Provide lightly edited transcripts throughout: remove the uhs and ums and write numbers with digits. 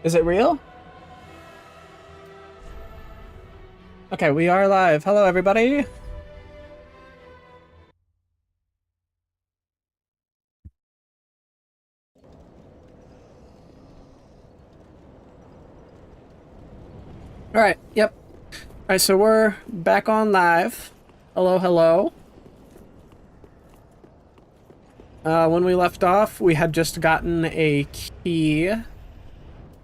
Is it real? Okay, we are live. Hello, everybody. All right, yep. All right, so we're back on live. Hello, hello. When we left off, we had just gotten a key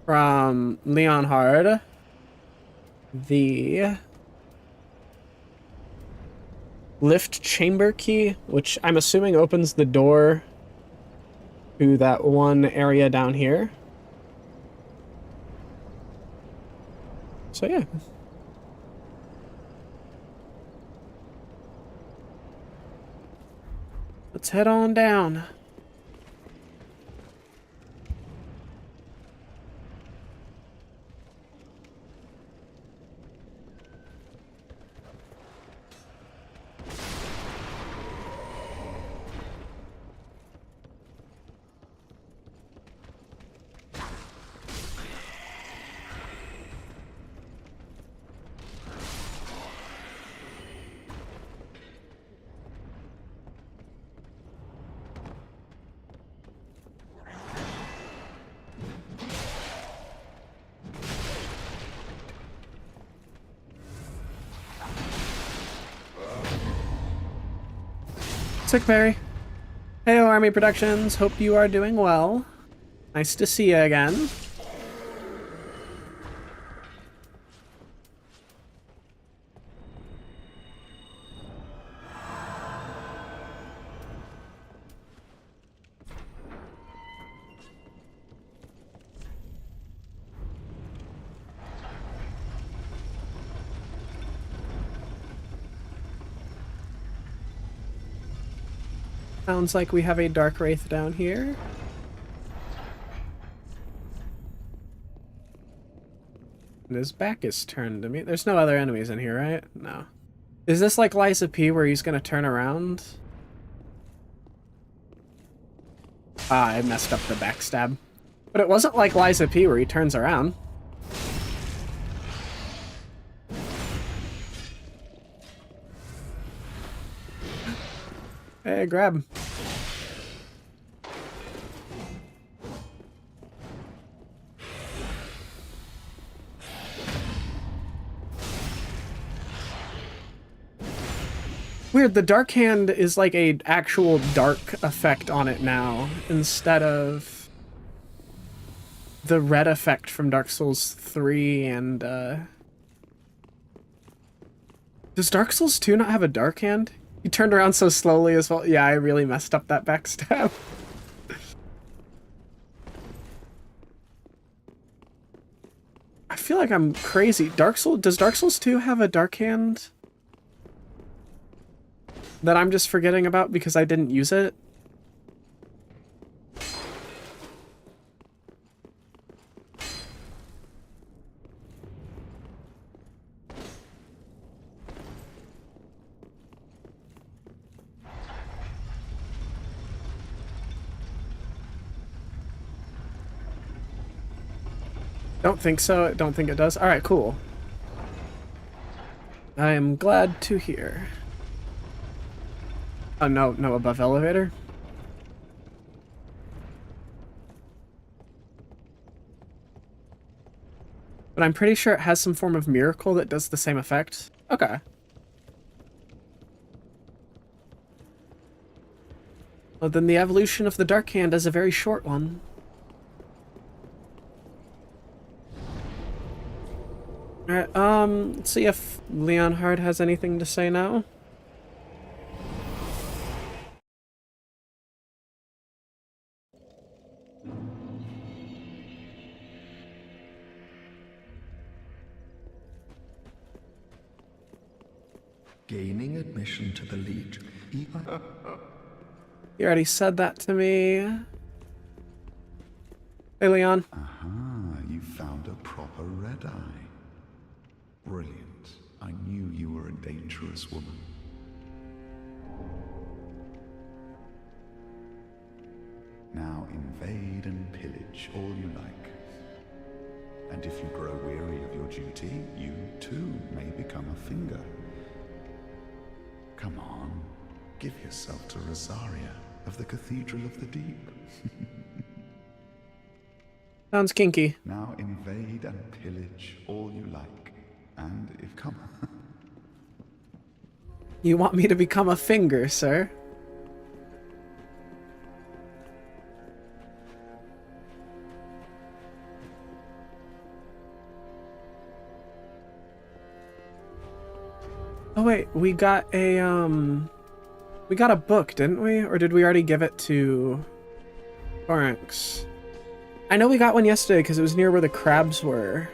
from Leonhard. The lift chamber key, which I'm assuming opens the door to that one area down here. So yeah. Let's head on down. Sick Barry. Heyo, Army Productions. Hope you are doing well. Nice to see you again. Sounds like we have a Dark Wraith down here. And his back is turned to me. There's no other enemies in here, right? No. Is this like Lies of P where he's gonna turn around? Ah, I messed up the backstab. But it wasn't like Lies of P where he turns around. Hey, grab. Weird, the Dark Hand is like a actual dark effect on it now, instead of the red effect from Dark Souls 3 and, Does Dark Souls 2 not have a Dark Hand? He turned around so slowly as well. Yeah, I really messed up that backstab. I feel like I'm crazy. Does Dark Souls 2 have a Dark Hand that I'm just forgetting about because I didn't use it? Don't think so. Don't think it does. All right, cool. I am glad to hear. Oh, no, no above elevator. But I'm pretty sure it has some form of miracle that does the same effect. Okay. Well, then the evolution of the Dark Hand is a very short one. Alright, let's see if Leonhard has anything to say now. Gaining admission to the Legion. You already said that to me. Hey, Leon. Aha, you found a proper red-eye. Brilliant. I knew you were a dangerous woman. Now invade and pillage all you like. And if you grow weary of your duty, you too may become a finger. Come on, give yourself to Rosaria of the Cathedral of the Deep. Sounds kinky. Now invade and pillage all you like. And if come You want me to become a finger, sir? Oh wait, we got a book, didn't we? Or did we already give it to Thorax? I know we got one yesterday because it was near where the crabs were.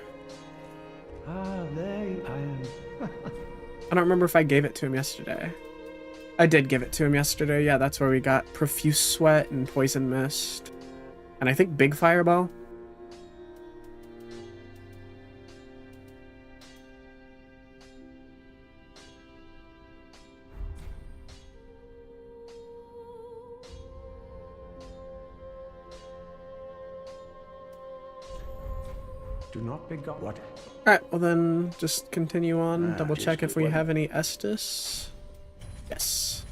Ah, there I am. I don't remember if I gave it to him yesterday. I did give it to him yesterday. Yeah, that's where we got Profuse Sweat and Poison Mist. And I think Big Fireball. Do not be got what? Alright, well then just continue on. Double just check if we one. have any Estus. Yes.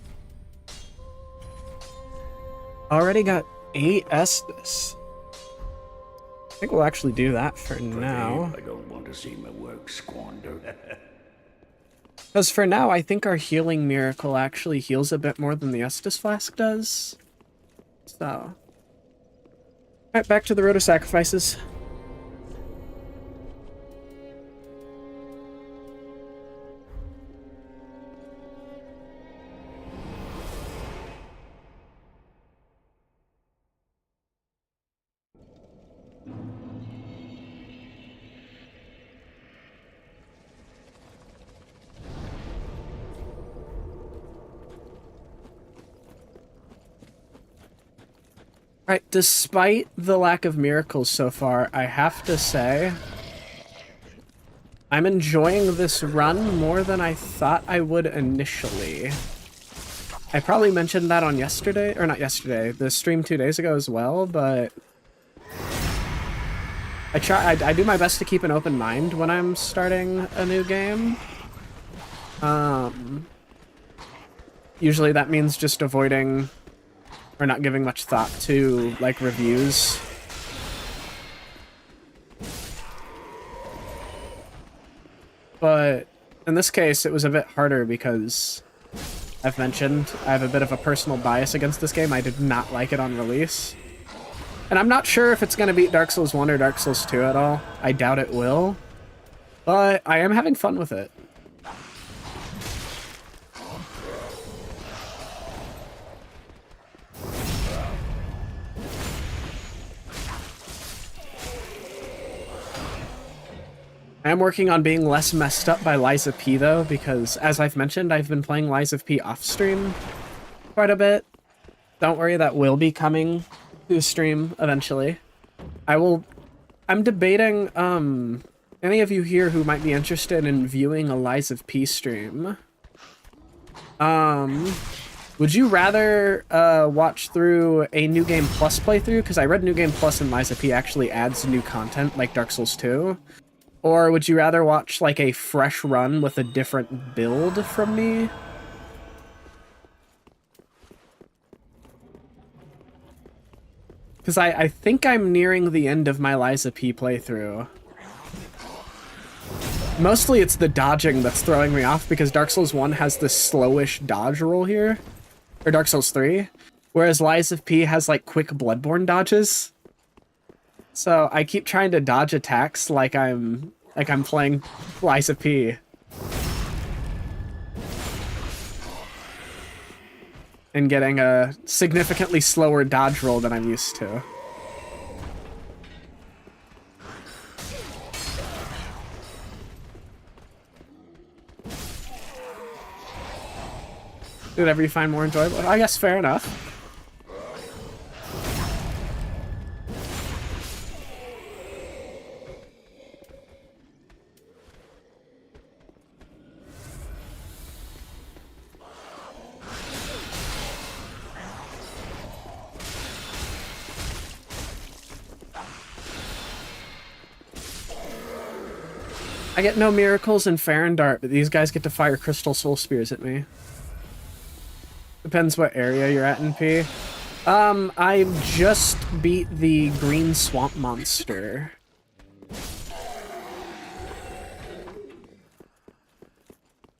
Already got 8 Estus. I think we'll actually do that for now. I don't want to see my work squandered. Because for now, I think our Healing Miracle actually heals a bit more than the Estus Flask does. So. Alright, back to the Road of Sacrifices. Right, despite the lack of miracles so far, I have to say, I'm enjoying this run more than I thought I would initially. I probably mentioned that on yesterday, or not yesterday, the stream 2 days ago as well, but I do my best to keep an open mind when I'm starting a new game. Usually that means just avoiding or not giving much thought to, like, reviews. But in this case, it was a bit harder because I've mentioned I have a bit of a personal bias against this game. I did not like it on release. And I'm not sure if it's going to beat Dark Souls 1 or Dark Souls 2 at all. I doubt it will. But I am having fun with it. I am working on being less messed up by Lies of P, though, because, as I've mentioned, I've been playing Lies of P off-stream quite a bit. Don't worry, that will be coming to stream eventually. I'm debating, any of you here who might be interested in viewing a Lies of P stream, would you rather, watch through a New Game Plus playthrough? Because I read New Game Plus and Lies of P actually adds new content, like Dark Souls 2. Or would you rather watch, like, a fresh run with a different build from me? Because I think I'm nearing the end of my Lies of P playthrough. Mostly it's the dodging that's throwing me off, because Dark Souls 1 has this slowish dodge roll here. Or Dark Souls 3. Whereas Lies of P has, like, quick Bloodborne dodges. So I keep trying to dodge attacks like I'm playing Lies of P. And getting a significantly slower dodge roll than I'm used to. Do whatever you find more enjoyable. I guess fair enough. I get no miracles in Farron Dart, but these guys get to fire crystal soul spears at me. Depends what area you're at in P. I just beat the green swamp monster.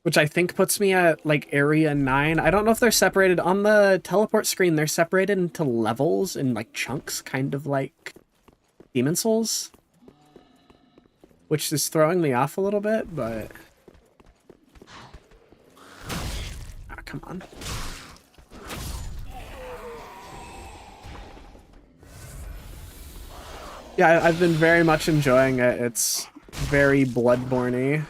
Which I think puts me at, like, area 9. I don't know if they're separated. On the teleport screen, they're separated into levels and, like, chunks, kind of like Demon Souls. Which is throwing me off a little bit, but... Ah, come on. Yeah, I've been very much enjoying it. It's very Bloodborne-y.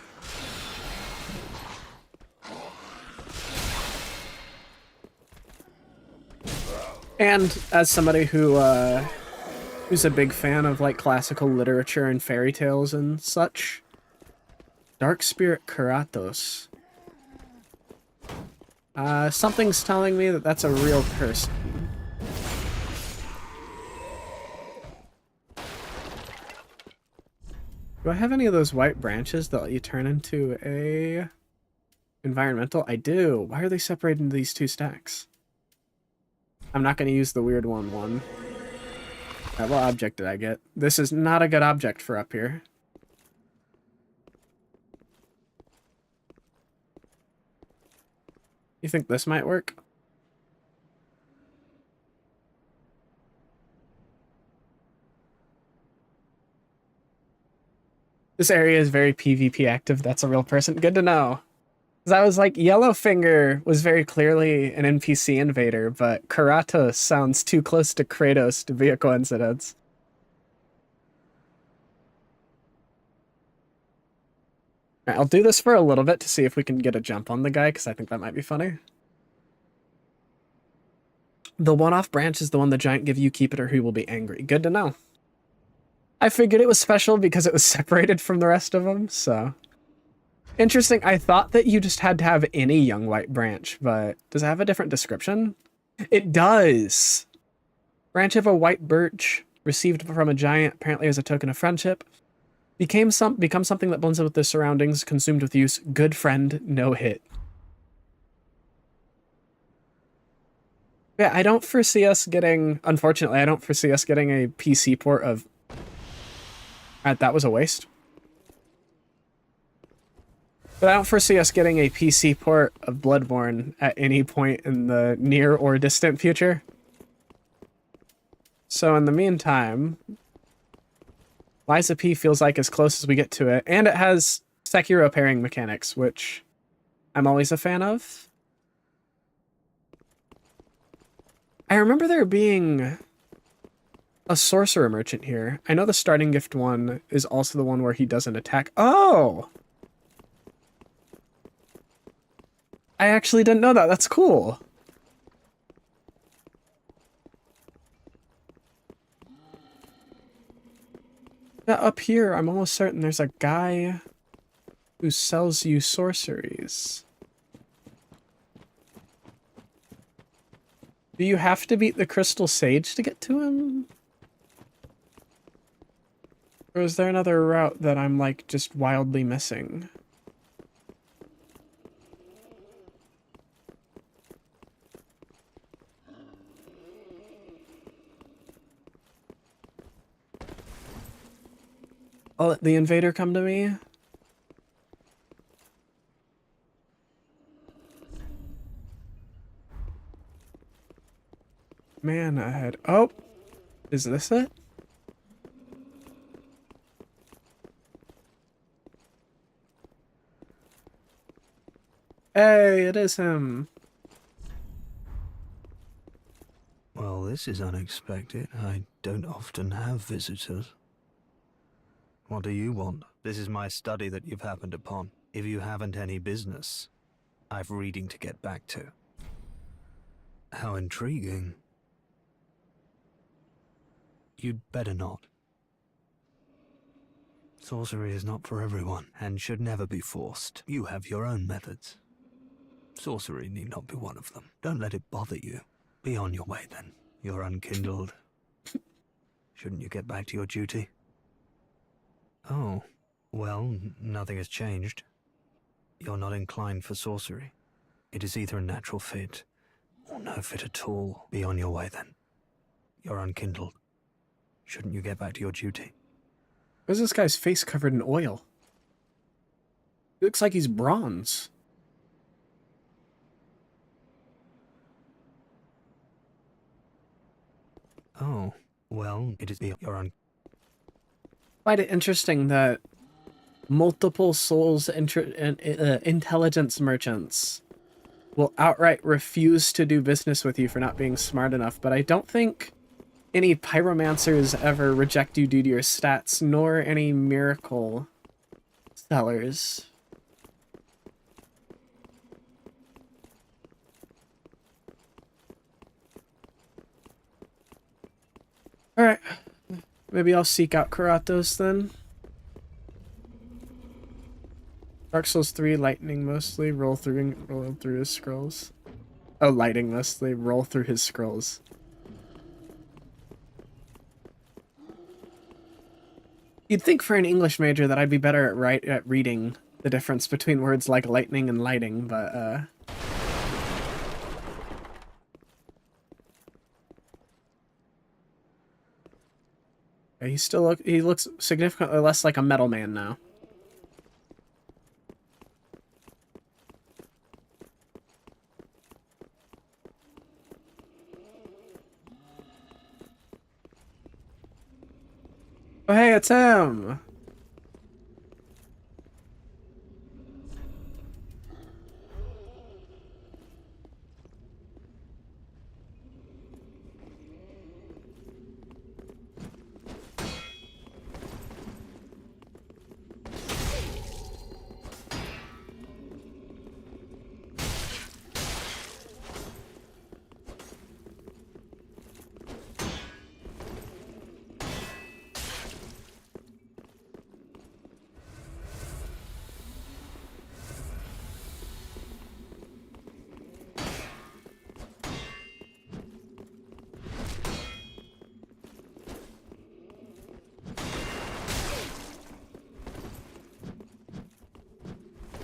And as somebody who's a big fan of like classical literature and fairy tales and such, Dark Spirit Keratos. Something's telling me that that's a real person. Do I have any of those white branches that let you turn into a environmental? I do. Why are they separated into these two stacks? I'm not going to use the weird one. What object did I get? This is not a good object for up here. You think this might work? This area is very PvP active. That's a real person. Good to know. Because I was like, Yellowfinger was very clearly an NPC invader, but Keratos sounds too close to Kratos to be a coincidence. Alright, I'll do this for a little bit to see if we can get a jump on the guy, because I think that might be funny. The one-off branch is the one the giant give you, keep it or he will be angry. Good to know. I figured it was special because it was separated from the rest of them, so... Interesting. I thought that you just had to have any young white branch, but does it have a different description? It does! Branch of a white birch, received from a giant, apparently as a token of friendship. Become something that blends in with the surroundings, consumed with use. Good friend, no hit. Yeah, I don't foresee us getting... Unfortunately, I don't foresee us getting a PC port of... Alright, that was a waste. But I don't foresee us getting a PC port of Bloodborne at any point in the near or distant future. So in the meantime, Lies of P feels like as close as we get to it, and it has Sekiro pairing mechanics, which I'm always a fan of. I remember there being a sorcerer merchant here. I know the starting gift one is also the one where he doesn't attack. Oh! I actually didn't know that. That's cool. Yeah, up here, I'm almost certain there's a guy who sells you sorceries. Do you have to beat the Crystal Sage to get to him? Or is there another route that I'm, like, just wildly missing? I'll let the invader come to me. Man ahead. Oh! Is this it? Hey, it is him. Well, this is unexpected. I don't often have visitors. What do you want? This is my study that you've happened upon. If you haven't any business, I've reading to get back to. How intriguing. You'd better not. Sorcery is not for everyone, and should never be forced. You have your own methods. Sorcery need not be one of them. Don't let it bother you. Be on your way, then. You're unkindled. Shouldn't you get back to your duty? Oh, Well, nothing has changed. You're not inclined for sorcery. It is either a natural fit, or no fit at all. Be on your way then. You're unkindled. Shouldn't you get back to your duty? Where's this guy's face covered in oil? He looks like he's bronze. Oh, well, it is your Find it interesting that multiple souls intelligence merchants will outright refuse to do business with you for not being smart enough, but I don't think any pyromancers ever reject you due to your stats, nor any miracle sellers. Alright, maybe I'll seek out Karatos then. Dark Souls 3, lightning mostly, roll through his scrolls. Oh, lighting mostly, roll through his scrolls. You'd think for an English major that I'd be better at reading the difference between words like lightning and lighting, but he looks significantly less like a metal man now. Oh, hey, it's him!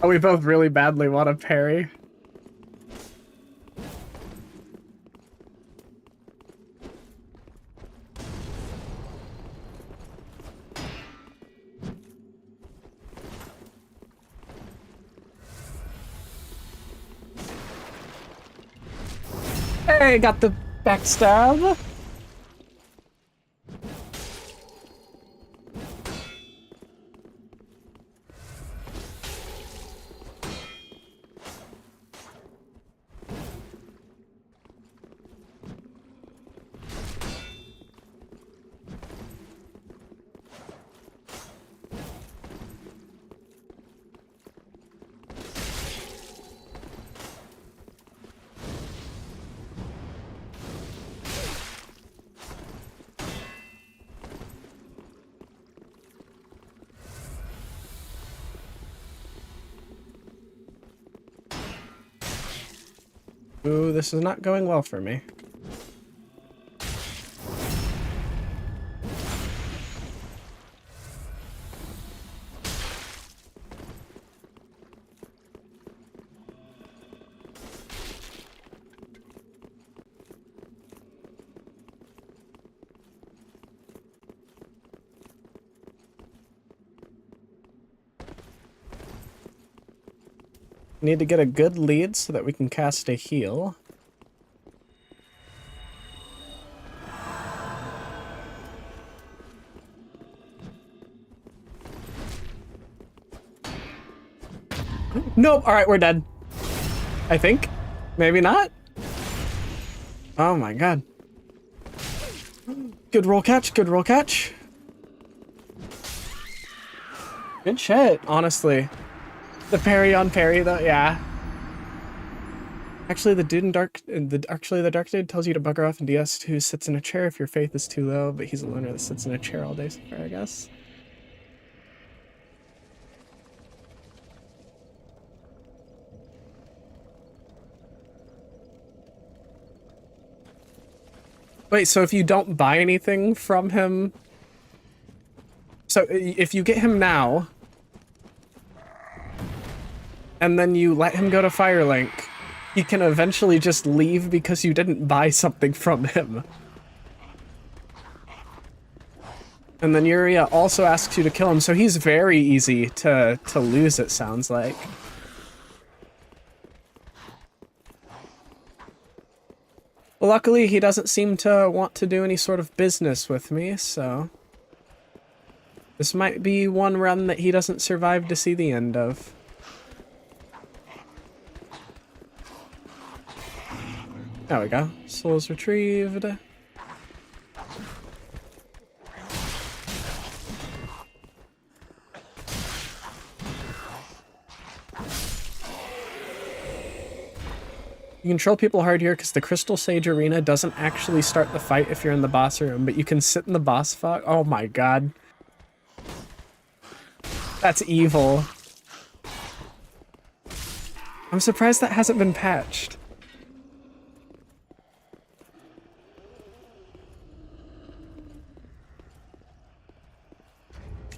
Oh, we both really badly want to parry. Hey, got the backstab. Ooh, this is not going well for me. Need to get a good lead so that we can cast a heal. Nope. All right, we're dead. I think. Maybe not. Oh my god. Good roll catch. Good roll catch. Good shit, honestly. The parry on parry, though, yeah. Actually, the Dark Dude tells you to bugger off, and DS2 sits in a chair if your faith is too low, but he's a loner that sits in a chair all day so far, I guess. Wait, so if you don't buy anything from him... So, if you get him now, and then you let him go to Firelink, he can eventually just leave because you didn't buy something from him. And then Yuria also asks you to kill him, so he's very easy to lose, it sounds like. Luckily, he doesn't seem to want to do any sort of business with me, so... this might be one run that he doesn't survive to see the end of. There we go. Souls retrieved. You control people hard here because the Crystal Sage Arena doesn't actually start the fight if you're in the boss room, but you can sit in the boss fog. Oh my god. That's evil. I'm surprised that hasn't been patched.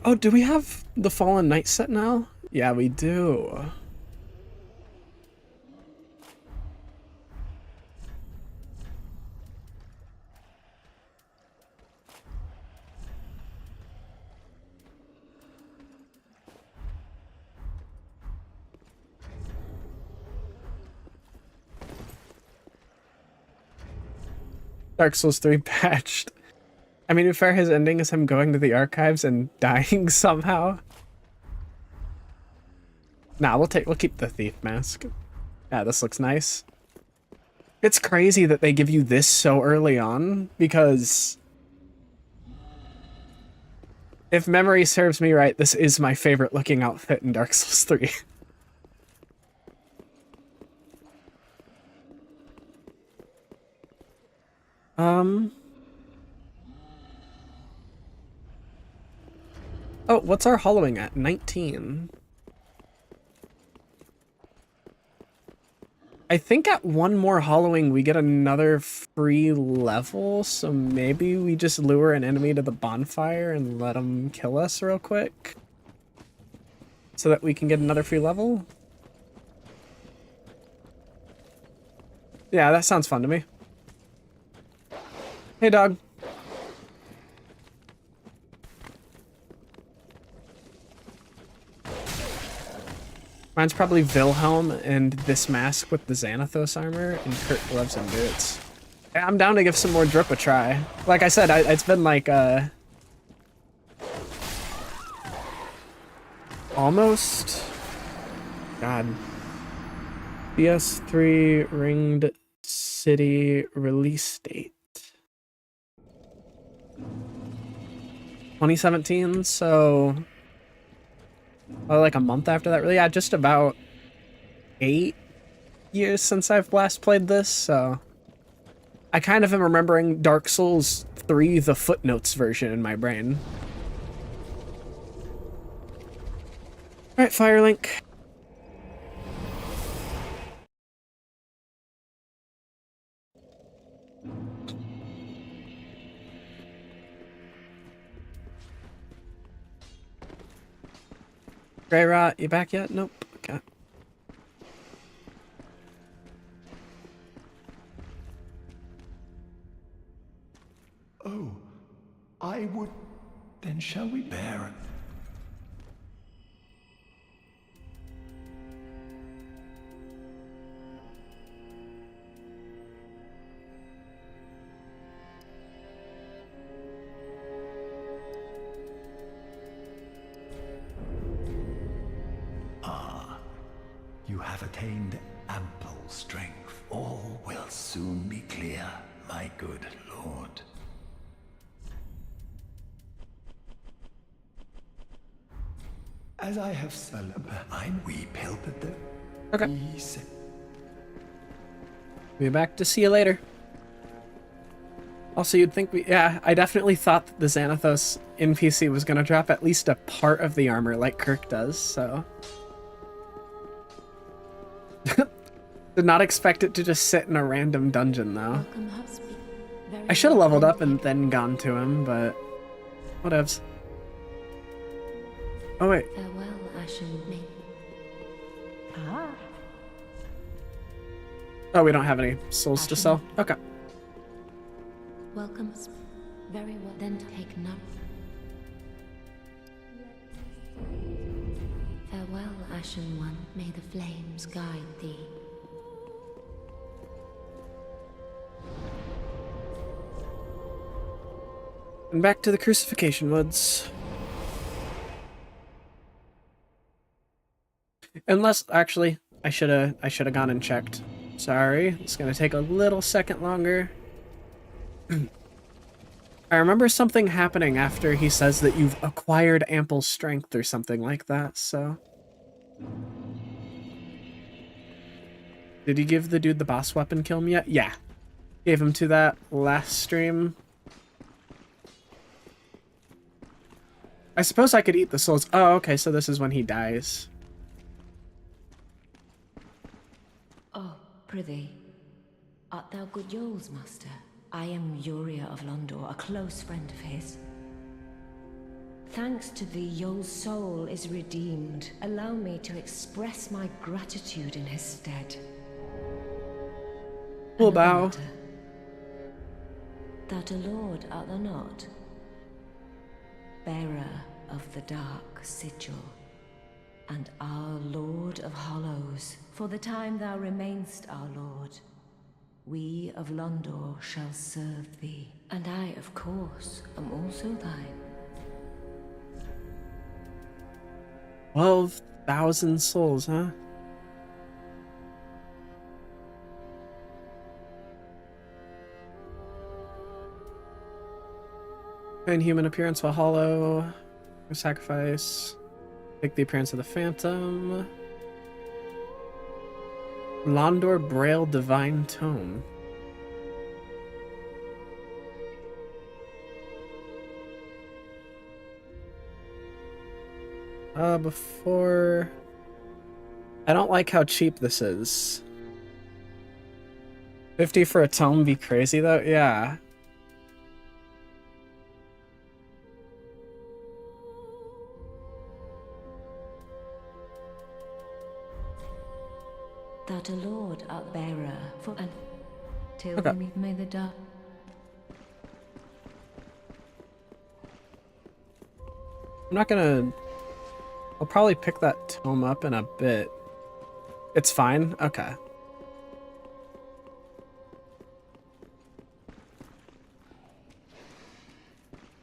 Oh, do we have the Fallen Knight set now? Yeah, we do. Dark Souls 3 patched. I mean, to be fair, his ending is him going to the archives and dying somehow. Nah, we'll keep the thief mask. Yeah, this looks nice. It's crazy that they give you this so early on, because if memory serves me right, this is my favorite looking outfit in Dark Souls 3. Oh, what's our hollowing at? 19. I think at one more hollowing we get another free level, so maybe we just lure an enemy to the bonfire and let them kill us real quick so that we can get another free level. Yeah, that sounds fun to me. Hey, dog. Mine's probably Wilhelm and this mask with the Xanathos armor and Kurt gloves and boots. Yeah, I'm down to give some more drip a try. Like I said, it's been like almost... God. PS3 Ringed City release date. 2017, so... like a month after that, really? Yeah, just about 8 years since I've last played this, so... I kind of am remembering Dark Souls 3, the Footnotes version in my brain. Alright, Firelink. Grey Rot, you back yet? Nope. Okay. Oh, I would... Then shall we bear? You have attained ample strength. All will soon be clear, my good lord. As I have said, mine we pilfered the... Okay. Be back to see you later. Also, you'd think we... Yeah, I definitely thought that the Xanathos NPC was going to drop at least a part of the armor like Kirk does, so... Did not expect it to just sit in a random dungeon, though. I should have leveled up and then gone to him, but... whatevs. Oh, wait. Farewell, Ashen Maiden. Ah. Oh, we don't have any souls to sell? Okay. Welcome. Very well. Then take note. Farewell, Ashen One. May the flames guide thee. And back to the Crucifixion Woods. Unless, actually, I should have gone and checked. Sorry, it's gonna take a little second longer. I remember something happening after he says that you've acquired ample strength or something like that, so... Did he give the dude the boss weapon kill me yet? Yeah. Gave him to that last stream. I suppose I could eat the souls. Oh, okay, so this is when he dies. Oh, prithee. Art thou good Yoel's master? I am Yuria of Londor, a close friend of his. Thanks to thee, Yoel's soul is redeemed. Allow me to express my gratitude in his stead. We'll Another bow. matter. That a lord art thou not? Bearer of the dark sigil, and our Lord of Hollows. For the time thou remainst our Lord, we of Londor shall serve thee. And I, of course, am also thine. 12,000 souls, huh? Inhuman appearance while hollow. Sacrifice. Take the appearance of the phantom. Londor Braille Divine Tome. Before... I don't like how cheap this is. 50 for a tome be crazy though? Yeah. That a lord art bearer for and till Okay. we may the dark. I'm not gonna... I'll probably pick that tome up in a bit. It's fine? Okay.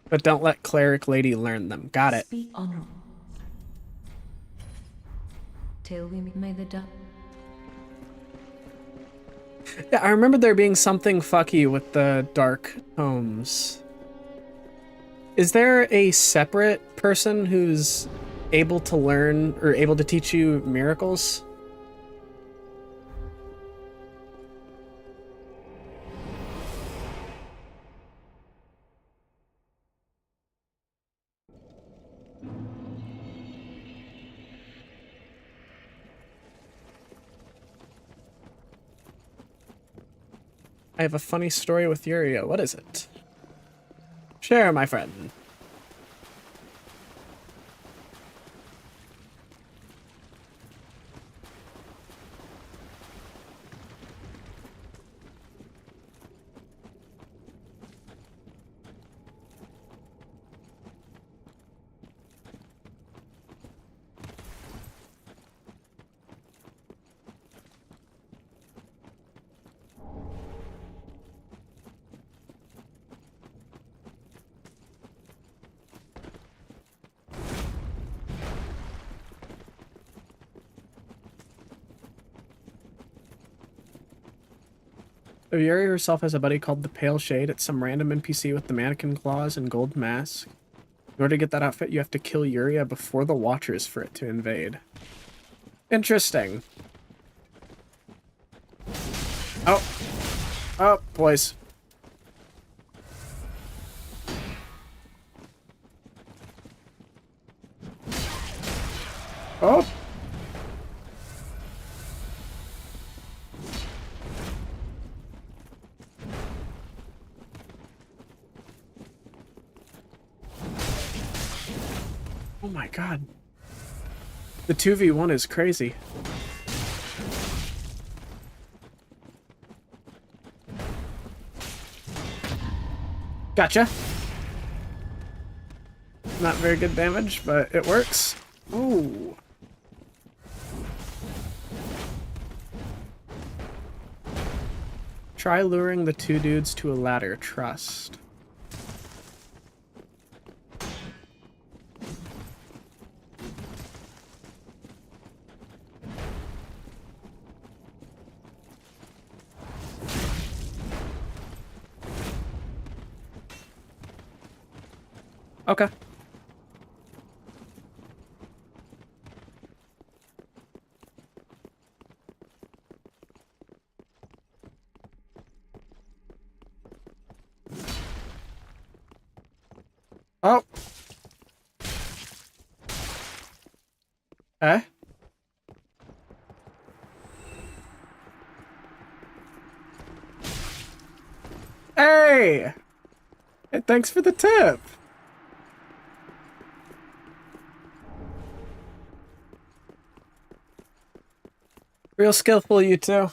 But don't let Cleric Lady learn them. Got it. Speak honorable. Till we may the dark. Yeah, I remember there being something fucky with the dark tomes. Is there a separate person who's able to learn or able to teach you miracles? I have a funny story with Yuria. What is it? Share, my friend. So Yuri herself has a buddy called the Pale Shade. It's some random NPC with the mannequin claws and gold mask. In order to get that outfit, you have to kill Yuria before the Watchers for it to invade. Interesting. Oh. Oh, boys. Oh. Oh my god. The 2v1 is crazy. Gotcha. Not very good damage, but it works. Ooh. Try luring the two dudes to a ladder. Trust. Okay. Oh. Eh? Hey! Hey, thanks for the tip. Real skillful, you two.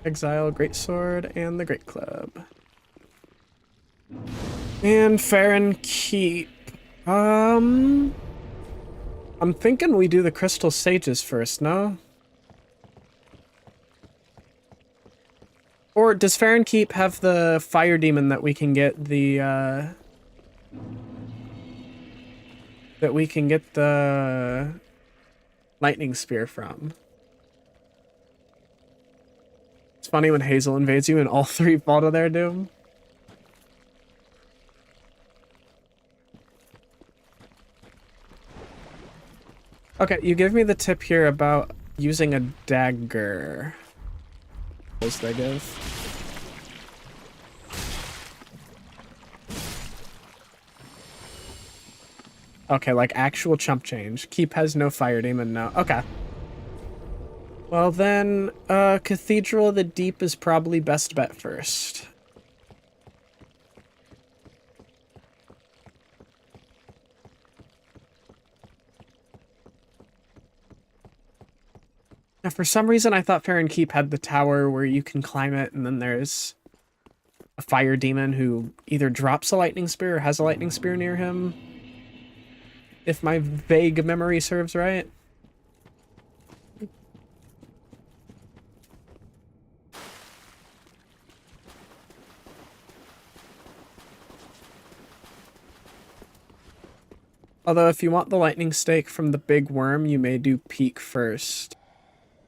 Exile, Greatsword, and the Great Club. And Farron Keep. I'm thinking we do the Crystal Sages first, no? Or does Farron Keep have the Fire Demon that we can get the, Lightning Spear from? It's funny when Hazel invades you and all three fall to their doom. Okay, you give me the tip here about using a dagger. What does that give? Okay, like actual chump change. Keep has no fire demon now. Okay. Well then, Cathedral of the Deep is probably best bet first. Now, for some reason, I thought Farron Keep had the tower where you can climb it, and then there's a fire demon who either drops a lightning spear or has a lightning spear near him. If my vague memory serves right. Although if you want the lightning stake from the big worm, you may do Peak first.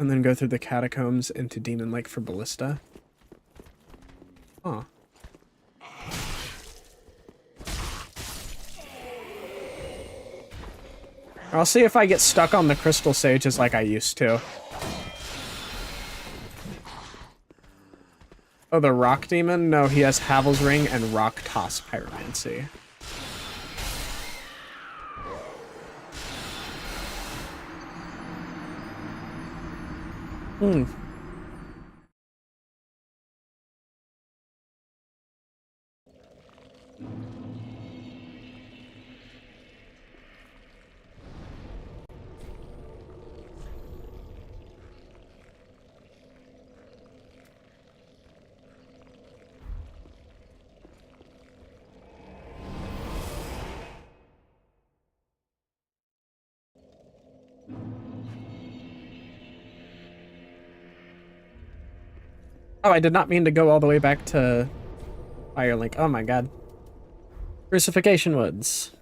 And then go through the catacombs into Demon Lake for Ballista. Huh. I'll see if I get stuck on the Crystal Sages like I used to. Oh, the Rock Demon? No, he has Havel's Ring and Rock Toss Pyromancy. Hmm. Oh, I did not mean to go all the way back to Firelink. Oh my god. Crucifixion Woods.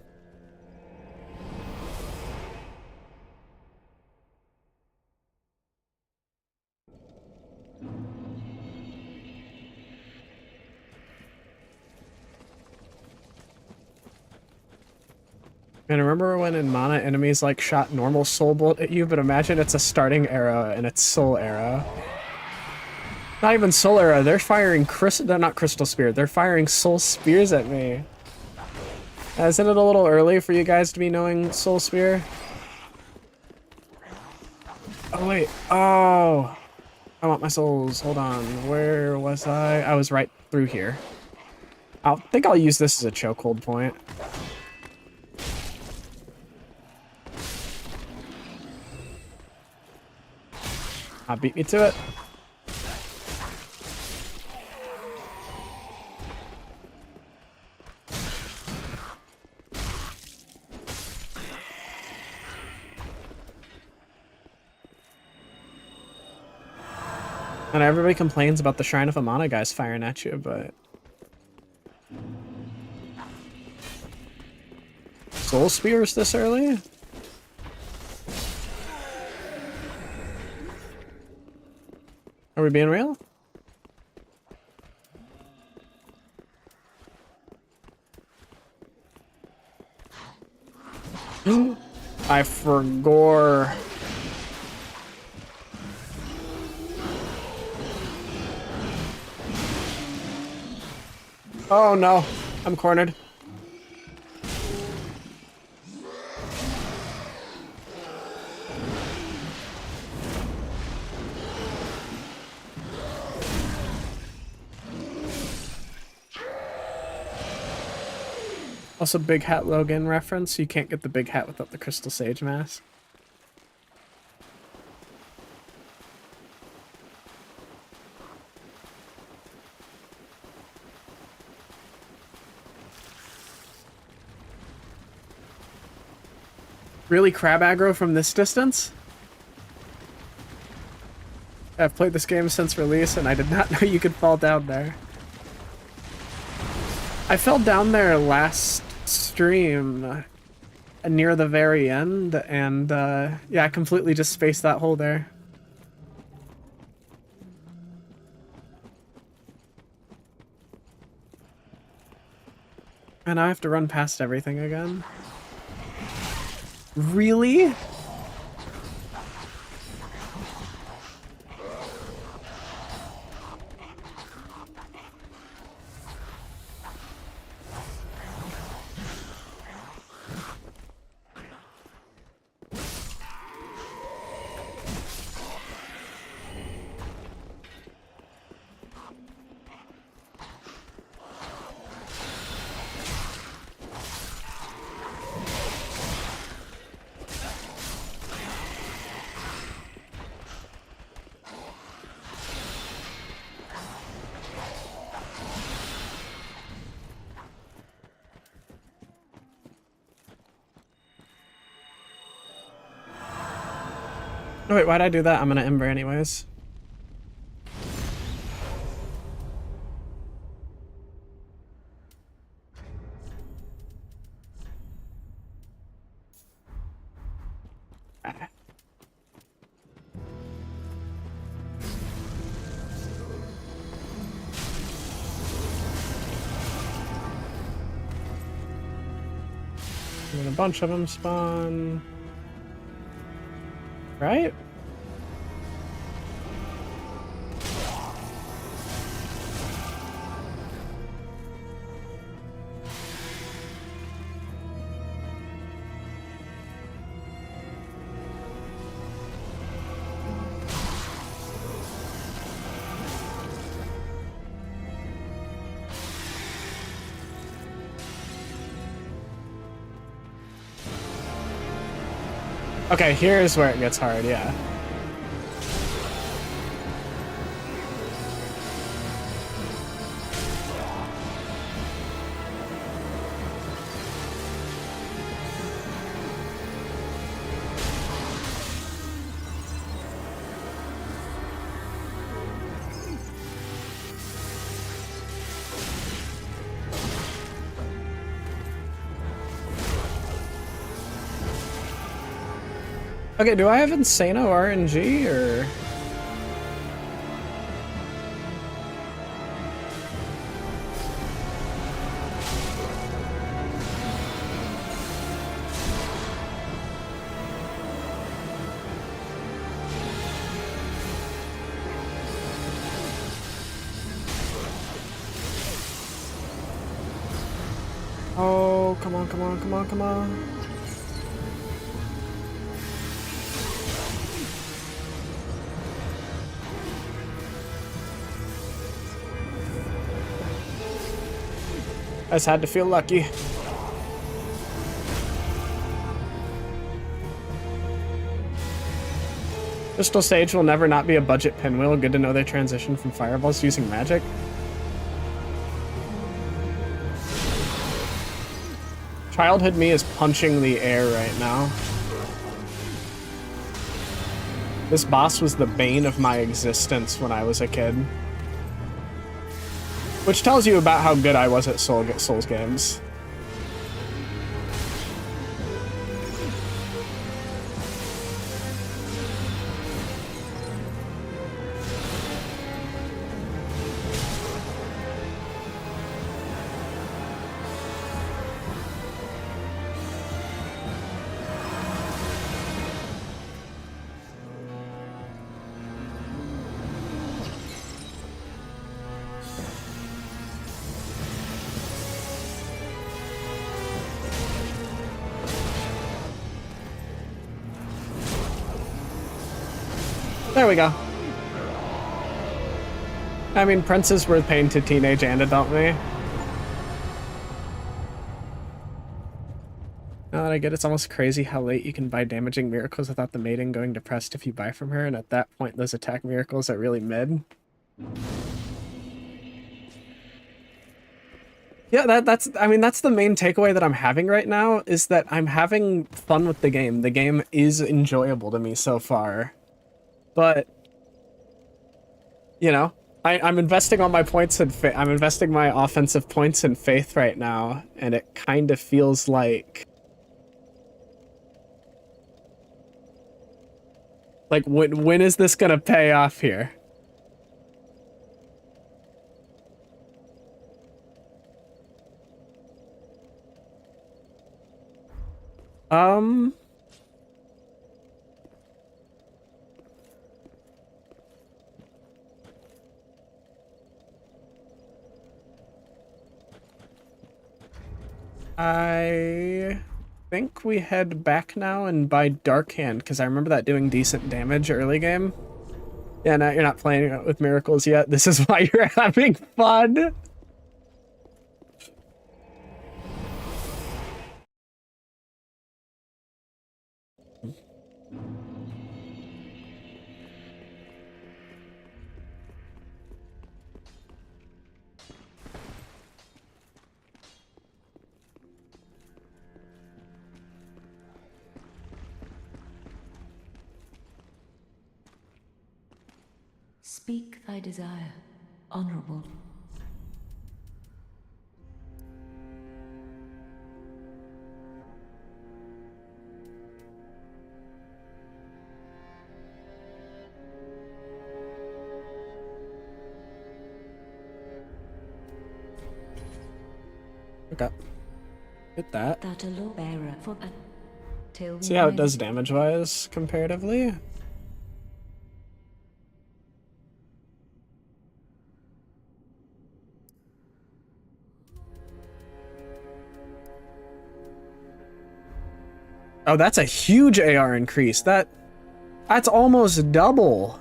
And remember when in Mana enemies like shot normal soul bolt at you, but imagine it's a starting arrow and it's soul arrow. Not even soul arrow, they're firing they're not crystal spear, they're firing soul spears at me. Isn't it a little early for you guys to be knowing soul spear? Oh wait, oh. I want my souls, hold on, where was I? I was right through here. I think I'll use this as a chokehold point. Beat me to it. And everybody complains about the Shrine of Amana guys firing at you, but... Soul Spears this early? Are we being real? I forgot. Oh no, I'm cornered. Also, Big Hat Logan reference. You can't get the big hat without the Crystal Sage mask. Really crab aggro from this distance? I've played this game since release and I did not know you could fall down there. I fell down there last stream near the very end and yeah, I completely just spaced that hole there. And I have to run past everything again. Really? Oh wait, why'd I do that? I'm gonna Ember anyways. Ah. And then a bunch of them spawn. Right? Okay, here's where it gets hard, yeah. Okay, do I have Insano RNG or? Oh, come on, come on, come on, come on. I just had to feel lucky. Crystal Sage will never not be a budget pinwheel. Good to know they transitioned from fireballs using magic. Childhood me is punching the air right now. This boss was the bane of my existence when I was a kid. Which tells you about how good I was at Souls games. There we go. I mean, Prince is worth paying to teenage and adult me. Now that I get it, it's almost crazy how late you can buy damaging miracles without the maiden going depressed if you buy from her, and at that point those attack miracles are really mid. Yeah, that's I mean, that's the main takeaway that I'm having right now, is that I'm having fun with the game. The game is enjoyable to me so far. But, you know, I'm investing all my points and I'm investing my offensive points in faith right now, and it kind of feels like when is this gonna pay off here? I think we head back now and buy Dark Hand, because I remember that doing decent damage early game. Yeah, no, you're not playing with miracles yet. This is why you're having fun. Speak thy desire, honorable. Okay. Hit that. That a law bearer for till See how it does damage-wise, comparatively? Oh, that's a huge AR increase. That's almost double.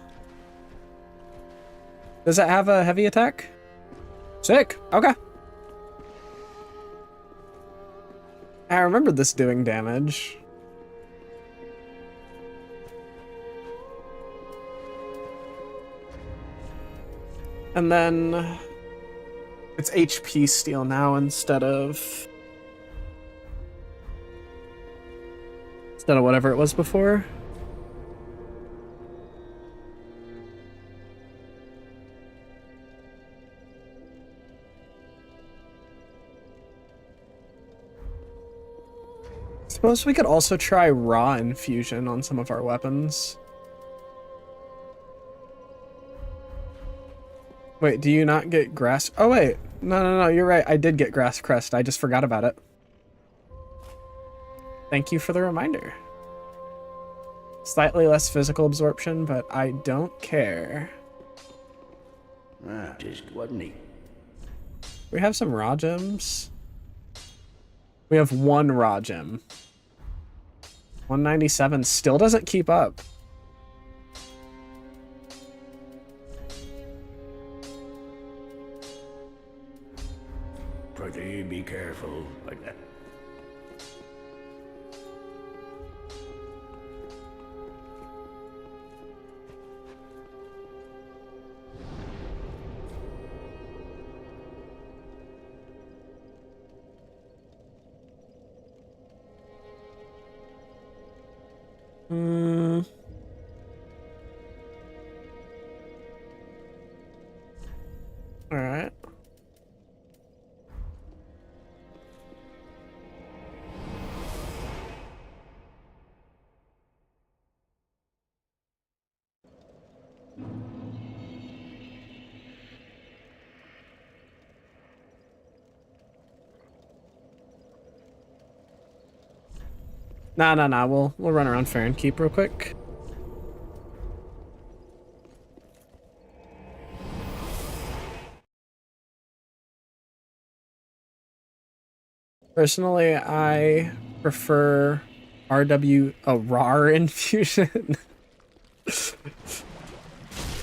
Does it have a heavy attack? Sick. Okay. I remember this doing damage. And then it's HP steal now instead of whatever it was before. Suppose we could also try raw infusion on some of our weapons. Wait, do you not get grass? Oh wait, no, you're right. I did get grass crest. I just forgot about it. Thank you for the reminder. Slightly less physical absorption, but I don't care. Just wasn't he? We have some raw gems. We have one raw gem. 197 still doesn't keep up. Pretty be careful like that. Hmm. All right. Nah. We'll run around Fair and Keep real quick. Personally, I prefer RAR infusion.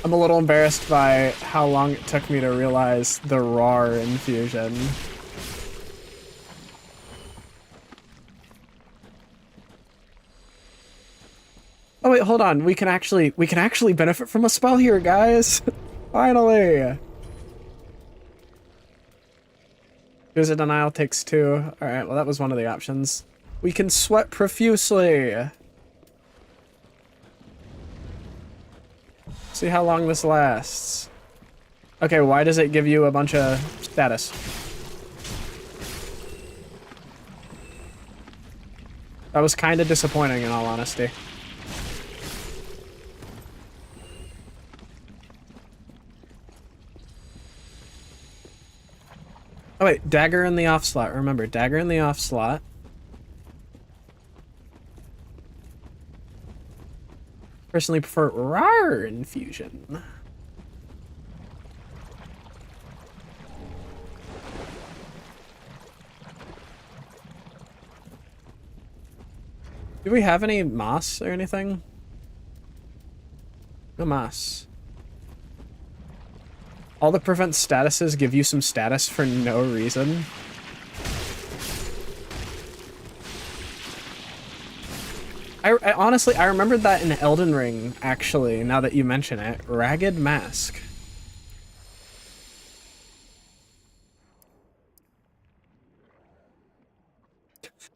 I'm a little embarrassed by how long it took me to realize the RAR infusion. Oh wait, hold on. We can actually benefit from a spell here, guys. Finally. Here's a denial takes 2. All right, well that was one of the options. We can sweat profusely. See how long this lasts. Okay, why does it give you a bunch of status? That was kind of disappointing in all honesty. Oh wait, dagger in the off slot. Remember, dagger in the off slot. Personally prefer RAR infusion. Do we have any moss or anything? No moss. All the prevent statuses give you some status for no reason. I honestly, I remembered that in Elden Ring, actually, now that you mention it. Ragged Mask.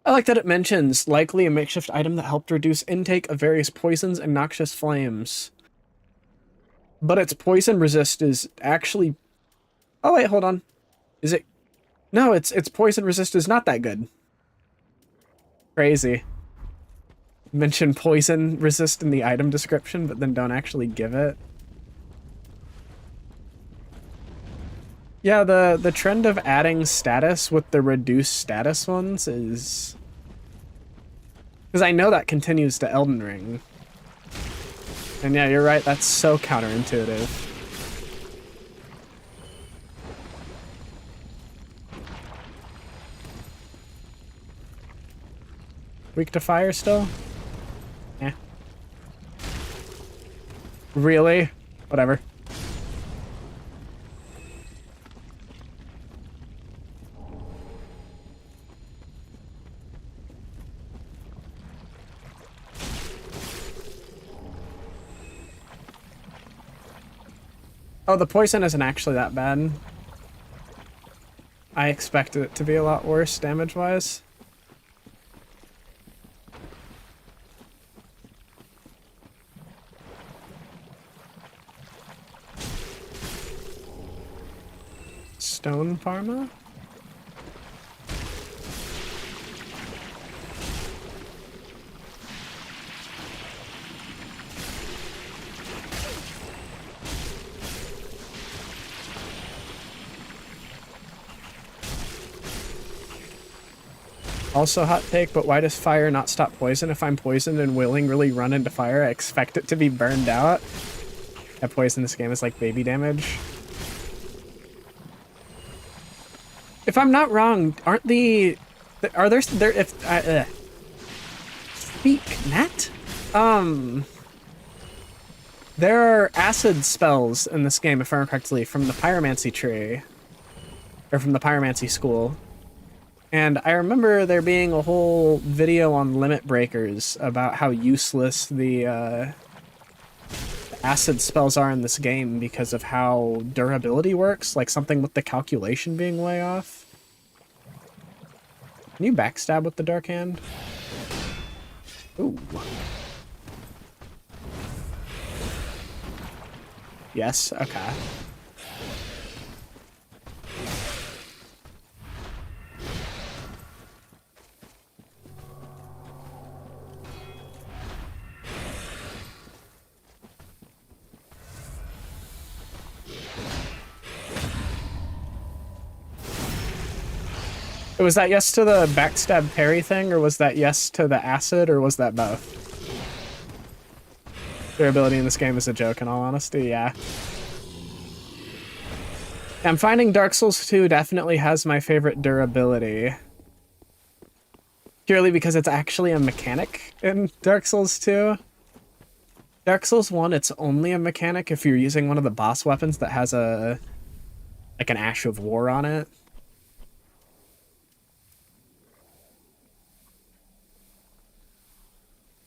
I like that it mentions likely a makeshift item that helped reduce intake of various poisons and noxious flames. But its poison resist is actually... Oh wait, hold on. Is it... No, its poison resist is not that good. Crazy. Mention poison resist in the item description, but then don't actually give it. Yeah, the trend of adding status with the reduced status ones is... Because I know that continues to Elden Ring. And yeah, you're right, that's so counterintuitive. Weak to fire still? Yeah. Really? Whatever. Oh, the poison isn't actually that bad. I expected it to be a lot worse damage-wise. Stone Pharma? Also hot take, but why does fire not stop poison? If I'm poisoned and willing really run into fire, I expect it to be burned out. That poison in this game is like baby damage. If I'm not wrong, aren't are there if speak Nat? There are acid spells in this game, if I remember correctly, from the pyromancy tree. Or from the pyromancy school. And I remember there being a whole video on limit breakers about how useless the acid spells are in this game because of how durability works, like something with the calculation being way off. Can you backstab with the Dark Hand? Ooh. Yes, okay. Was that yes to the backstab parry thing, or was that yes to the acid, or was that both? Durability in this game is a joke, in all honesty, yeah. I'm finding Dark Souls 2 definitely has my favorite durability. Purely because it's actually a mechanic in Dark Souls 2. Dark Souls 1, it's only a mechanic if you're using one of the boss weapons that has a... like an Ash of War on it.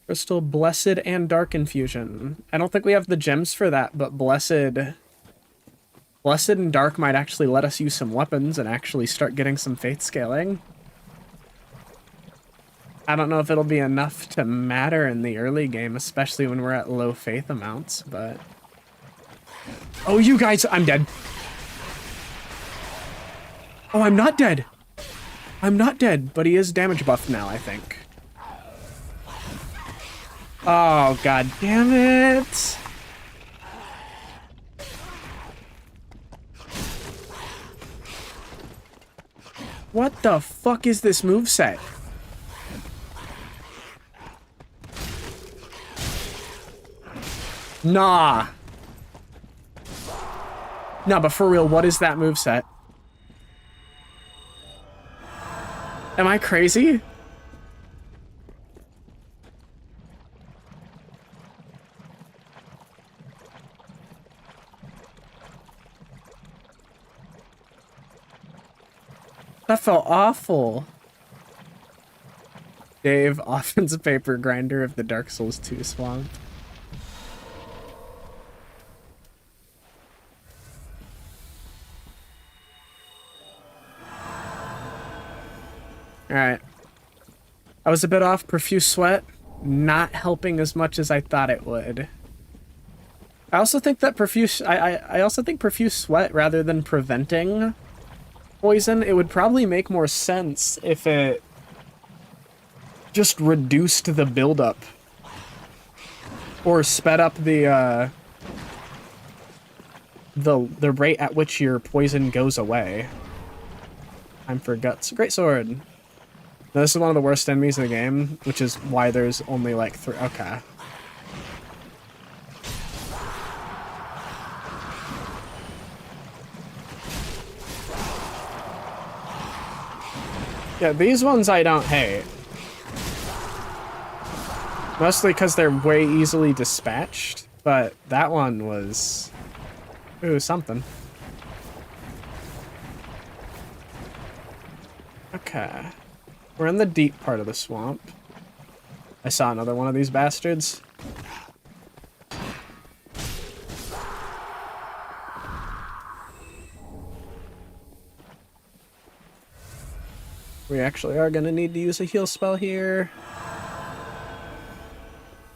Crystal, Blessed, and Dark Infusion. I don't think we have the gems for that, but Blessed and Dark might actually let us use some weapons and actually start getting some faith scaling. I don't know if it'll be enough to matter in the early game, especially when we're at low faith amounts, but... Oh, you guys, I'm dead. Oh, I'm not dead. I'm not dead, but he is damage buffed now, I think. Oh, god damn it. What the fuck is this moveset? Nah. Nah, but for real, what is that moveset? Am I crazy? That felt awful. Dave, offensive paper grinder of the Dark Souls 2 swamp. Alright. I was a bit off. Profuse Sweat not helping as much as I thought it would. I also think that I also think Profuse Sweat, rather than preventing poison, it would probably make more sense if it just reduced the buildup or sped up the rate at which your poison goes away. Time for Guts. Great sword. Now, this is one of the worst enemies in the game, which is why there's only like 3. Okay. Yeah, these ones I don't hate. Mostly because they're way easily dispatched, but that one was... ooh, something. Okay. We're in the deep part of the swamp. I saw another one of these bastards. We actually are going to need to use a heal spell here.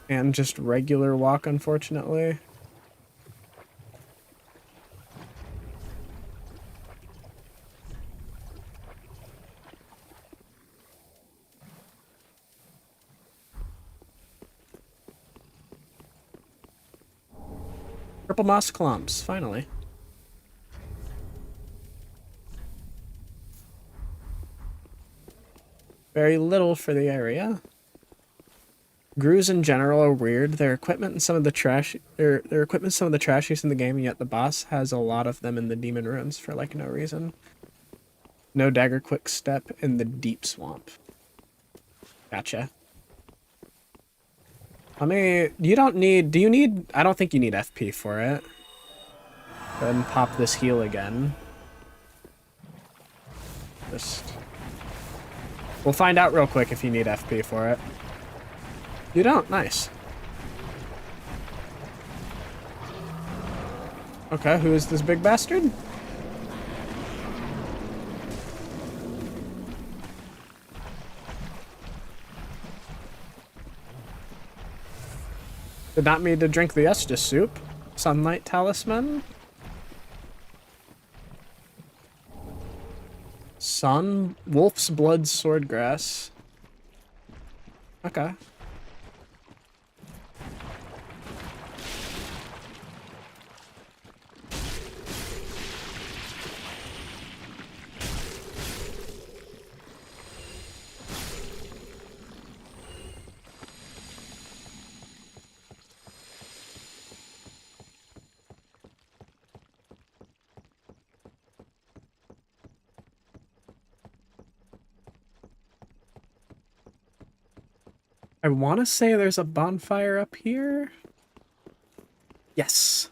And just regular walk, unfortunately. Purple moss clumps, finally. Very little for the area. Grues in general are weird. Their equipment and some of the trash, their equipment some of the trashiest in the game, and yet the boss has a lot of them in the demon ruins for like no reason. No dagger quick step in the deep swamp. Gotcha. You don't need, do you need, I don't think you need FP for it. Go ahead and pop this heal again. We'll find out real quick if you need FP for it. You don't? Nice. Okay, who is this big bastard? Did not mean to drink the Estus soup. Sunlight Talisman. Sun, Wolf's Blood, Swordgrass. Okay. I want to say there's a bonfire up here. Yes.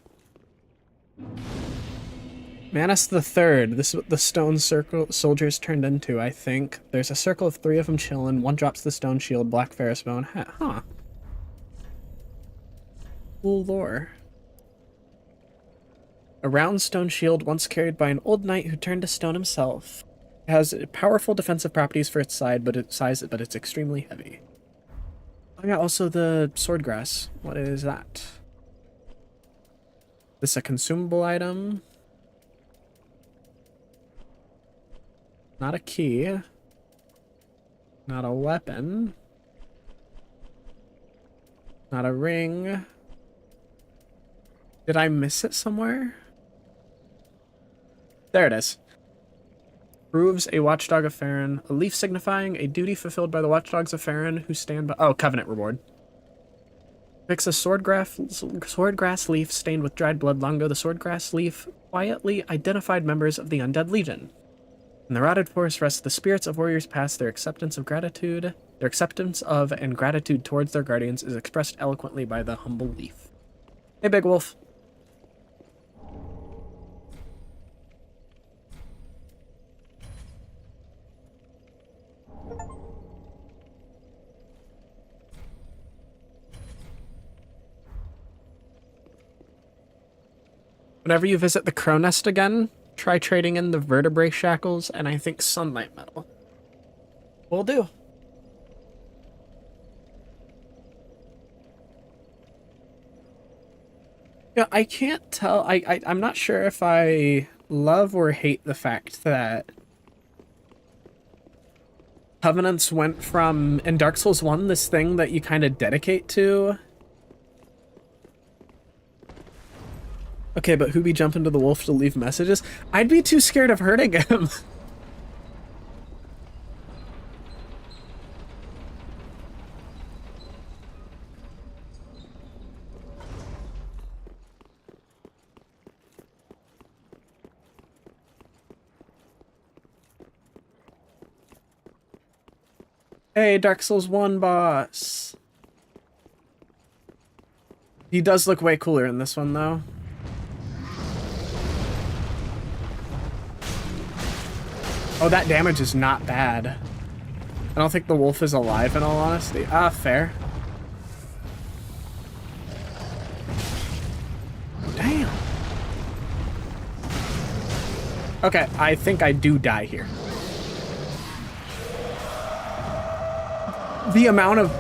Manus the Third. This is what the stone circle soldiers turned into, I think. There's a circle of 3 of them chilling. One drops the stone shield, black Ferris bone hat. Huh. Cool lore. A round stone shield once carried by an old knight who turned to stone himself. It has powerful defensive properties for its size, but it's extremely heavy. Oh yeah, also the swordgrass. What is that? This a consumable item? Not a key. Not a weapon. Not a ring. Did I miss it somewhere? There it is. Proves a watchdog of Farron. A leaf signifying a duty fulfilled by the watchdogs of Farron who stand by... Oh, covenant reward. Picks a swordgrass leaf stained with dried blood. Long ago, the swordgrass leaf quietly identified members of the Undead Legion. In the rotted forest rest the spirits of warriors past. Their acceptance of and gratitude towards their guardians is expressed eloquently by the humble leaf. Hey, Big Wolf. Whenever you visit the Crow Nest again, try trading in the vertebrae shackles and I think sunlight metal. Will do. Yeah, I can't tell. I'm not sure if I love or hate the fact that Covenants went from, in Dark Souls 1, this thing that you kind of dedicate to. Okay, but who be jumping to the wolf to leave messages? I'd be too scared of hurting him. Hey, Dark Souls 1 boss. He does look way cooler in this one, though. Oh, that damage is not bad. I don't think the wolf is alive, in all honesty. Ah, fair. Damn. Okay, I think I do die here. The amount of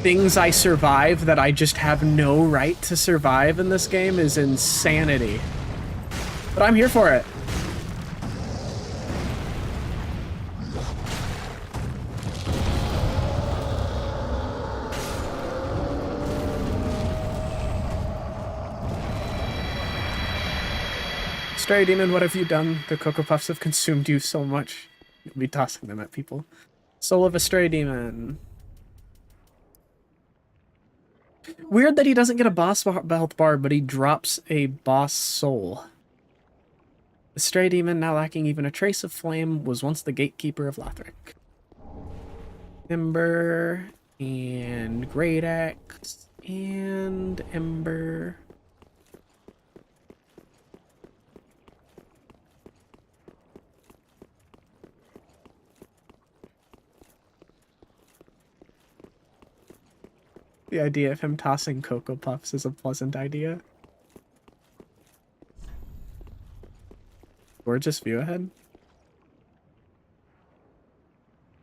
things I survive that I just have no right to survive in this game is insanity. But I'm here for it. Stray Demon, what have you done? The Cocoa Puffs have consumed you so much. You'll be tossing them at people. Soul of a Stray Demon. Weird that he doesn't get a boss health bar, but he drops a boss soul. The Stray Demon, now lacking even a trace of flame, was once the gatekeeper of Lothric. Ember, and Great Axe, and Ember. The idea of him tossing Cocoa Puffs is a pleasant idea. Gorgeous view ahead.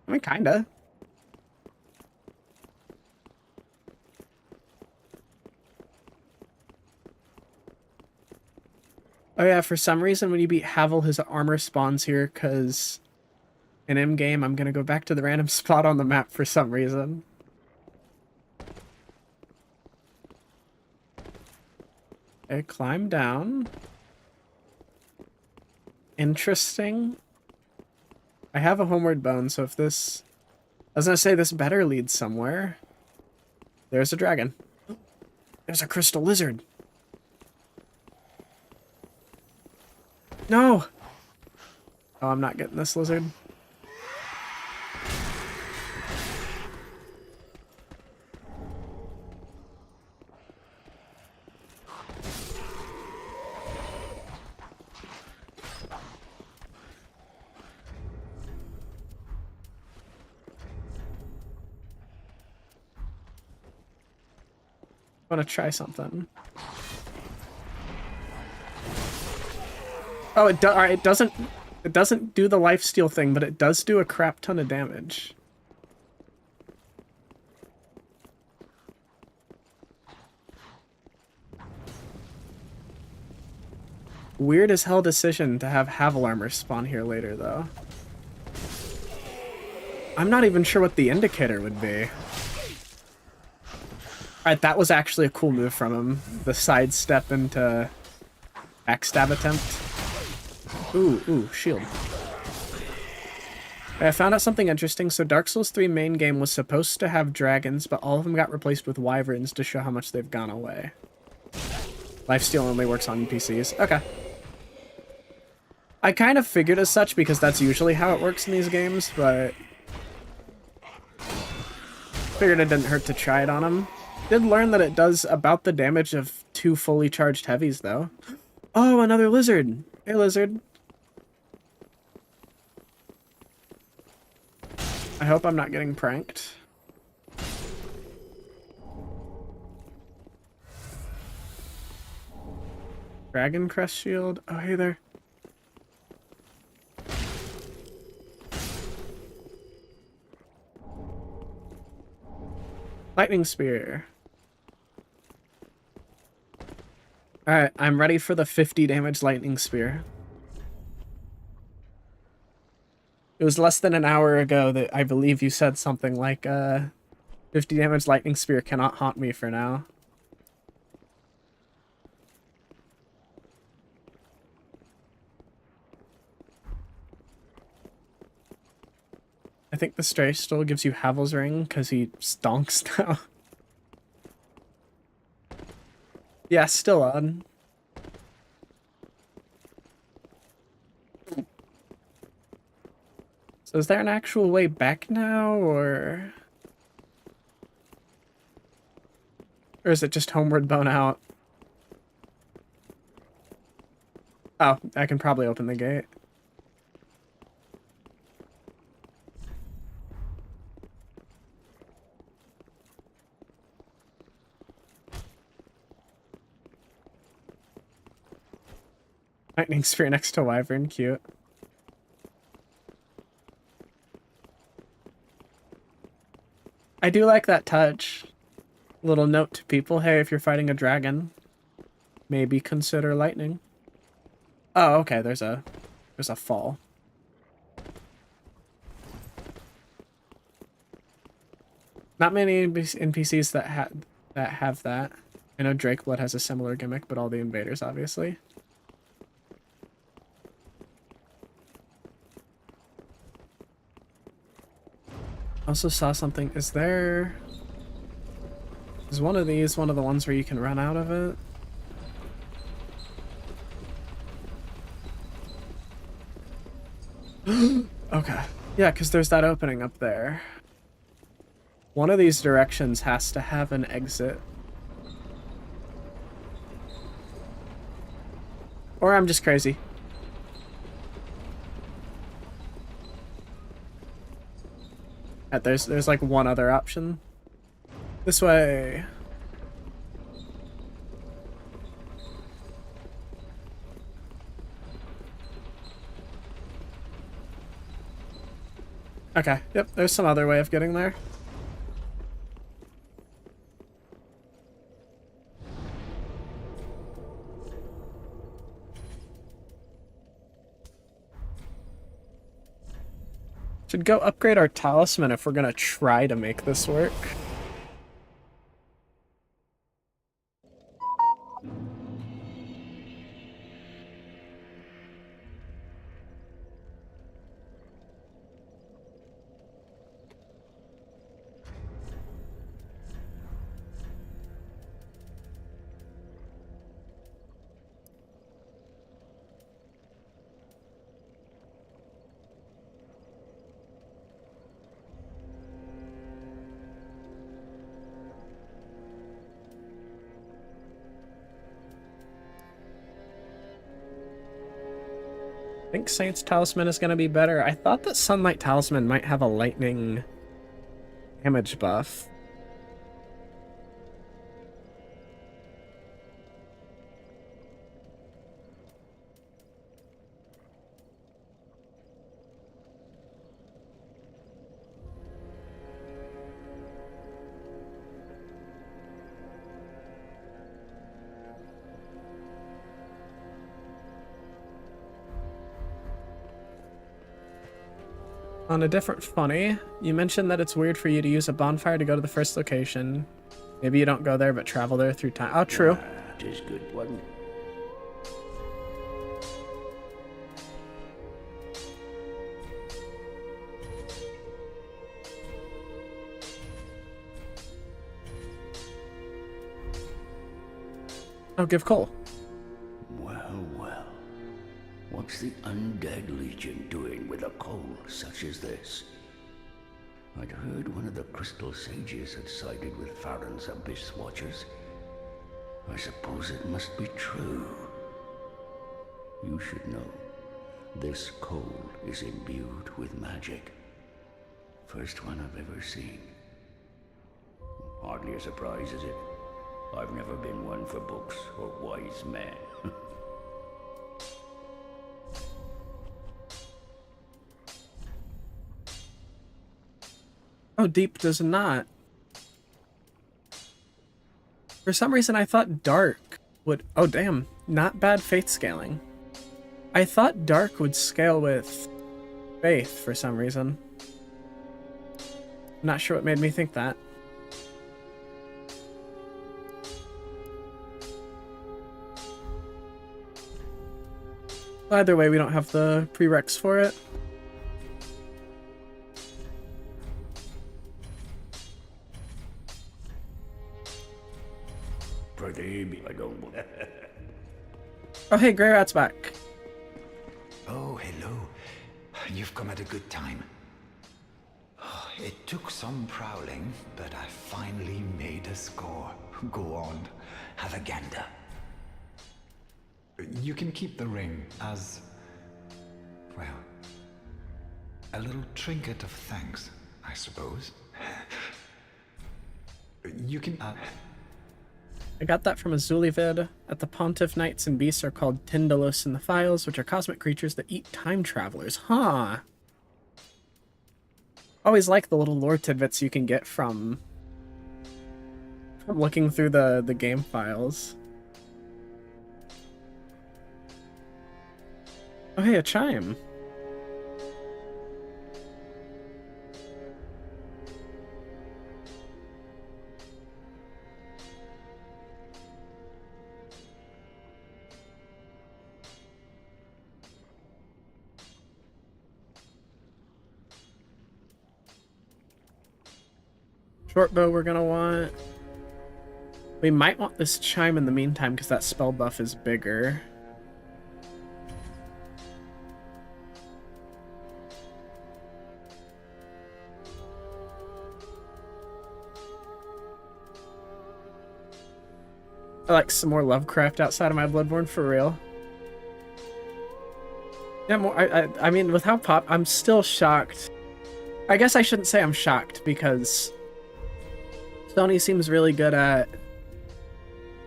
I mean, kinda. Oh yeah, for some reason when you beat Havel, his armor spawns here, because in in-game, I'm going to go back to the random spot on the map for some reason. Okay, climb down. Interesting. I have a homeward bone, so if this... I was going to say this better lead somewhere. There's a dragon. There's a crystal lizard. No! Oh, I'm not getting this lizard. I want to try something. Oh, alright, it doesn't do the lifesteal thing, but it does do a crap ton of damage. Weird as hell decision to have Havel armor spawn here later, though. I'm not even sure what the indicator would be. Alright, that was actually a cool move from him. The sidestep into backstab attempt. Ooh, shield. I found out something interesting. So Dark Souls 3 main game was supposed to have dragons, but all of them got replaced with wyverns to show how much they've gone away. Lifesteal only works on PCs. Okay. I kind of figured as such because that's usually how it works in these games, but... figured it didn't hurt to try it on him. Did learn that it does about the damage of 2 fully charged heavies, though. Oh, another lizard! Hey, lizard. I hope I'm not getting pranked. Dragon Crest Shield? Oh, hey there. Lightning Spear. Alright, I'm ready for the 50 damage Lightning Spear. It was less than an hour ago that I believe you said something like, 50 damage Lightning Spear cannot haunt me for now. I think the Stray still gives you Havel's Ring because he stonks now. Yeah, still on. So is there an actual way back now, or is it just homeward bone out? Oh, I can probably open the gate. Lightning Spear next to Wyvern, cute. I do like that touch. Little note to people, hey, if you're fighting a dragon, maybe consider lightning. Oh, okay, there's a fall. Not many NPCs that have that. I know Drakeblood has a similar gimmick, but all the invaders, obviously. Also saw something. Is one of these one of the ones where you can run out of it? Okay. Yeah, because there's that opening up there. One of these directions has to have an exit. Or I'm just crazy. There's like one other option. This way. Okay, yep, there's some other way of getting there. Should go upgrade our talisman if we're gonna try to make this work. I think Saint's Talisman is going to be better. I thought that Sunlight Talisman might have a lightning damage buff. On a different funny, you mentioned that it's weird for you to use a bonfire to go to the first location. Maybe you don't go there, but travel there through time. Oh, true. It is good, wasn't it? Oh, give Cole. Well, well. What's the Undead Legion doing with a coal such as this? I'd heard one of the Crystal Sages had sided with Farron's Abyss Watchers. I suppose it must be true. You should know, this coal is imbued with magic. First one I've ever seen. Hardly a surprise, is it? I've never been one for books or wise men. Oh, Deep does not. For some reason, I thought Dark would... Oh, damn. Not bad faith scaling. I thought Dark would scale with faith for some reason. Not sure what made me think that. Either way, we don't have the prereqs for it. I don't want... Oh, hey, Grey Rat's back. Oh, hello. You've come at a good time. It took some prowling, but I finally made a score. Go on, have a gander. You can keep the ring as, well, a little trinket of thanks, I suppose. You can... I got that from a Zuli vid. At the Pontiff, knights and beasts are called Tindalos in the Files, which are cosmic creatures that eat time travelers. Huh. Always like the little lore tidbits you can get from looking through the game files. Oh, hey, a chime. Short bow we're gonna want. We might want this chime in the meantime because that spell buff is bigger. I like some more Lovecraft outside of my Bloodborne, for real. Yeah, more. I mean, with how I'm still shocked. I guess I shouldn't say I'm shocked because Sony seems really good at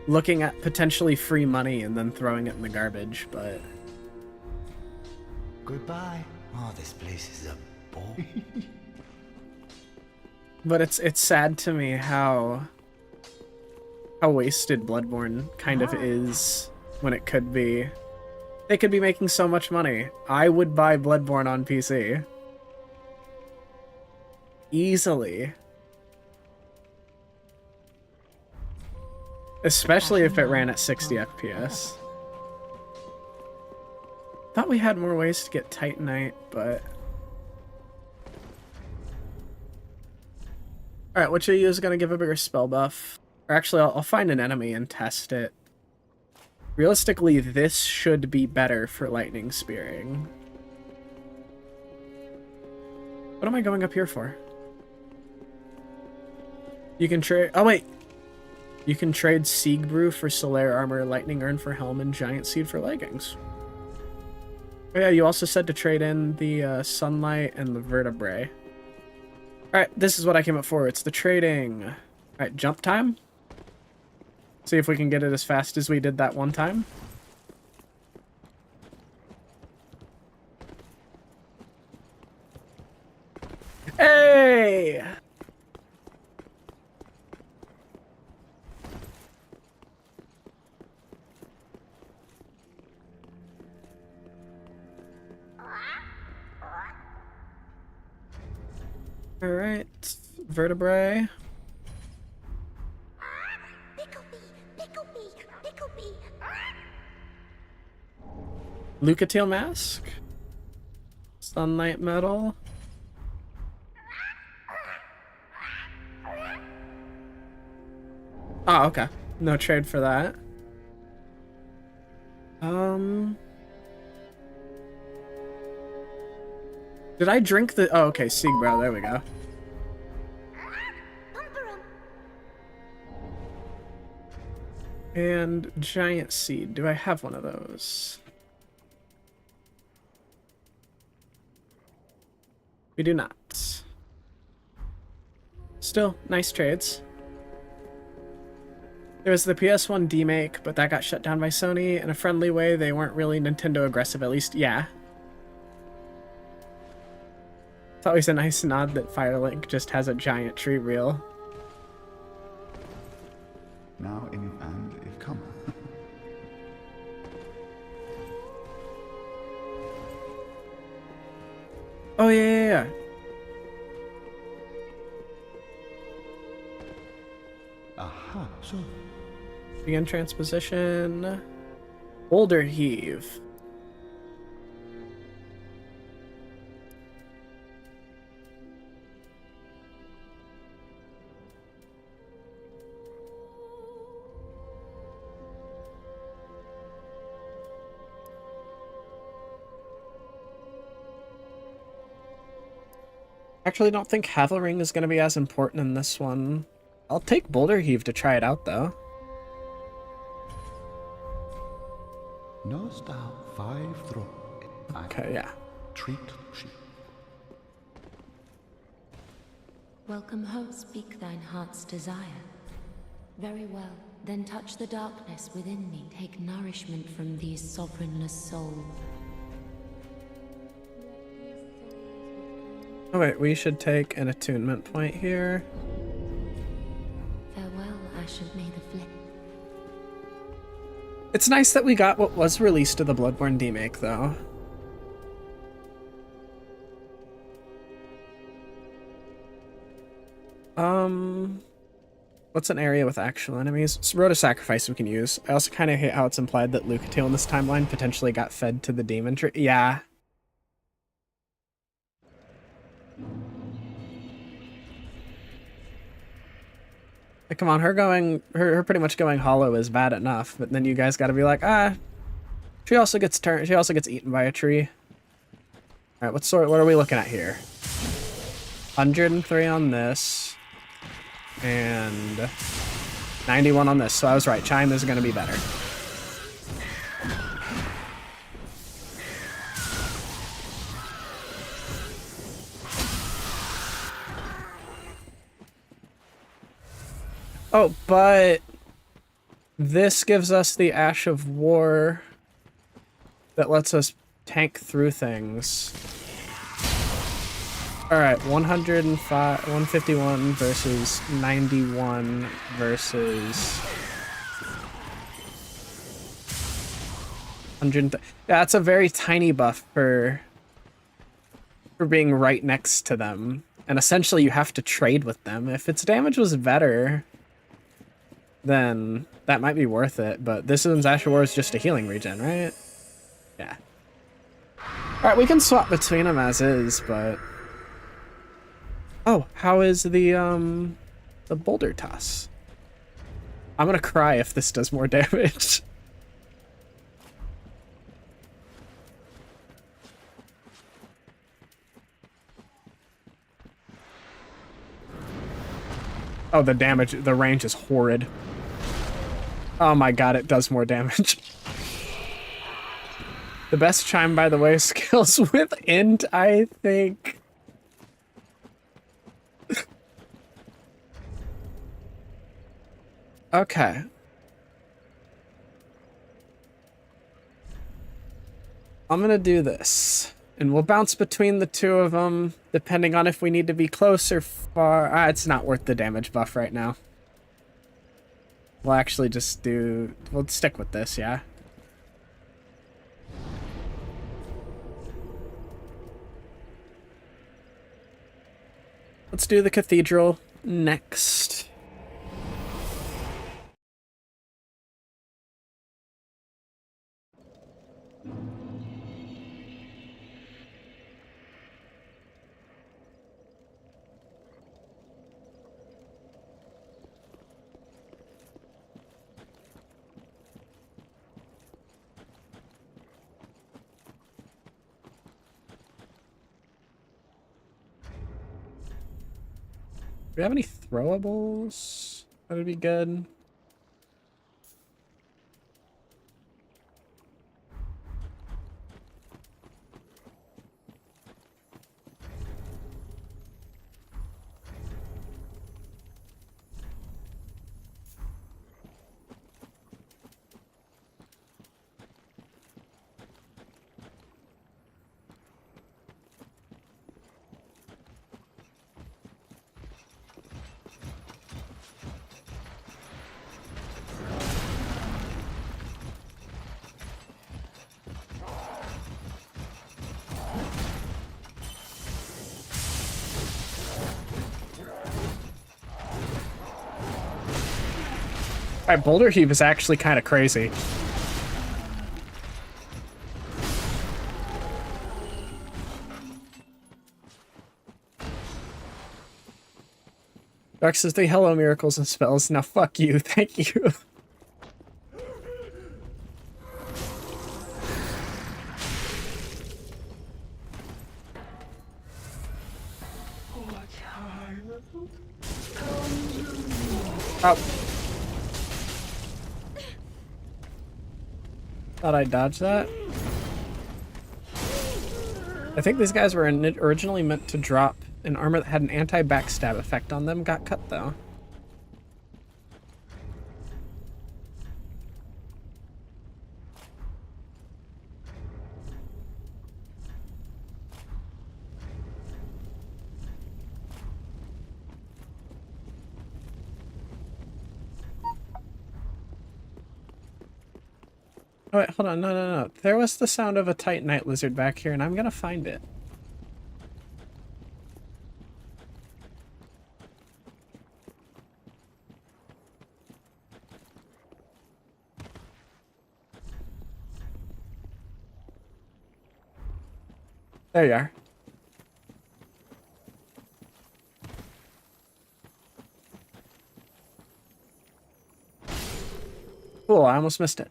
looking at potentially free money and then throwing it in the garbage, but... Goodbye. Oh, this place is a bore. But it's sad to me how wasted Bloodborne kind of is when it could be. They could be making so much money. I would buy Bloodborne on PC. easily. Especially if it ran at 60 FPS. Thought we had more ways to get Titanite, but... Alright, which of you is going to give a bigger spell buff? Or actually, I'll find an enemy and test it. Realistically, this should be better for lightning spearing. What am I going up here for? You can trade... Oh, wait! You can trade Siegbrew for Solaire Armor, Lightning Urn for Helm, and Giant Seed for leggings. Oh yeah, you also said to trade in the Sunlight and the Vertebrae. Alright, this is what I came up for. It's the trading. Alright, jump time. See if we can get it as fast as we did that one time. Hey! Alright, Vertebrae. Lucatiel Mask. Sunlight Metal. Oh, okay. No trade for that. Did I drink the... Oh, okay, Siegbrow, there we go. And Giant Seed. Do I have one of those? We do not. Still, nice trades. There was the PS1 demake, but that got shut down by Sony. In a friendly way, they weren't really Nintendo aggressive, at least, yeah. It's always a nice nod that Firelink just has a giant tree reel. Now in and if come. Oh, yeah. Aha, so. Begin transposition. Boulder Heave. Actually, don't think Havelring is going to be as important in this one. I'll take Boulder Heave to try it out, though. Knowst thou 5 throw? Okay, yeah. Treat sheep. Welcome, host, speak thine heart's desire. Very well, then touch the darkness within me. Take nourishment from these sovereignless souls. Oh wait, we should take an attunement point here. Farewell, Ash of May the Flip. It's nice that we got what was released to the Bloodborne demake, though. What's an area with actual enemies? So Road of Sacrifice we can use. I also kind of hate how it's implied that Lucatiel in this timeline potentially got fed to the demon tree. Yeah. Like, come on, her pretty much going hollow is bad enough, but then you guys gotta be like, she also gets eaten by a tree. Alright, what are we looking at here? 103 on this. And 91 on this, so I was right, Chime is gonna be better. Oh, but this gives us the Ash of War that lets us tank through things. Alright, 151 versus 91 versus 100. Yeah, that's a very tiny buff for being right next to them. And essentially you have to trade with them. If its damage was better, then that might be worth it. But this one's Ashura is just a healing regen, right? Yeah. Alright, we can swap between them as is, but... Oh, how is the boulder toss? I'm gonna cry if this does more damage. Oh, the damage, the range is horrid. Oh my god, it does more damage. The best chime, by the way, skills with int, I think. Okay. I'm gonna do this. And we'll bounce between the two of them, depending on if we need to be close or far. It's not worth the damage buff right now. We'll actually just do... We'll stick with this, yeah? Let's do the cathedral next. Do we have any throwables? That would be good. Alright, Boulder Heave is actually kind of crazy. Dark says the hello miracles and spells. Now fuck you, thank you. Oh. Thought I dodged that. I think these guys were originally meant to drop an armor that had an anti-backstab effect on them. Got cut though. Oh wait, hold on, no. There was the sound of a tight night lizard back here, and I'm gonna find it. There you are. Cool, I almost missed it.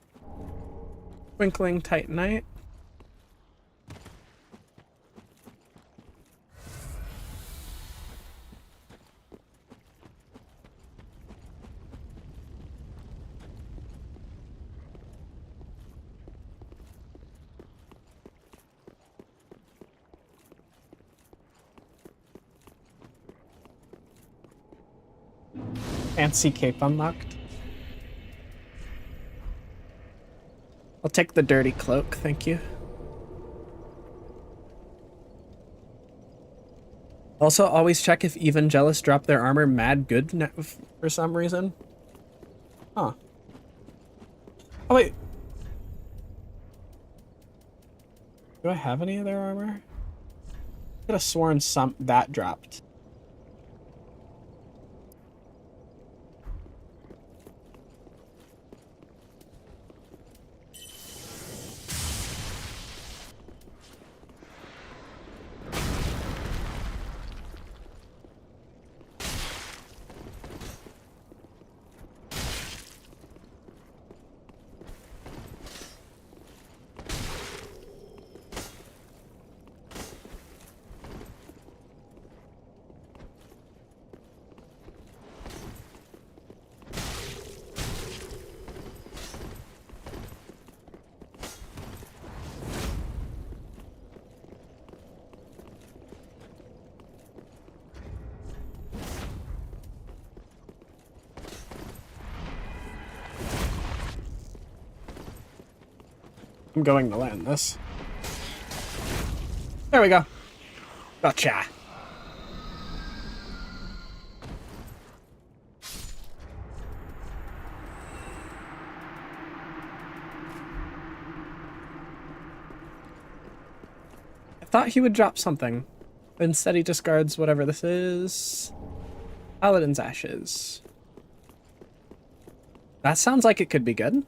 Twinkling Titanite. Fancy cape unlocked. I'll take the dirty cloak, thank you. Also, always check if Evangelist drop their armor mad good for some reason. Huh. Oh wait. Do I have any of their armor? I could have sworn that dropped. I'm going to land this. There we go. Gotcha. I thought he would drop something. Instead he discards whatever this is. Paladin's Ashes. That sounds like it could be good.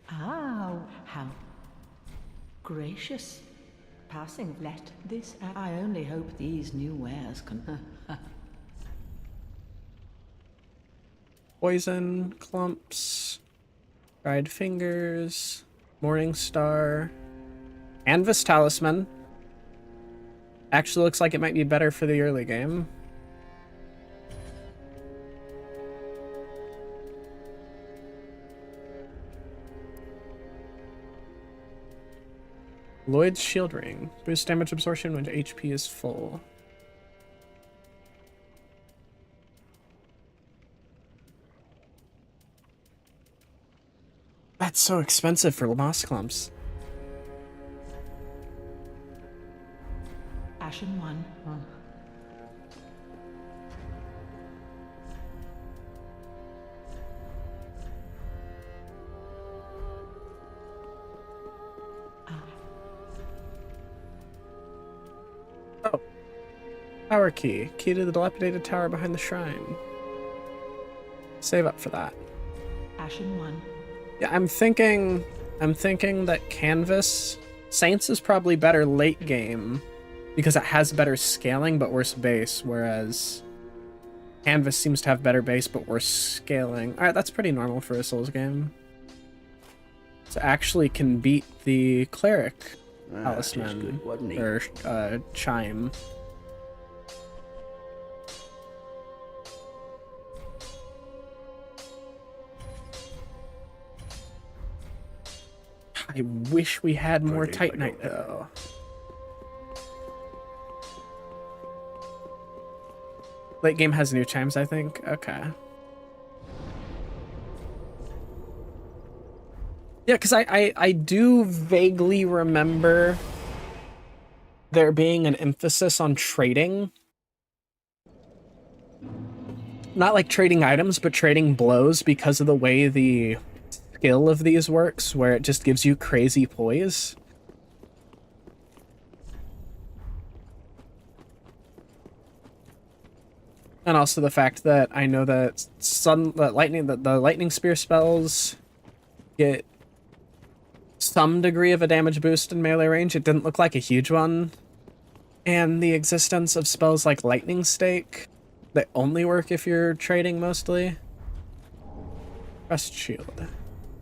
Ah, how gracious. Passing, let this. I only hope these new wares can. Poison clumps. Dried fingers. Morning Star. Canvas Talisman. Actually looks like it might be better for the early game. Lloyd's Shield Ring. Boost damage absorption when HP is full. That's so expensive for moss clumps. Ashen one. Oh. Tower key. Key to the dilapidated tower behind the shrine. Save up for that. Ashen one. Yeah, I'm thinking that Canvas Saints is probably better late game because it has better scaling but worse base, whereas Canvas seems to have better base but worse scaling. Alright, that's pretty normal for a Souls game. So actually can beat the Cleric Talisman, good, wasn't he? or Chime. I wish we had more Titanite though. Late game has new chimes, I think. Okay. Yeah, because I do vaguely remember there being an emphasis on trading. Not like trading items, but trading blows because of the way the skill of these works, where it just gives you crazy poise. And also the fact that I know that the lightning spear spells get some degree of a damage boost in melee range. It didn't look like a huge one. And the existence of spells like Lightning Stake that only work if you're trading mostly. Trust Shield.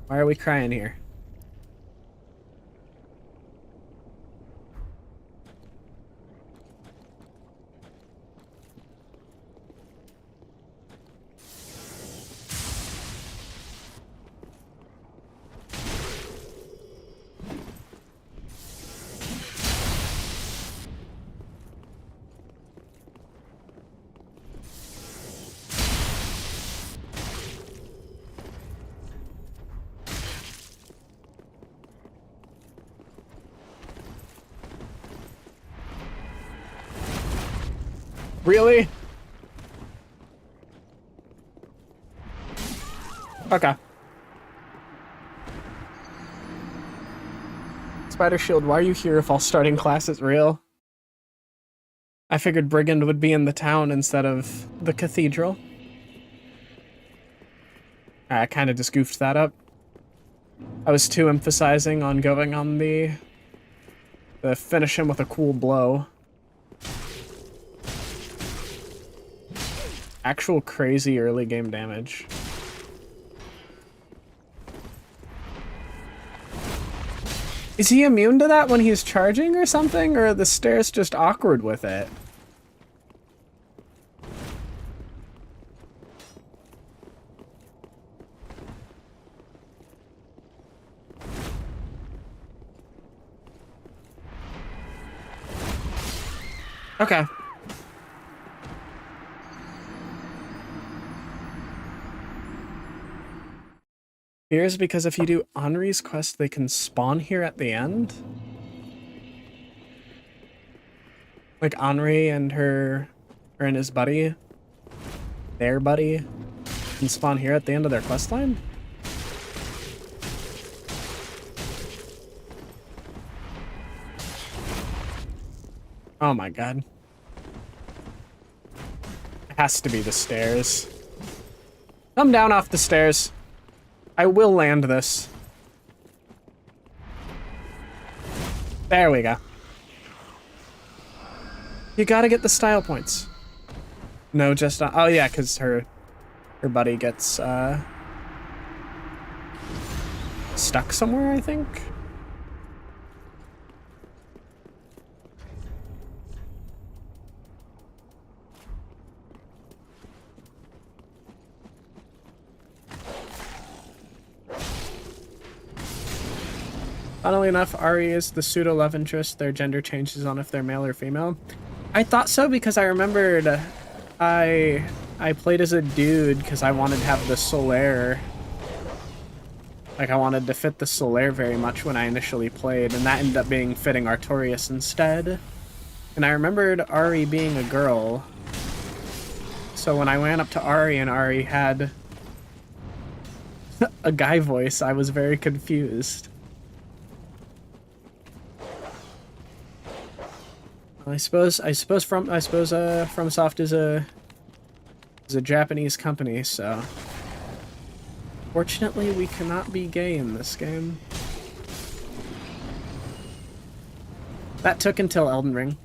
Why are we crying here? Really? Okay. Spider Shield, why are you here if all starting class is real? I figured Brigand would be in the town instead of the cathedral. I kind of just goofed that up. I was too emphasizing on going on the finish him with a cool blow. Actual crazy early game damage. Is he immune to that when he's charging or something? Or are the stairs just awkward with it? Okay. Here's because if you do Henri's quest, they can spawn here at the end. Like Henri and his buddy, their buddy, can spawn here at the end of their quest line. Oh my god. It has to be the stairs. Come down off the stairs. I will land this. There we go. You gotta get the style points. No, just oh yeah, because her buddy gets stuck somewhere, I think. Funnily enough, Ari is the pseudo love interest. Their gender changes on if they're male or female. I thought so because I remembered I played as a dude because I wanted to have the Solaire. Like, I wanted to fit the Solaire very much when I initially played, and that ended up being fitting Artorias instead. And I remembered Ari being a girl. So when I went up to Ari and Ari had a guy voice, I was very confused. I suppose FromSoft is a Japanese company, so fortunately we cannot be gay in this game. That took until Elden Ring.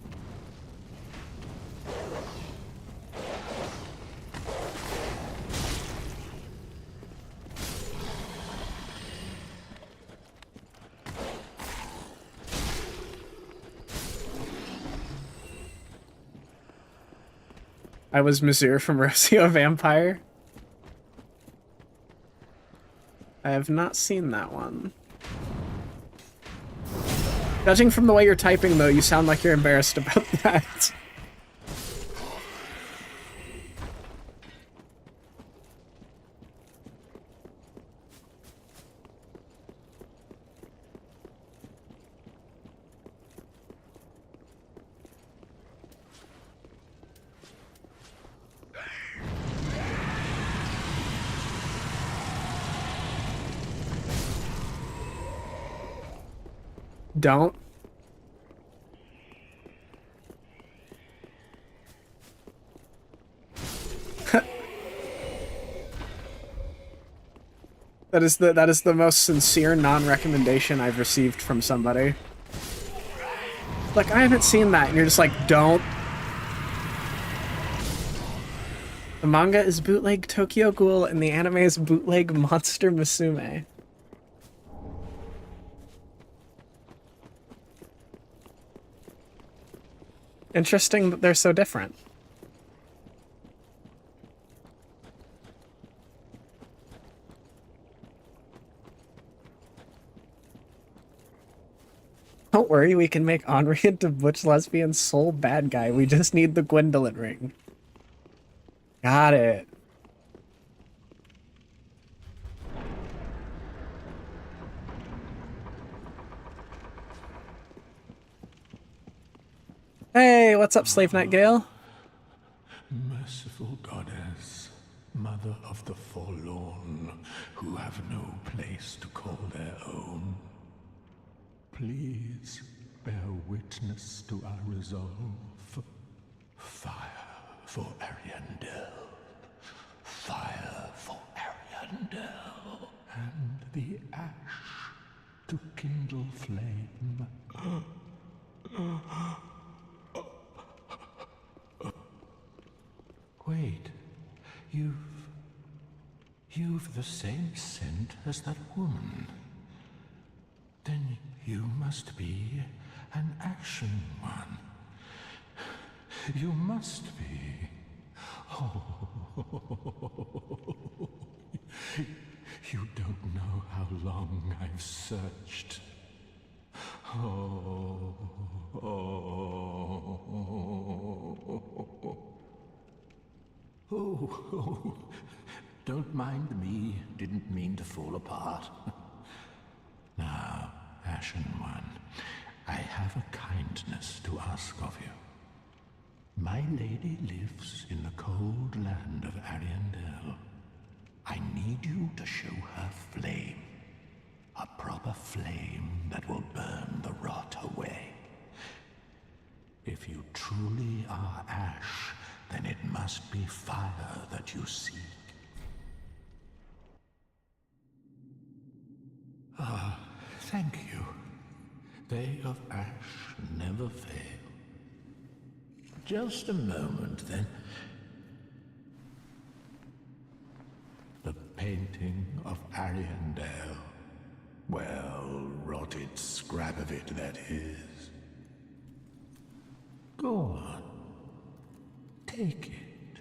I was Mazur from Rocio Vampire. I have not seen that one. Judging from the way you're typing, though, you sound like you're embarrassed about that. Don't. That is the most sincere non-recommendation I've received from somebody. Like, I haven't seen that, and you're just like, don't. The manga is bootleg Tokyo Ghoul, and the anime is bootleg Monster Musume. Interesting that they're so different. Don't worry, we can make Henri into butch lesbian soul bad guy. We just need the Gwendolyn ring. Got it. Hey, what's up, Slave Knight Gale? Merciful goddess, mother of the forlorn, who have no place to call their own, please bear witness to our resolve. Fire for Ariandel. Fire for Ariandel. And the ash to kindle flame. Wait, you've the same scent as that woman. Then you must be an action one. You must be. Oh, you don't know how long I've searched. Oh, don't mind me. Didn't mean to fall apart. Now, Ashen One, I have a kindness to ask of you. My lady lives in the cold land of Ariandel. I need you to show her flame. A proper flame that will burn the rot away. If you truly are ash, then it must be fire that you seek. Ah, thank you. They of ash never fail. Just a moment, then. The painting of Ariandel. Well, rotted scrap of it, that is. Go on. Take it.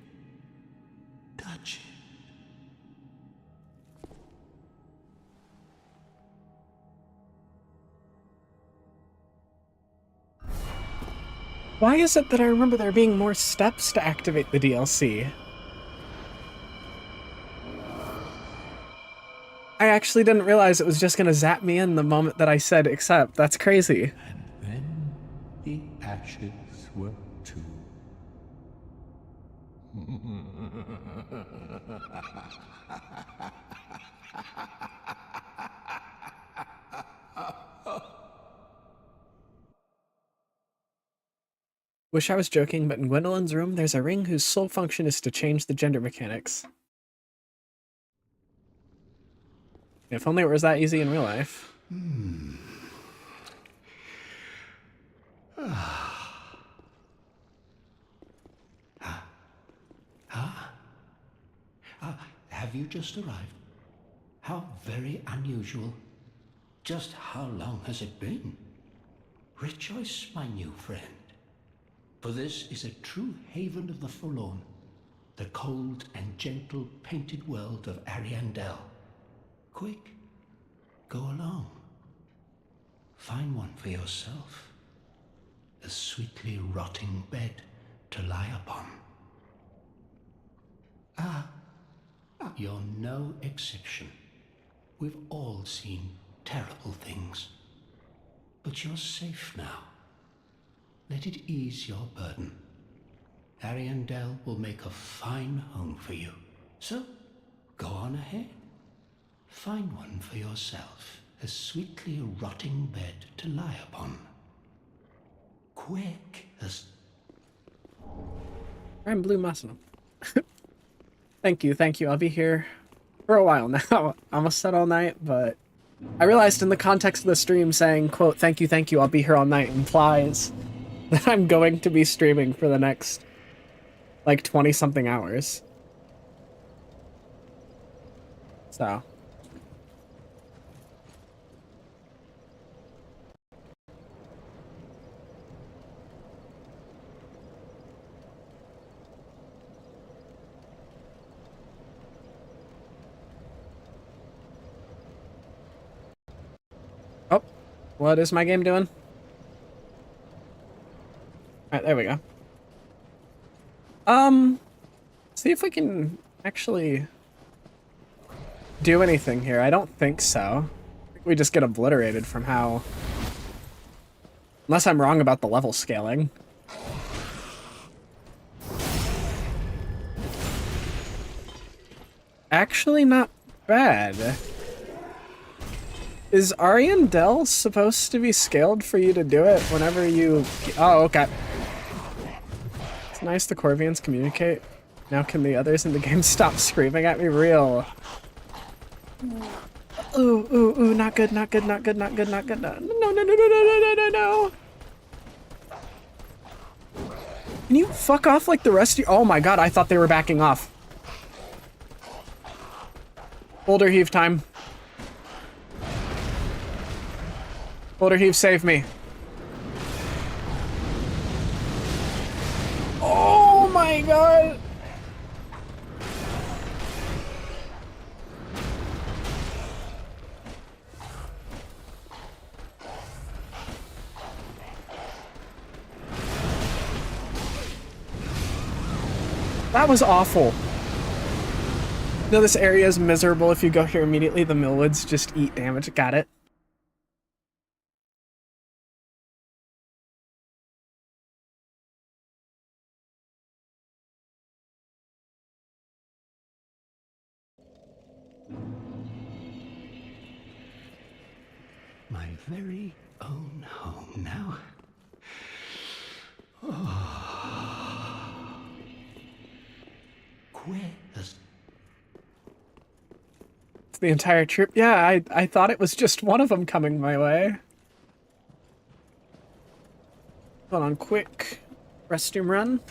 Touch it. Why is it that I remember there being more steps to activate the DLC? I actually didn't realize it was just gonna zap me in the moment that I said accept. That's crazy. And then the ashes were too. Wish I was joking, but in Gwendolyn's room, there's a ring whose sole function is to change the gender mechanics. If only it was that easy in real life. Have you just arrived? How very unusual. Just how long has it been? Rejoice, my new friend. For this is a true haven of the forlorn, the cold and gentle painted world of Ariandel. Quick, go along. Find one for yourself. A sweetly rotting bed to lie upon. You're no exception. We've all seen terrible things. But you're safe now. Let it ease your burden. Ariandel will make a fine home for you. So, go on ahead. Find one for yourself, a sweetly rotting bed to lie upon. Quick as... I'm Blue Muslim. Thank you. I'll be here for a while now. Almost said all night, but I realized in the context of the stream saying, quote, thank you, I'll be here all night implies that I'm going to be streaming for the next, like, 20-something hours. So. Oh, what is my game doing? Alright, there we go. See if we can actually do anything here. I don't think so. I think we just get obliterated from how... Unless I'm wrong about the level scaling. Actually, not bad. Is Ariandel supposed to be scaled for you to do it whenever you... Oh, okay. It's nice the Corvians communicate. Now can the others in the game stop screaming at me? Real. Ooh, not good. No. Can you fuck off like the rest of you? Oh my god, I thought they were backing off. Boulder heave time. Boulder heave, save me. Oh my god! That was awful. No, this area is miserable. If you go here immediately, the Millwoods just eat damage. Got it. My very own home now. Quest. It's the entire troop. Yeah, I thought it was just one of them coming my way. Hold on, quick restroom run.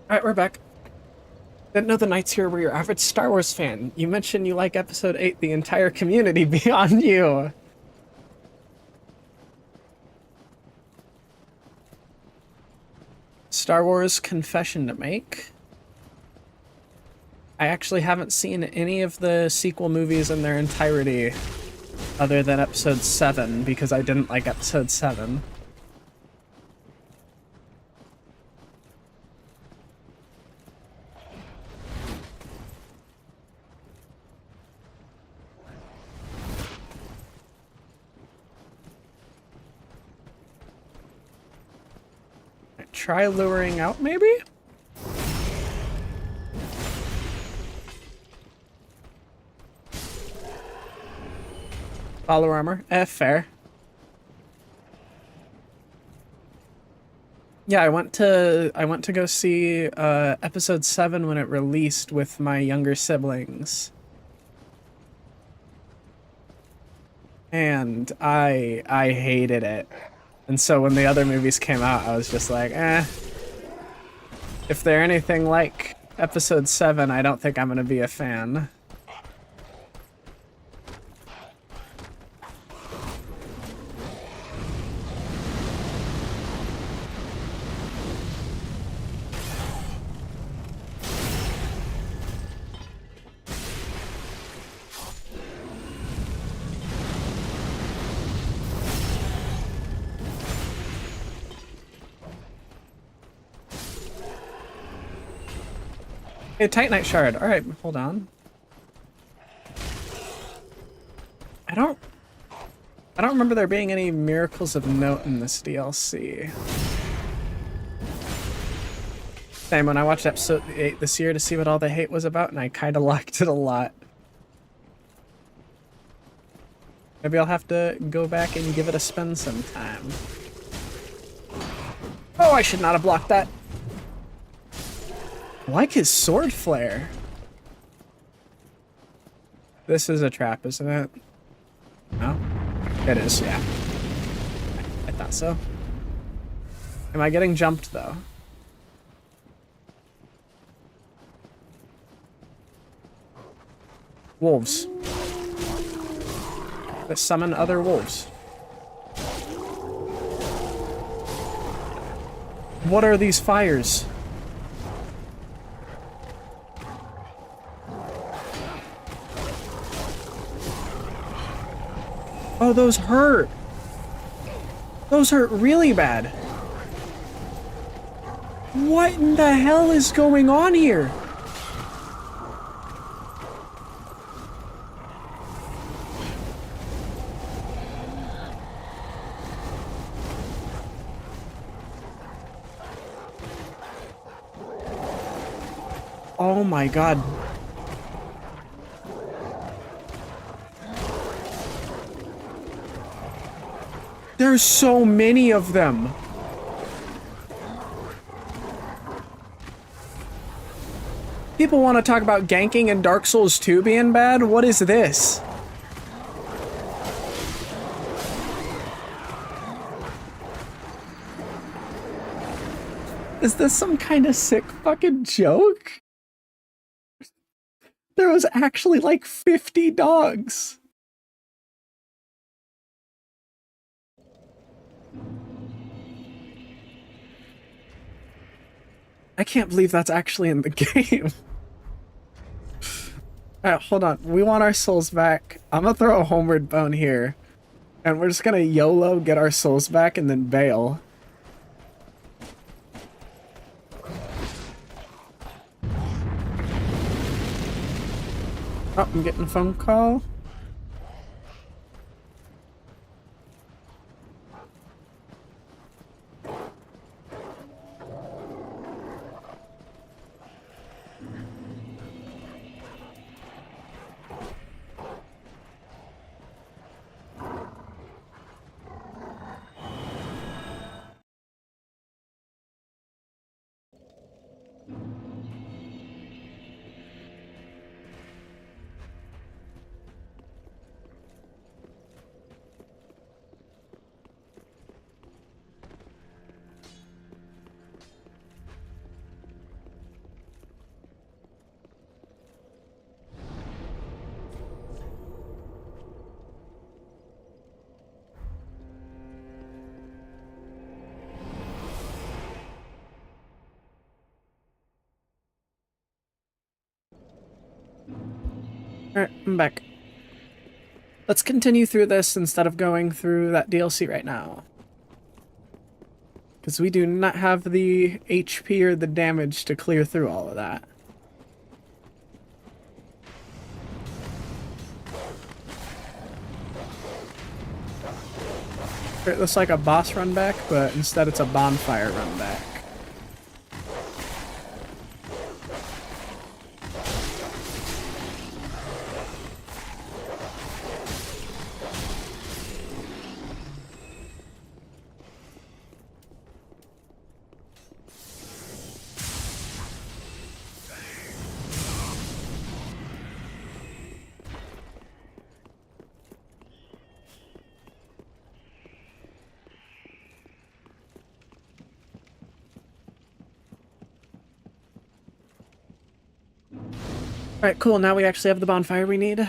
Alright, we're back. Didn't know the Knights here were your average Star Wars fan. You mentioned you like Episode 8, the entire community beyond you. Star Wars confession to make. I actually haven't seen any of the sequel movies in their entirety other than Episode 7 because I didn't like Episode 7. Try luring out, maybe? Follow armor. Fair. Yeah, I went to go see episode 7 when it released with my younger siblings. And I hated it. And so when the other movies came out, I was just like, eh. If they're anything like episode 7, I don't think I'm gonna be a fan. Hey, Titanite Shard. Alright, hold on. I don't remember there being any miracles of note in this DLC. Same, when I watched episode 8 this year to see what all the hate was about, and I kinda liked it a lot. Maybe I'll have to go back and give it a spin sometime. Oh, I should not have blocked that. I like his sword flare. This is a trap, isn't it? No? It is, yeah. I thought so. Am I getting jumped, though? Wolves. Let's summon other wolves. What are these fires? Oh, those hurt. Those hurt really bad. What in the hell is going on here? Oh my god. There's so many of them. People want to talk about ganking and Dark Souls 2 being bad? What is this? Is this some kind of sick fucking joke? There was actually like 50 dogs. I can't believe that's actually in the game. Alright, hold on. We want our souls back. I'm gonna throw a homeward bone here. And we're just gonna YOLO, get our souls back, and then bail. Oh, I'm getting a phone call. Alright, I'm back. Let's continue through this instead of going through that DLC right now. Because we do not have the HP or the damage to clear through all of that. It looks like a boss run back, but instead it's a bonfire run back. Alright, cool. Now we actually have the bonfire we need.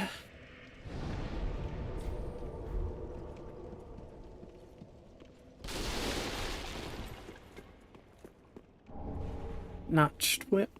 Notched whip.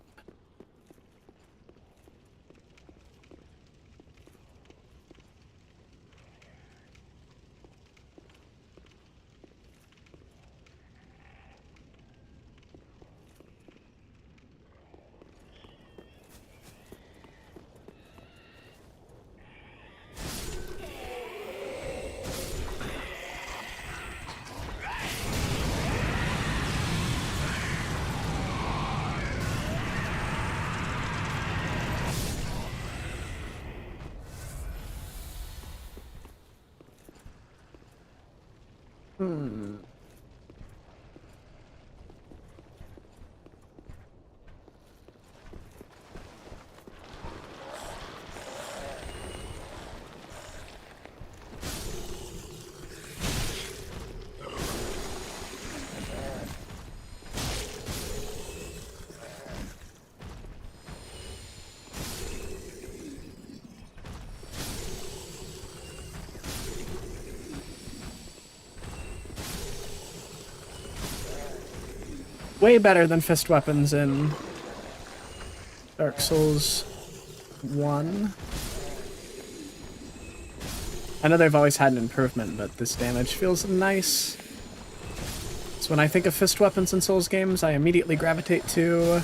Way better than fist weapons in Dark Souls 1. I know they've always had an improvement, but this damage feels nice. So when I think of fist weapons in Souls games, I immediately gravitate to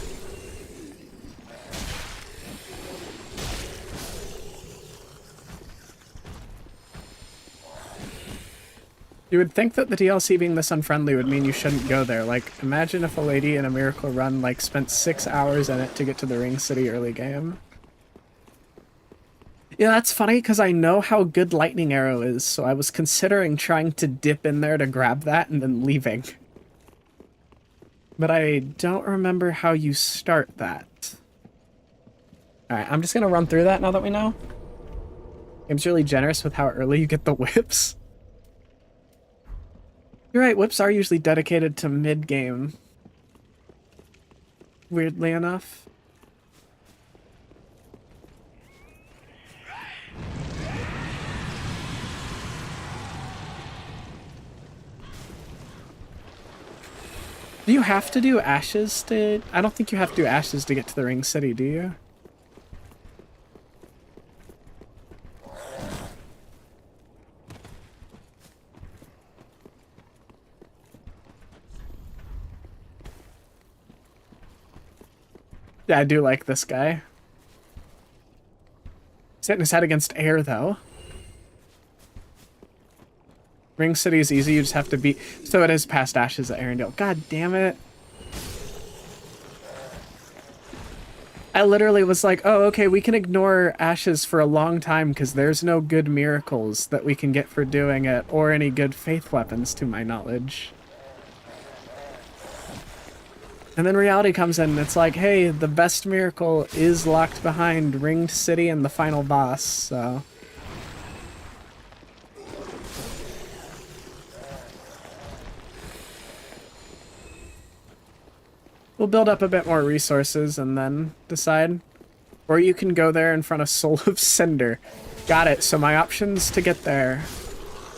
You would think that the DLC being this unfriendly would mean you shouldn't go there. Like, imagine if a lady in a Miracle Run, like, spent 6 hours in it to get to the Ring City early game. Yeah, that's funny, because I know how good Lightning Arrow is, so I was considering trying to dip in there to grab that and then leaving. But I don't remember how you start that. Alright, I'm just gonna run through that now that we know. Game's really generous with how early you get the whips. You're right, whips are usually dedicated to mid-game. Weirdly enough. Do you have to do ashes to... I don't think you have to do ashes to get to the Ring City, do you? Yeah, I do like this guy. He's hitting his head against air, though. Ring City is easy, you just have to beat... So it is past Ashes at Arendelle. God damn it. I literally was like, oh, okay, we can ignore Ashes for a long time because there's no good miracles that we can get for doing it, or any good faith weapons, to my knowledge. And then reality comes in and it's like, hey, the best miracle is locked behind Ringed City and the final boss, so... We'll build up a bit more resources and then decide. Or you can go there in front of Soul of Cinder. Got it, so my options to get there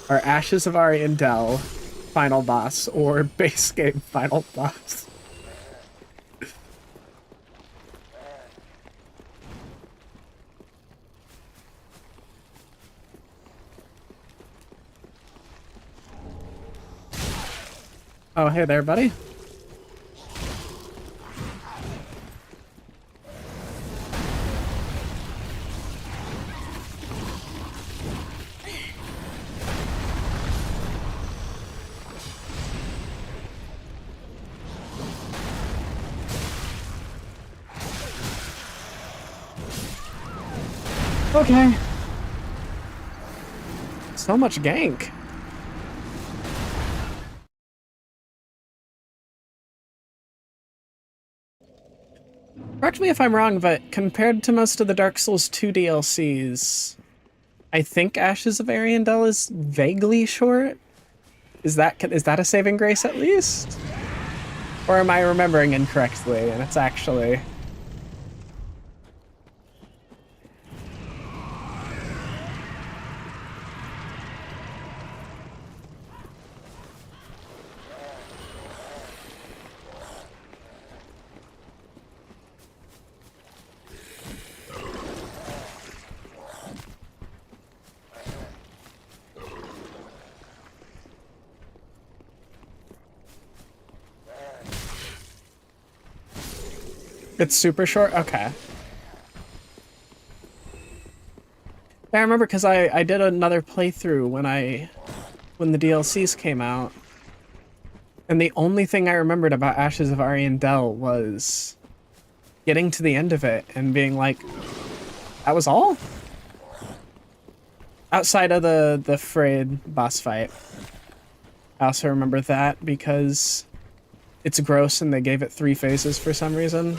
are Ashes of Arendelle, final boss, or base game final boss. Oh, hey there, buddy. Okay. So much gank. Correct me if I'm wrong, but compared to most of the Dark Souls 2 DLCs, I think Ashes of Arendelle is vaguely short. Is that a saving grace at least? Or am I remembering incorrectly and it's actually... It's super short? Okay. I remember because I did another playthrough when the DLCs came out. And the only thing I remembered about Ashes of Ariandel was getting to the end of it and being like, that was all? Outside of the Freyed boss fight. I also remember that because it's gross and they gave it 3 phases for some reason.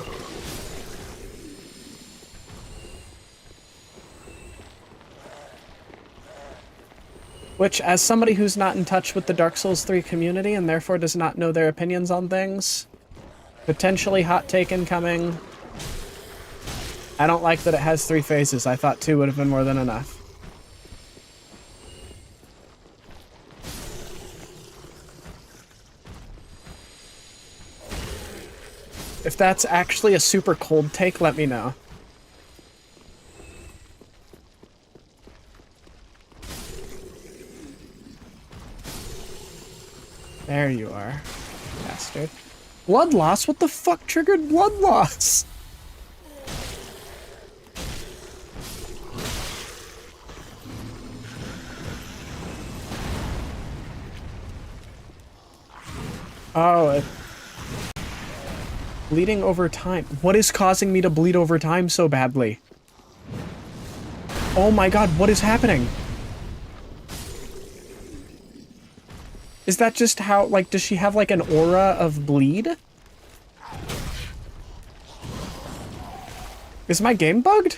Which, as somebody who's not in touch with the Dark Souls 3 community and therefore does not know their opinions on things, potentially hot take incoming. I don't like that it has 3 phases. I thought 2 would have been more than enough. If that's actually a super cold take, let me know. There you are, bastard. Blood loss? What the fuck triggered blood loss? Oh, bleeding over time. What is causing me to bleed over time so badly? Oh my god, what is happening? Is that just how, like, does she have, like, an aura of bleed? Is my game bugged?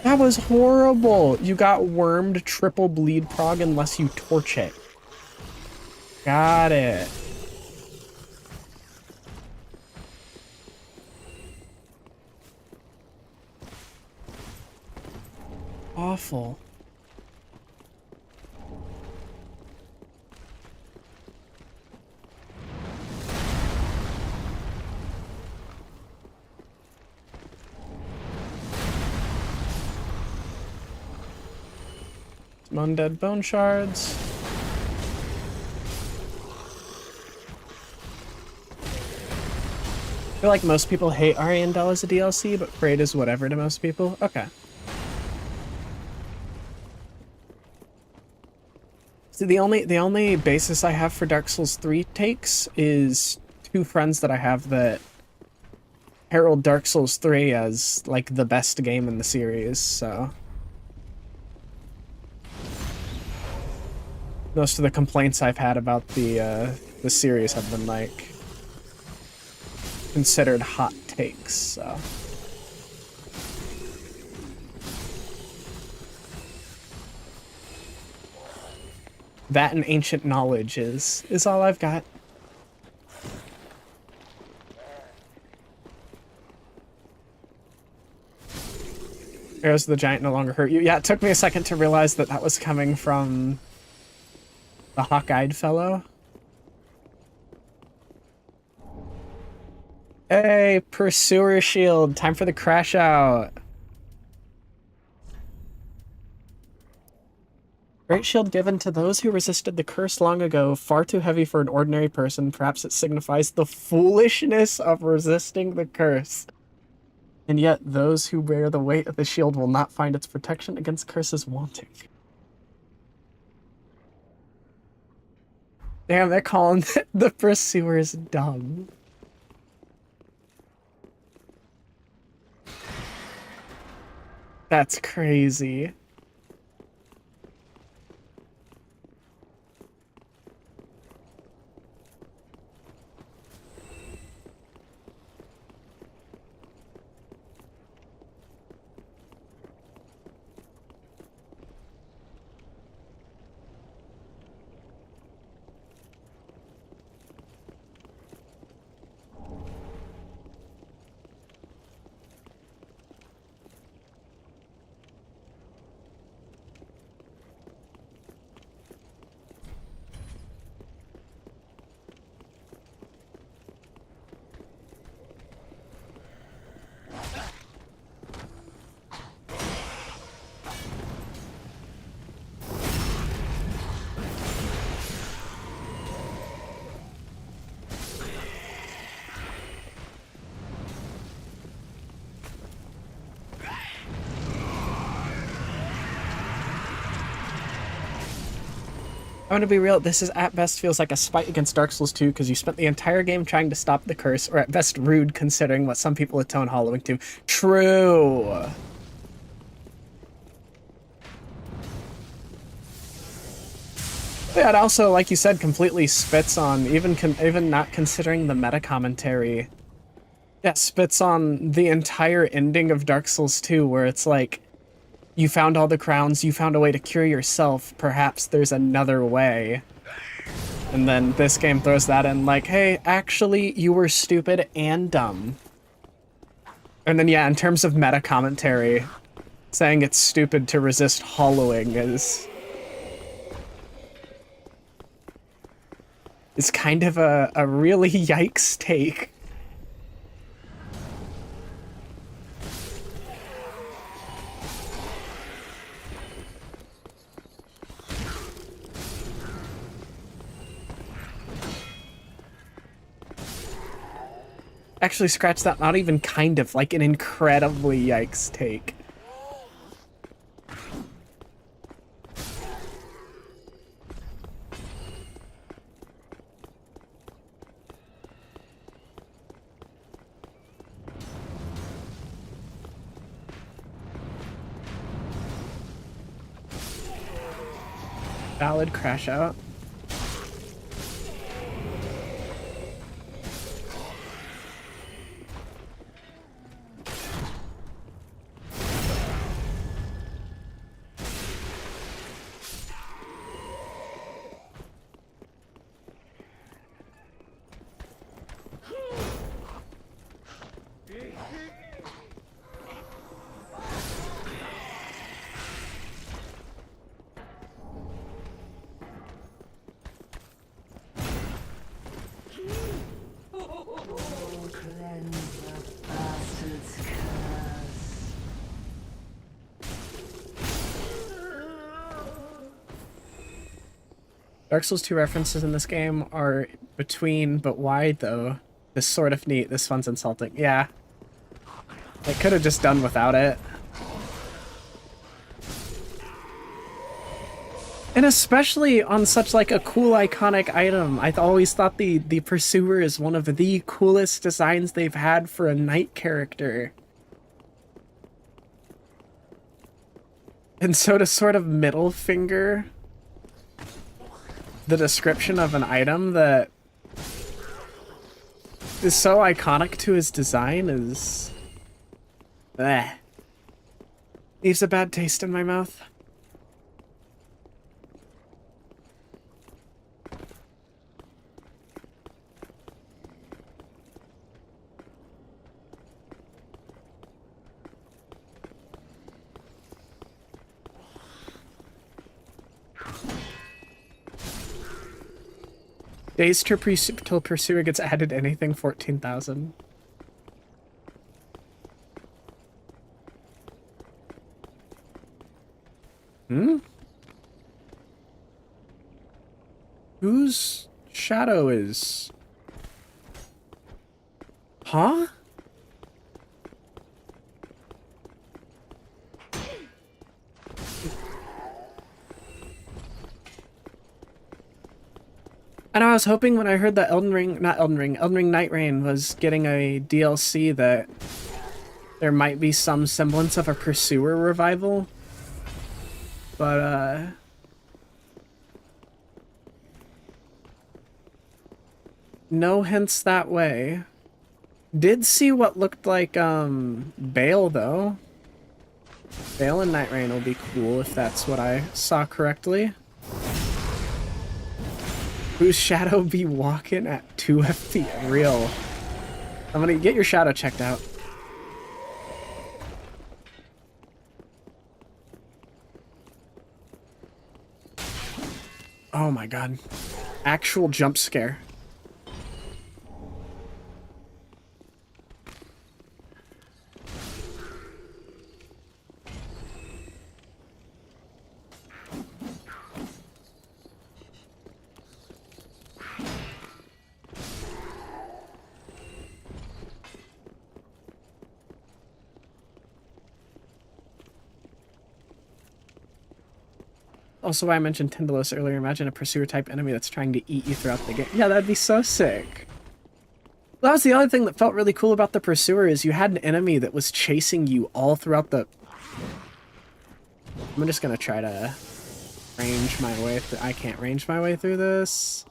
That was horrible. You got wormed triple bleed prog unless you torch it. Got it. Awful. Some undead bone shards. I feel like most people hate Ariandel as a DLC, but Freyed is whatever to most people. Okay. So the only basis I have for Dark Souls 3 takes is 2 friends that I have that herald Dark Souls 3 as like the best game in the series, so most of the complaints I've had about the series have been like considered hot takes, so. That and ancient knowledge is all I've got. Arrows of the Giant no longer hurt you. Yeah, it took me a second to realize that that was coming from the hawk-eyed fellow. Hey, Pursuer Shield, time for the crash out. Great shield given to those who resisted the curse long ago, far too heavy for an ordinary person. Perhaps it signifies the foolishness of resisting the curse. And yet, those who bear the weight of the shield will not find its protection against curses wanting. Damn, they're calling the Pursuers dumb. That's crazy. I'm gonna be real, this is at best feels like a spite against Dark Souls 2 because you spent the entire game trying to stop the curse, or at best rude considering what some people atone hollowing to. True! Yeah, it also, like you said, completely spits on, even not considering the meta commentary, yeah, spits on the entire ending of Dark Souls 2, where it's like, you found all the crowns, you found a way to cure yourself, perhaps there's another way. And then this game throws that in like, hey, actually, you were stupid and dumb. And then, yeah, in terms of meta commentary, saying it's stupid to resist hollowing is kind of a really yikes take. Actually, scratch that, not even kind of, like an incredibly yikes take. Valid crash out. Dark Souls 2 references in this game are between but wide, though. This sort of neat, this one's insulting. Yeah. They could have just done without it. And especially on such like a cool iconic item. I always thought the Pursuer is one of the coolest designs they've had for a knight character. And so to sort of middle finger the description of an item that is so iconic to his design is... leaves a bad taste in my mouth. Days till Pursuer gets added anything 14,000. Whose shadow is... Huh? I know, I was hoping when I heard that Elden Ring Night Rain was getting a DLC that there might be some semblance of a Pursuer revival. But, no hints that way. Did see what looked like, Bale, though. Bale and Night Rain will be cool if that's what I saw correctly. Whose shadow be walking at 2 FP? Real. I'm gonna get your shadow checked out. Oh my god. Actual jump scare. Also why I mentioned Tyndalos earlier. Imagine a pursuer type enemy that's trying to eat you throughout the game. Yeah, that'd be so sick. That was the other thing that felt really cool about the pursuer is you had an enemy that was chasing you all throughout the... I'm just gonna try to range my way through... I can't range my way through this.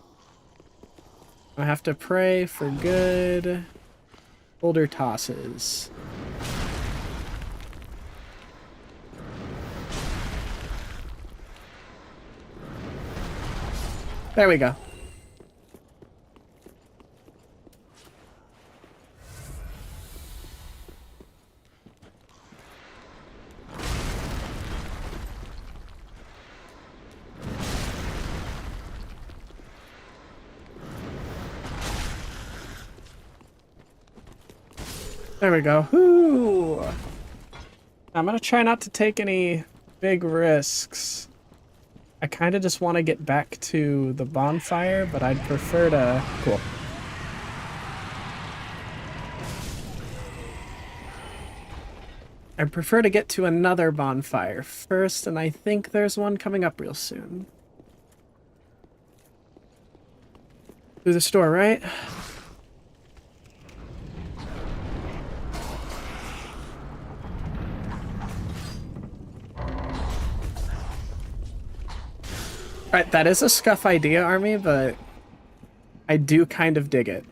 I have to pray for good boulder tosses. There we go. There we go. Whoo! I'm gonna try not to take any big risks. I kind of just want to get back to the bonfire, but I'd prefer to... Cool. I'd prefer to get to another bonfire first, and I think there's one coming up real soon. Through the store, right? Alright, that is a scuff idea, Army, but I do kind of dig it.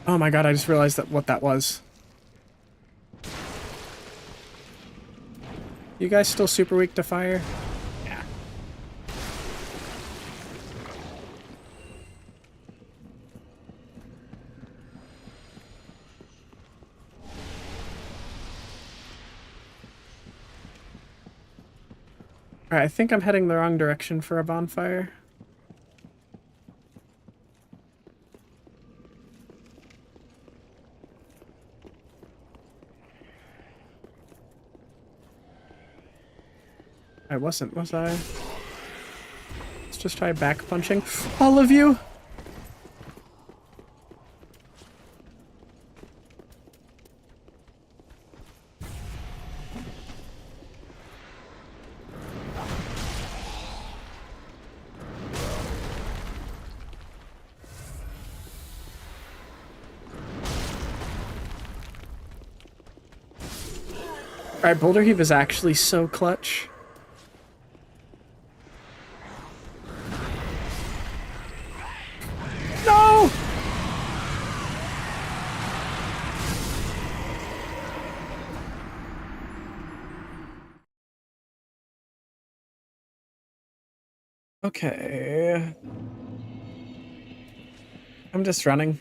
Oh my god, I just realized that what that was. You guys still super weak to fire? Yeah. Alright, I think I'm heading the wrong direction for a bonfire. I wasn't, was I? Let's just try back punching all of you. Alright, Boulder Heave is actually so clutch. No! Okay. I'm just running.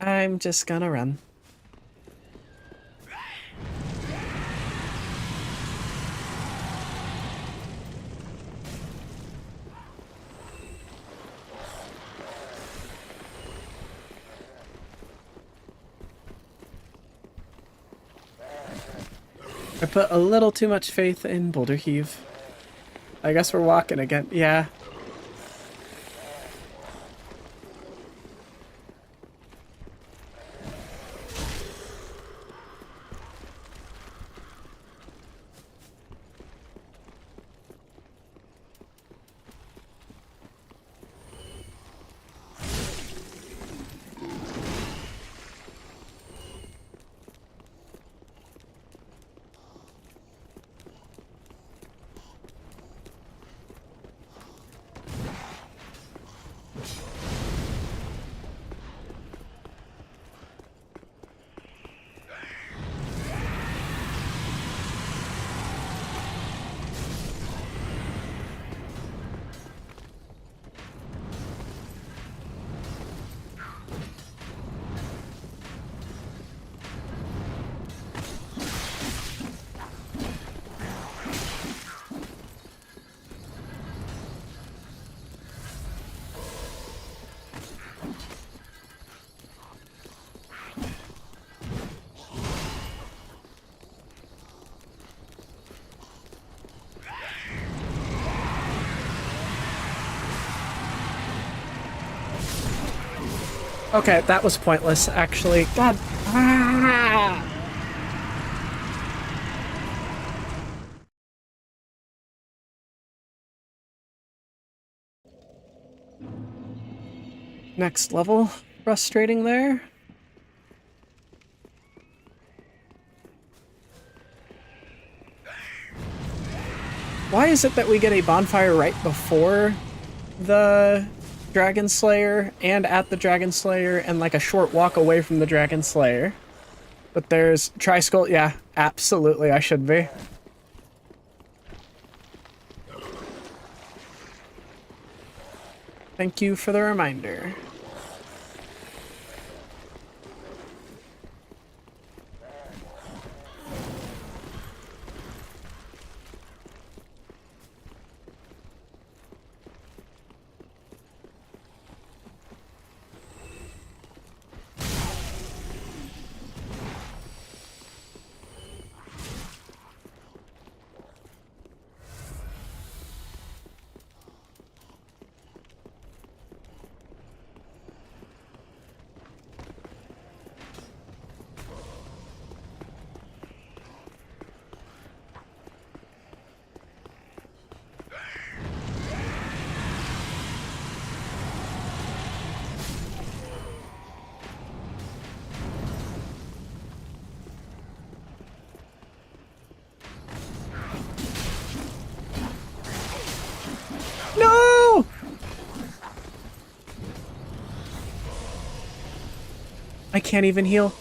I'm just gonna run. I put a little too much faith in Boulder Heave. I guess we're walking again. Yeah. Okay, that was pointless, actually. God. Ah! Next level. Frustrating there. Why is it that we get a bonfire right before the Dragon Slayer and at the Dragon Slayer and like a short walk away from the Dragon Slayer? But there's Tri-Skull. Yeah, absolutely, I should be. Thank you for the reminder. No! I can't even heal.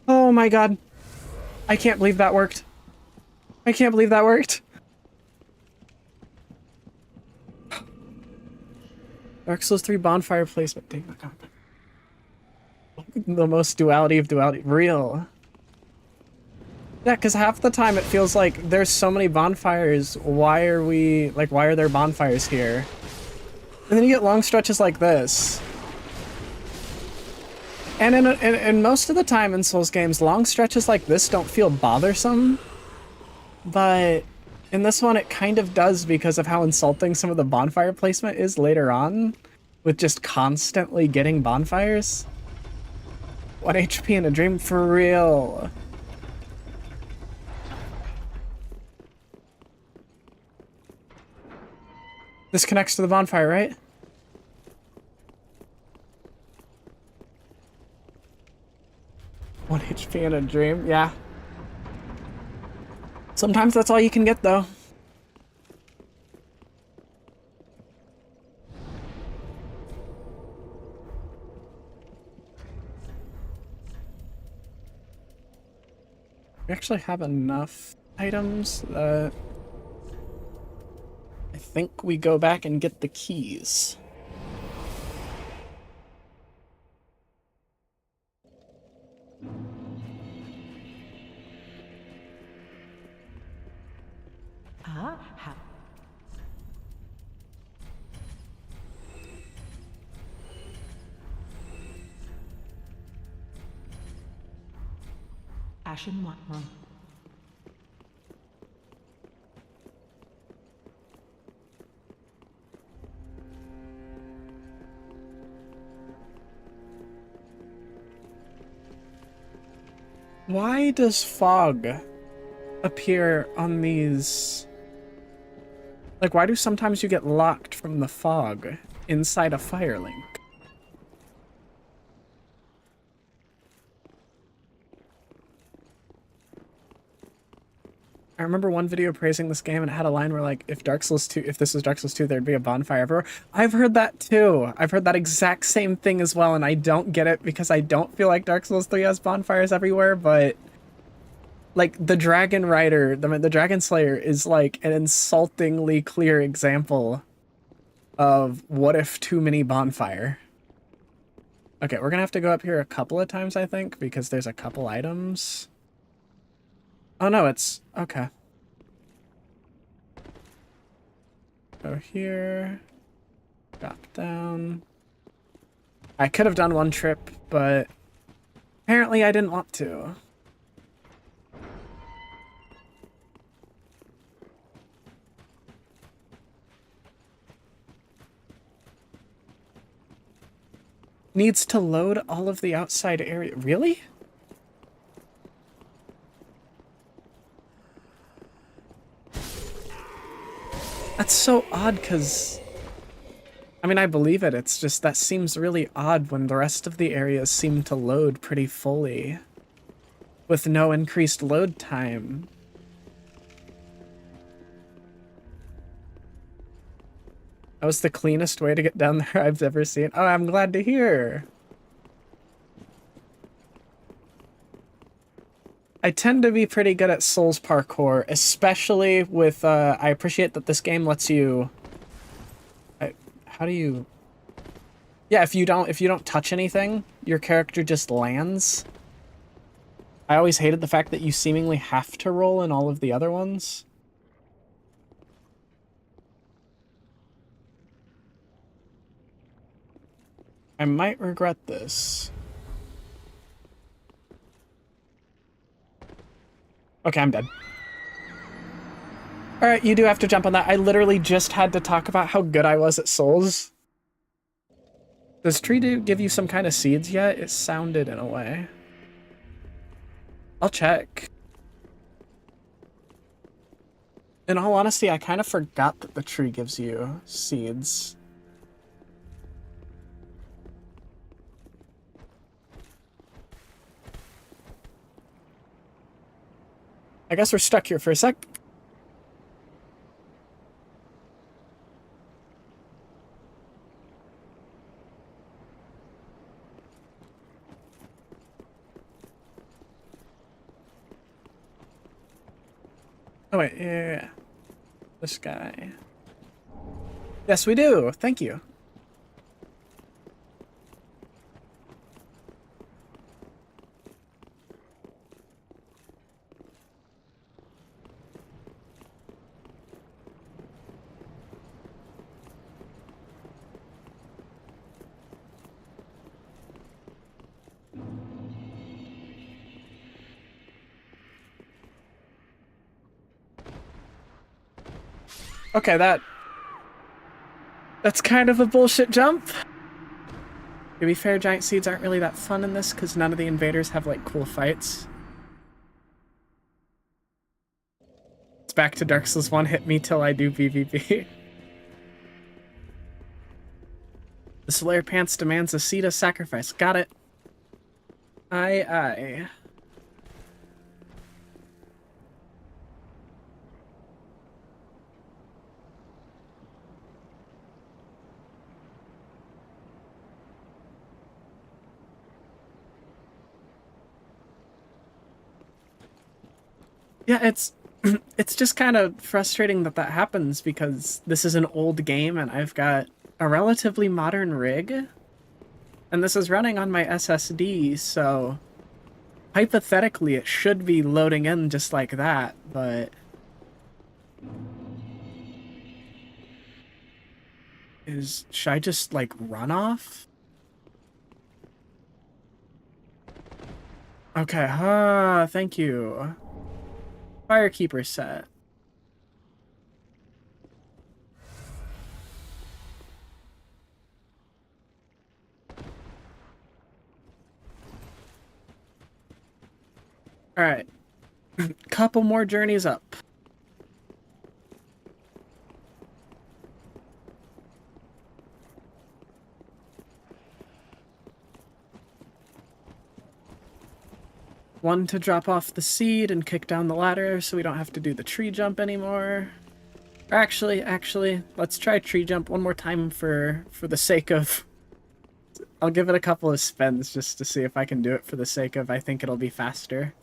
Oh my god. I can't believe that worked. I can't believe that worked. Dark Souls 3 bonfire placement. Dang, my god. The most duality of duality. Real. Yeah, because half the time it feels like there's so many bonfires. Why are there bonfires here? And then you get long stretches like this. And in most of the time in Souls games, long stretches like this don't feel bothersome. But in this one, it kind of does because of how insulting some of the bonfire placement is later on, with just constantly getting bonfires. 1 HP in a dream for real. This connects to the bonfire, right? One HP in a dream, yeah. Sometimes that's all you can get, though. We actually have enough items that I think we go back and get the keys. Ashen Watman. Why does fog appear on these? Like, why do sometimes you get locked from the fog inside a Firelink? I remember one video praising this game and it had a line where like, if this was Dark Souls 2, there'd be a bonfire everywhere. I've heard that too. I've heard that exact same thing as well, and I don't get it because I don't feel like Dark Souls 3 has bonfires everywhere, but like the Dragon Rider, the Dragon Slayer is like an insultingly clear example of what if too many bonfire. Okay, we're gonna have to go up here a couple of times, I think, because there's a couple items. Oh no, it's okay. Go here. Drop down. I could have done one trip, but apparently I didn't want to. Needs to load all of the outside area. Really? That's so odd, because... I mean, I believe it. It's just that seems really odd when the rest of the areas seem to load pretty fully. With no increased load time. That was the cleanest way to get down there I've ever seen. Oh, I'm glad to hear. I tend to be pretty good at Souls parkour, especially with, I appreciate that this game lets you... how do you... Yeah, if you don't touch anything, your character just lands. I always hated the fact that you seemingly have to roll in all of the other ones. I might regret this. Okay, I'm dead. Alright, you do have to jump on that. I literally just had to talk about how good I was at Souls. Does Tree give you some kind of seeds yet? It sounded in a way. I'll check. In all honesty, I kind of forgot that the tree gives you seeds. I guess we're stuck here for a sec. Oh wait, yeah. This guy. Yes, we do. Thank you. Okay, that's kind of a bullshit jump. To be fair, giant seeds aren't really that fun in this because none of the invaders have like cool fights. It's back to Dark Souls 1, hit me till I do PvP. The Slayer Pants demands a seed of sacrifice. Got it. Aye. Yeah, it's just kind of frustrating that that happens because this is an old game and I've got a relatively modern rig. And this is running on my SSD, so hypothetically it should be loading in just like that, but... Should I just, like, run off? Okay, thank you. Firekeeper set. Alright. Couple more journeys up. One to drop off the seed and kick down the ladder so we don't have to do the tree jump anymore. Or actually, let's try tree jump one more time for the sake of... I'll give it a couple of spins just to see if I can do it for the sake of I think it'll be faster.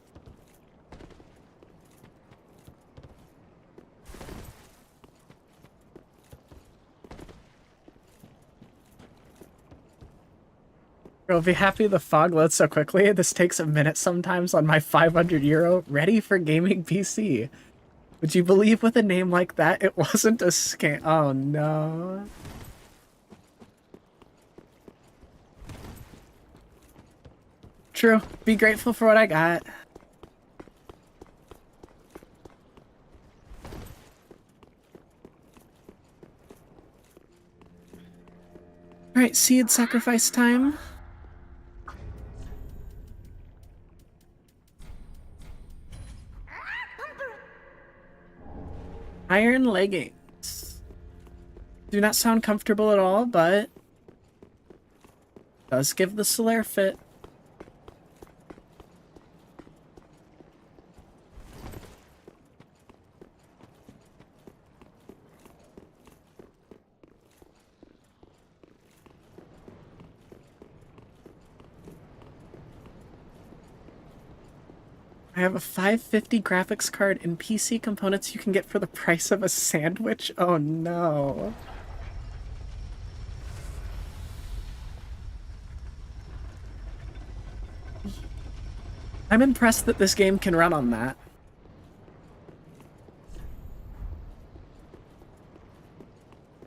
You'll be happy the fog loads so quickly. This takes a minute sometimes on my 500 euro ready for gaming PC. Would you believe with a name like that it wasn't a scam? Oh no. True. Be grateful for what I got. Alright, seed sacrifice time. Iron leggings. Do not sound comfortable at all, but does give the Solaire fit. I have a 550 graphics card and PC components you can get for the price of a sandwich. Oh no. I'm impressed that this game can run on that.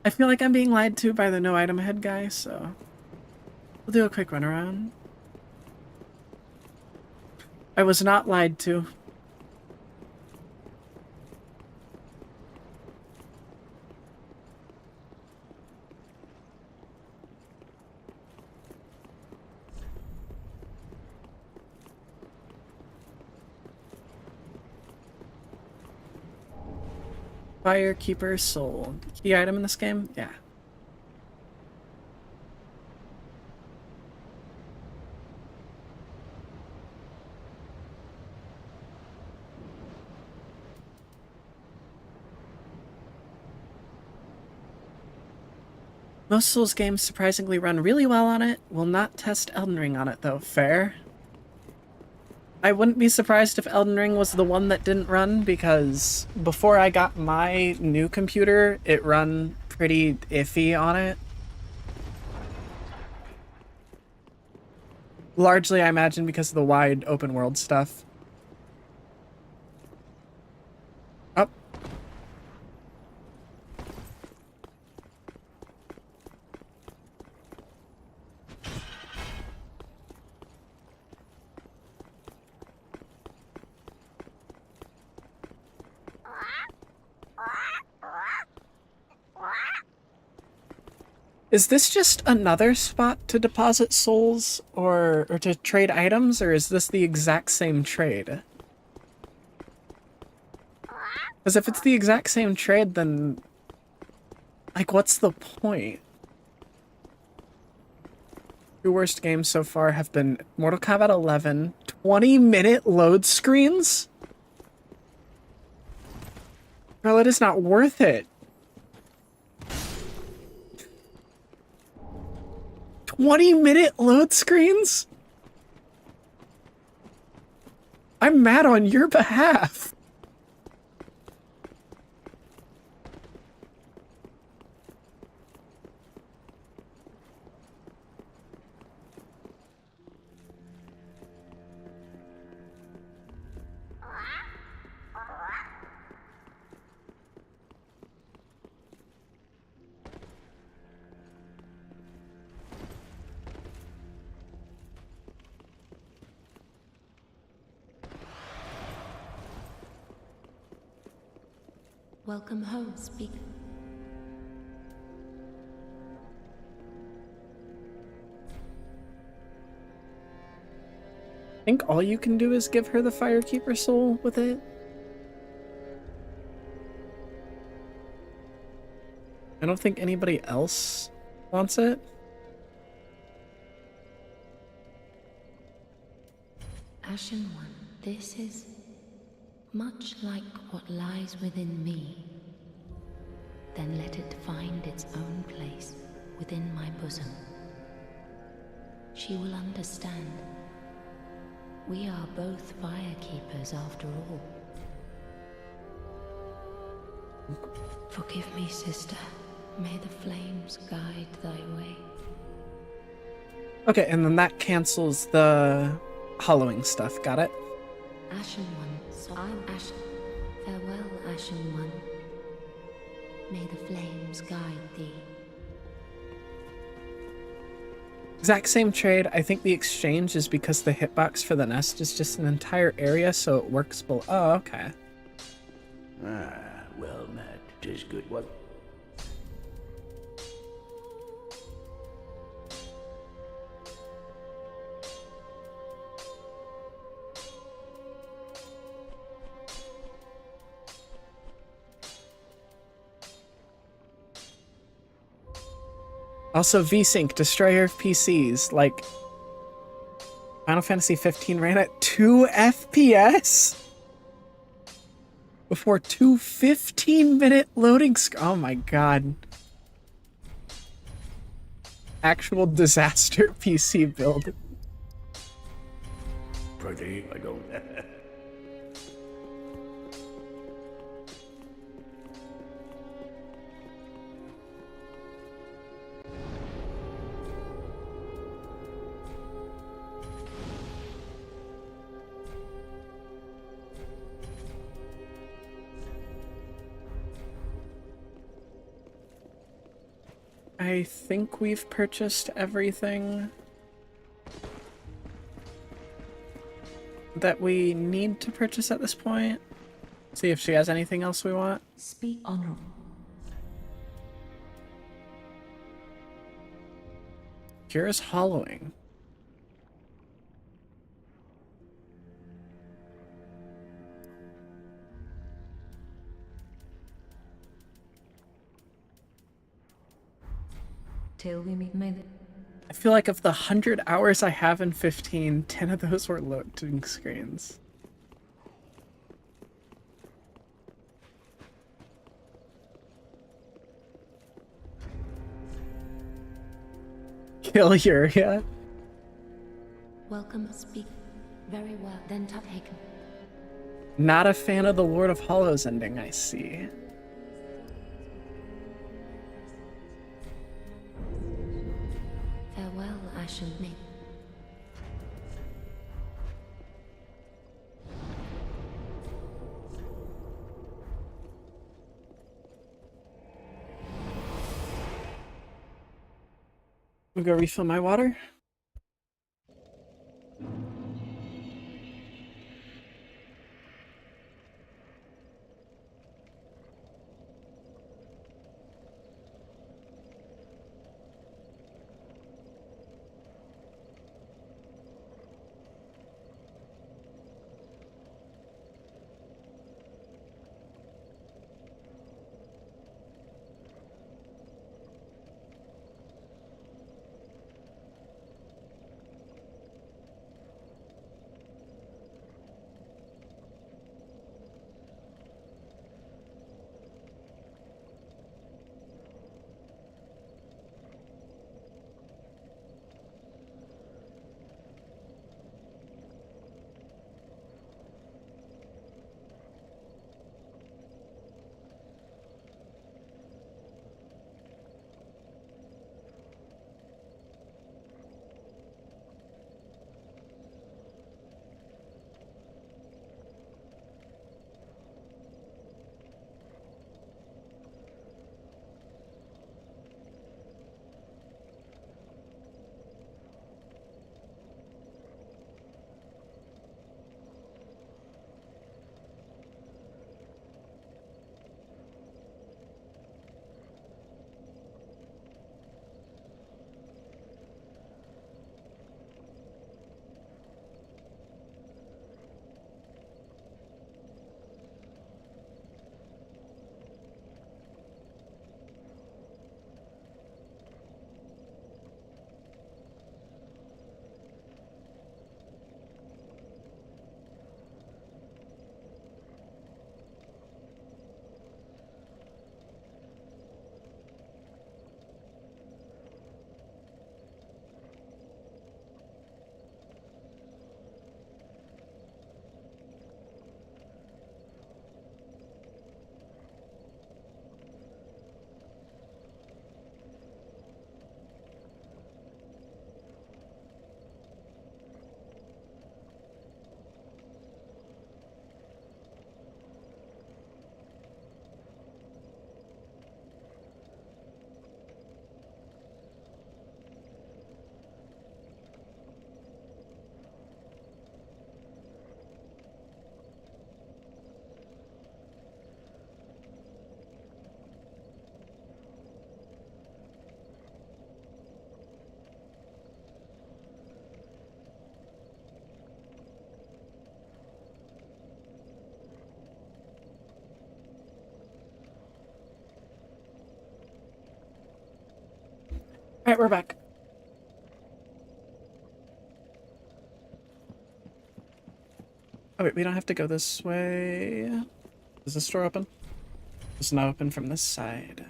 I feel like I'm being lied to by the no item ahead guy, so we'll do a quick run around. I was not lied to. Firekeeper Soul. Key item in this game? Yeah. Most Souls games surprisingly run really well on it. Will not test Elden Ring on it though. Fair. I wouldn't be surprised if Elden Ring was the one that didn't run, because before I got my new computer, it run pretty iffy on it. Largely, I imagine, because of the wide open world stuff. Up. Is this just another spot to deposit souls or to trade items, or is this the exact same trade? Because if it's the exact same trade, then like, what's the point? Two worst games so far have been Mortal Kombat 11, 20-minute load screens? Bro, it is not worth it. 20-minute load screens? I'm mad on your behalf. Welcome home, speaker. I think all you can do is give her the Firekeeper soul with it. I don't think anybody else wants it. Ashen One, this is much like what lies within me. Then let it find its own place within my bosom. She will understand. We are both firekeepers after all. Forgive me, sister. May the flames guide thy way. Okay, and then that cancels the hollowing stuff. Got it? Ashen One, so I'm Ashen. Farewell, Ashen One. May the flames guide thee. Exact same trade. I think the exchange is because the hitbox for the nest is just an entire area, so it works below. Oh, okay. Ah, well met. 'Tis good. What? Also, VSync, destroyer of PCs. Like, Final Fantasy 15 ran at 2 FPS before two 15-minute loading Oh my god. Actual disaster PC build. Pretty, I don't. I think we've purchased everything that we need to purchase at this point. See if she has anything else we want. Speak honorable. Here's hollowing. Till we meet, may the... I feel like of the 100 hours I have in 15, 10 of those were loading screens. Kill Yuria. Welcome, speak. Very well, then taken. Not a fan of the Lord of Hollows ending, I see. Farewell, Ashen Maid. I'll go refill my water. Alright, we're back. Oh wait, we don't have to go this way. Is this door open? It's not open from this side.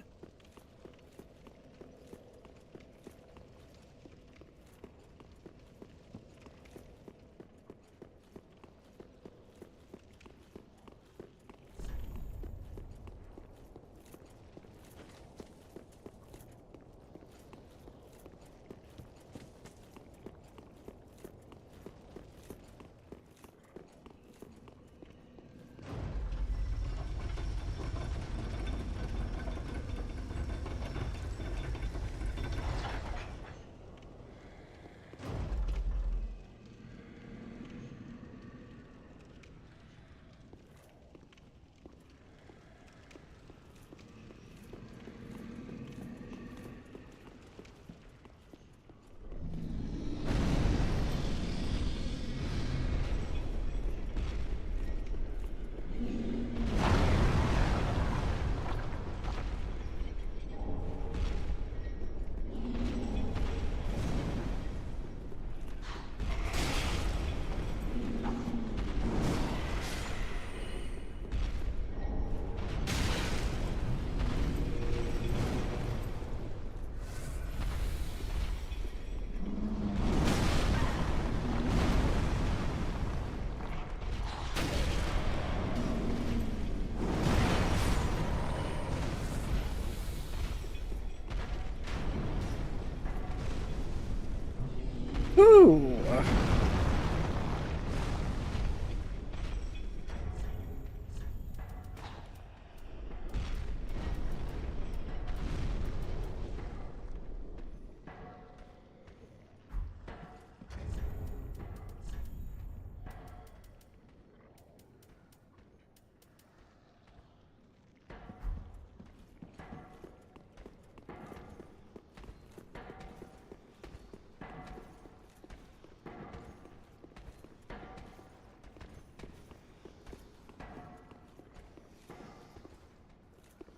Ooh.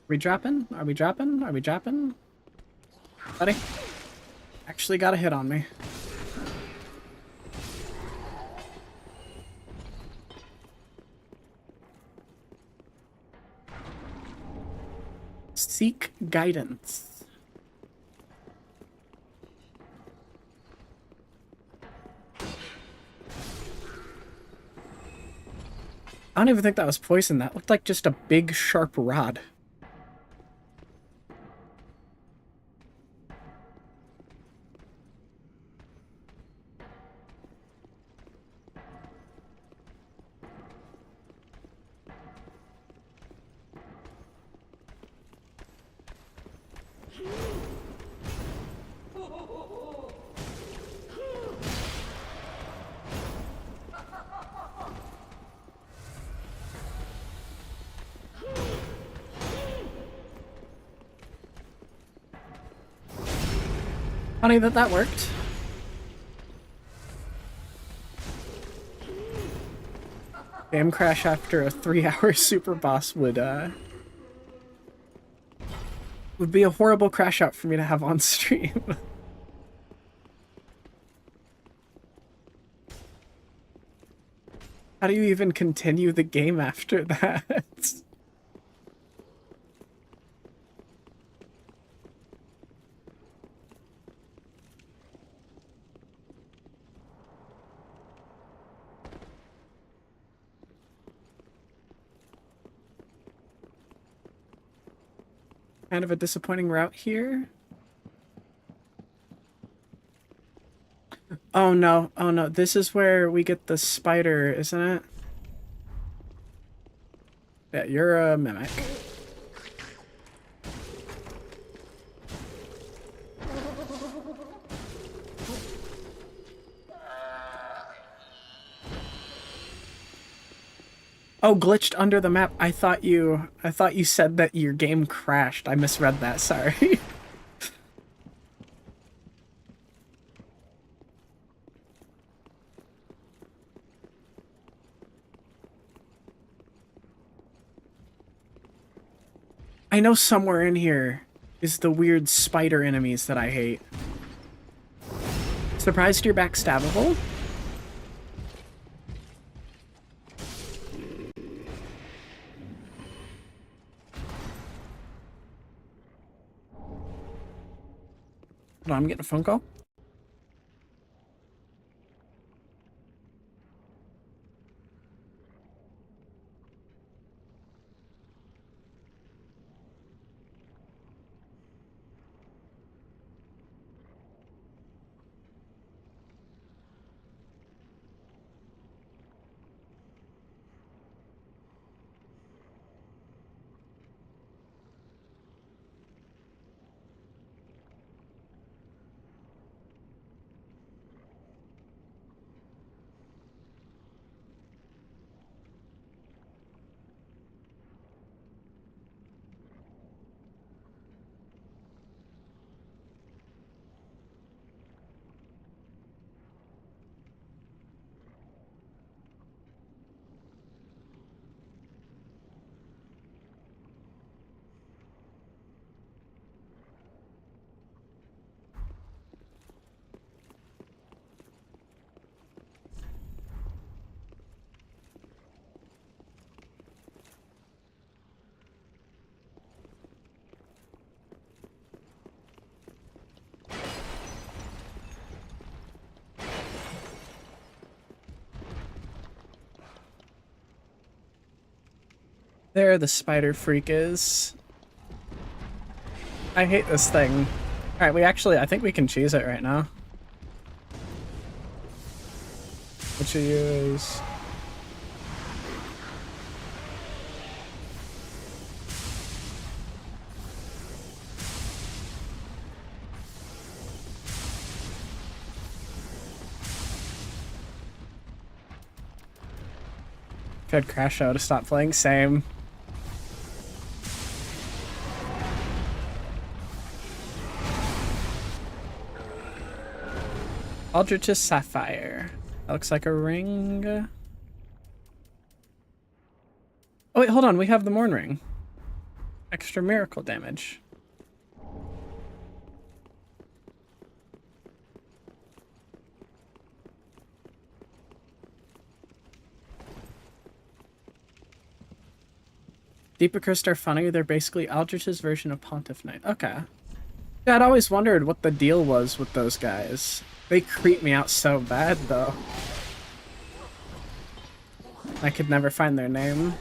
We dropping? Are we dropping? Are we dropping? Buddy? Actually got a hit on me. Seek guidance. I don't even think that was poison. That looked like just a big sharp rod. Funny that that worked. Game crash after a 3-hour super boss would be a horrible crash out for me to have on stream. How do you even continue the game after that? Kind of a disappointing route here. Oh no, oh no, this is where we get the spider, isn't it? Yeah, you're a mimic. Oh, glitched under the map. I thought you said that your game crashed. I misread that, sorry. I know somewhere in here is the weird spider enemies that I hate. Surprised you're backstabbable? Hold on, I'm getting a phone call. There the spider freak is. I hate this thing. Alright, I think we can choose it right now. Which of you is... Could crash out to stop playing. Same. Aldrich's Sapphire. That looks like a ring. Oh wait, hold on. We have the Morn Ring. Extra miracle damage. Deepacrust are funny. They're basically Aldrich's version of Pontiff Knight. Okay. Yeah, I'd always wondered what the deal was with those guys. They creep me out so bad, though. I could never find their name.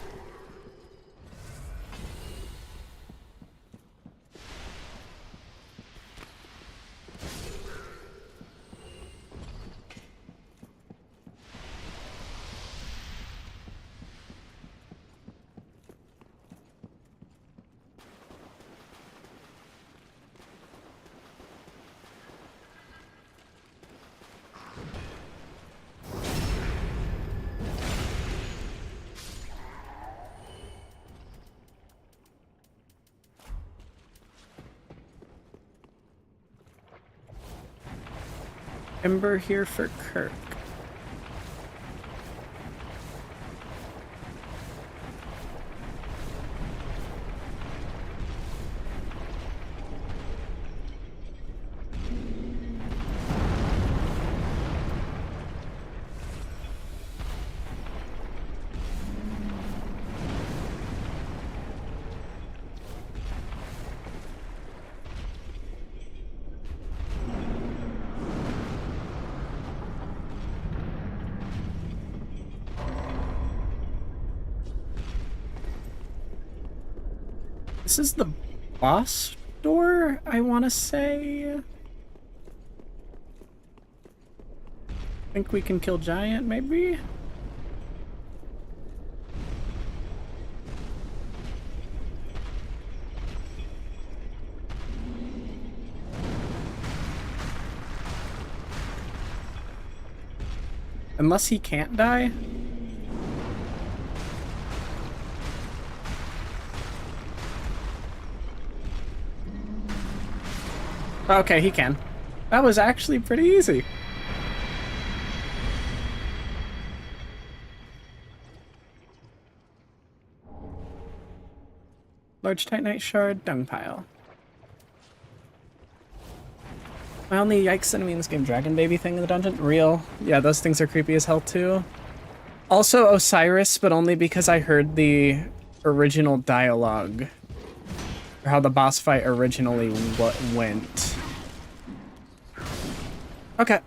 Ember here for Kirk. This is the boss door, I want to say. I think we can kill Giant, maybe? Unless he can't die. Okay, he can. That was actually pretty easy. Large Titanite Shard, Dung Pile. My only yikes enemy in this game, Dragon Baby thing in the dungeon? Real. Yeah, those things are creepy as hell too. Also Osiris, but only because I heard the original dialogue. Or how the boss fight originally went. Okay.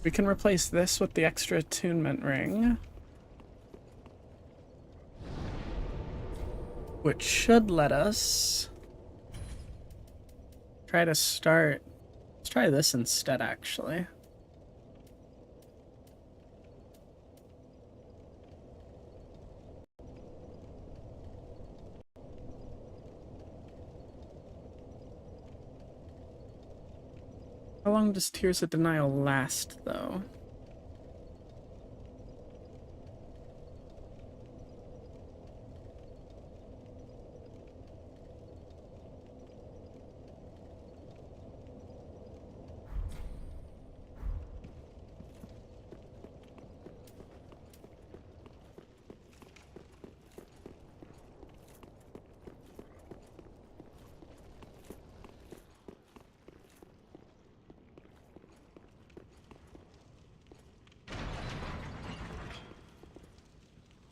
We can replace this with the extra attunement ring. Which should let us try to start. Let's try this instead, actually. How long does Tears of Denial last, though?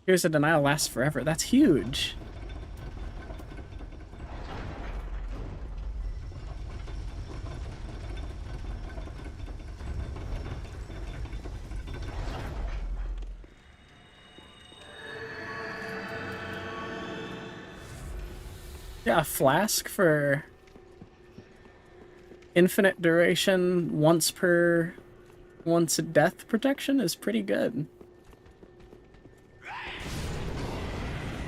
Tears of Denial lasts forever. That's huge. Yeah, a flask for infinite duration once a death protection is pretty good.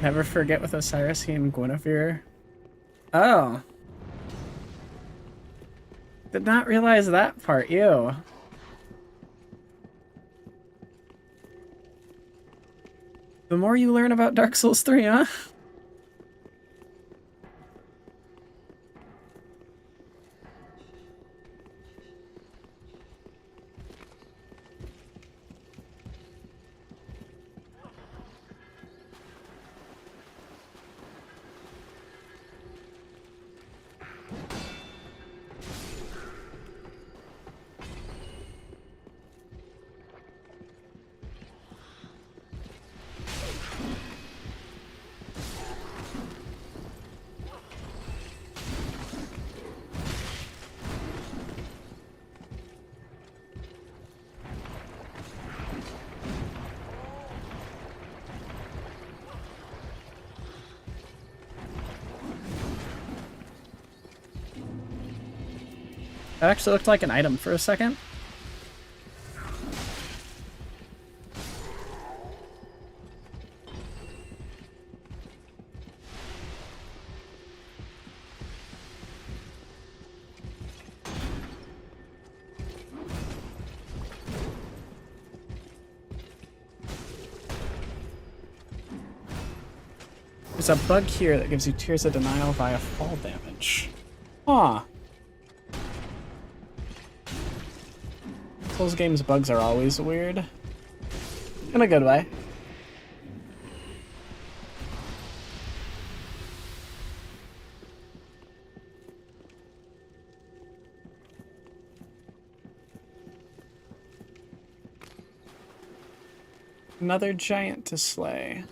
Never forget with Osiris and Guinevere. Oh. Did not realize that part, ew. The more you learn about Dark Souls 3, huh? That actually looked like an item for a second. There's a bug here that gives you Tears of Denial via fall damage. Huh. Souls games bugs are always weird. In a good way. Another giant to slay.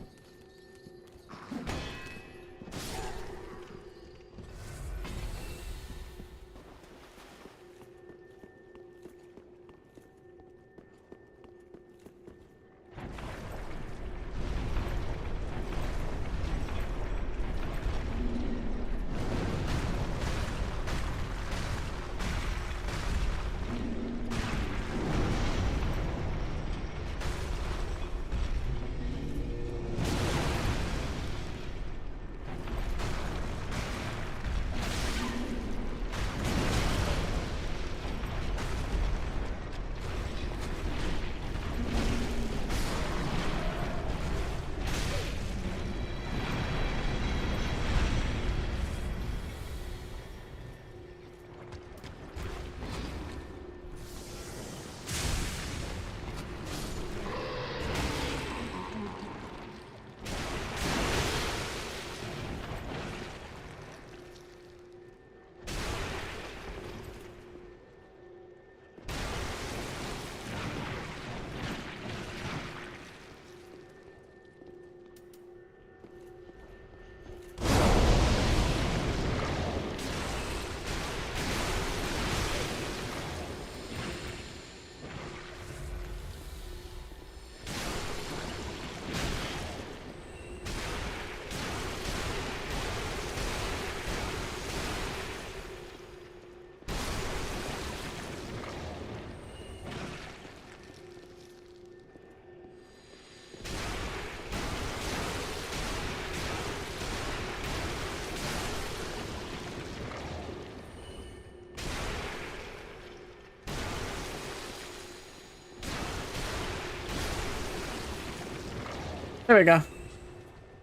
There we go.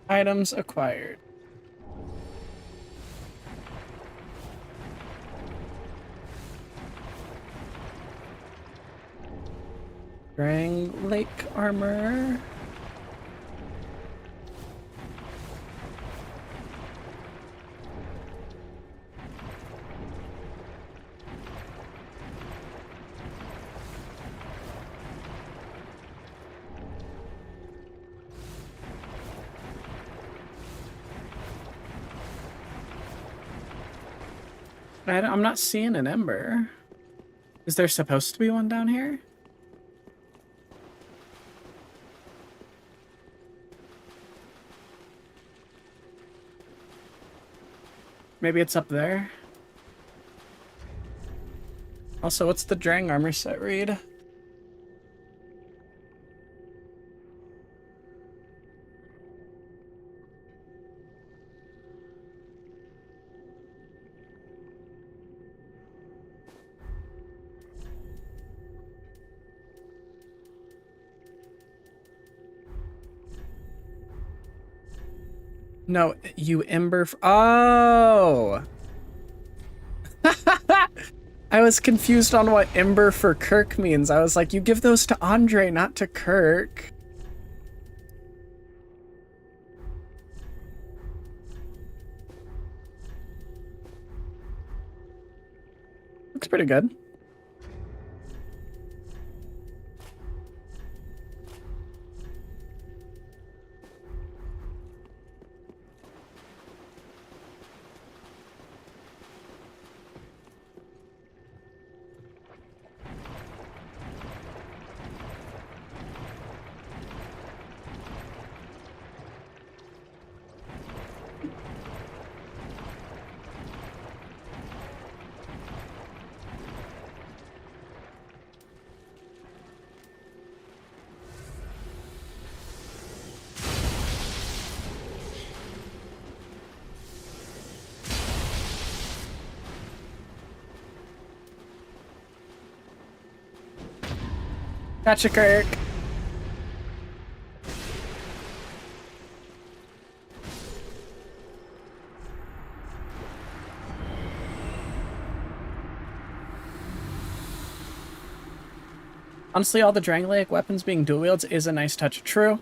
Items acquired. Drang Lake armor. I'm not seeing an ember. Is there supposed to be one down here? Maybe it's up there. Also, what's the Drang armor set read? No, you ember. Oh! I was confused on what ember for Kirk means. I was like, you give those to Andre, not to Kirk. Looks pretty good. Gotcha, Kirk. Honestly, all the Drangleic weapons being dual wields is a nice touch of true.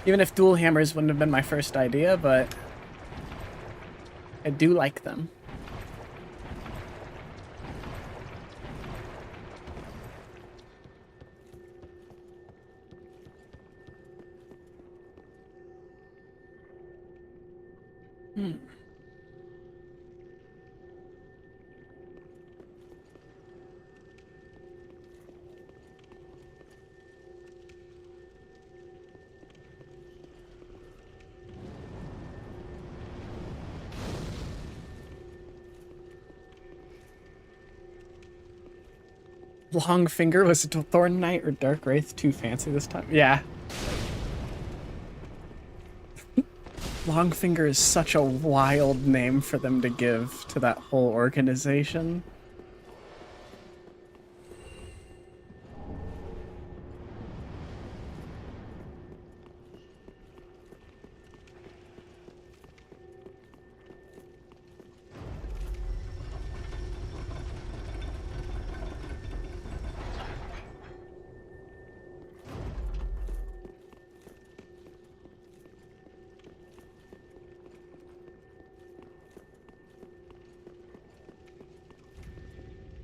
Even if dual hammers wouldn't have been my first idea, but I do like them. Longfinger, was it Thorn Knight or Dark Wraith too fancy this time? Yeah. Longfinger is such a wild name for them to give to that whole organization.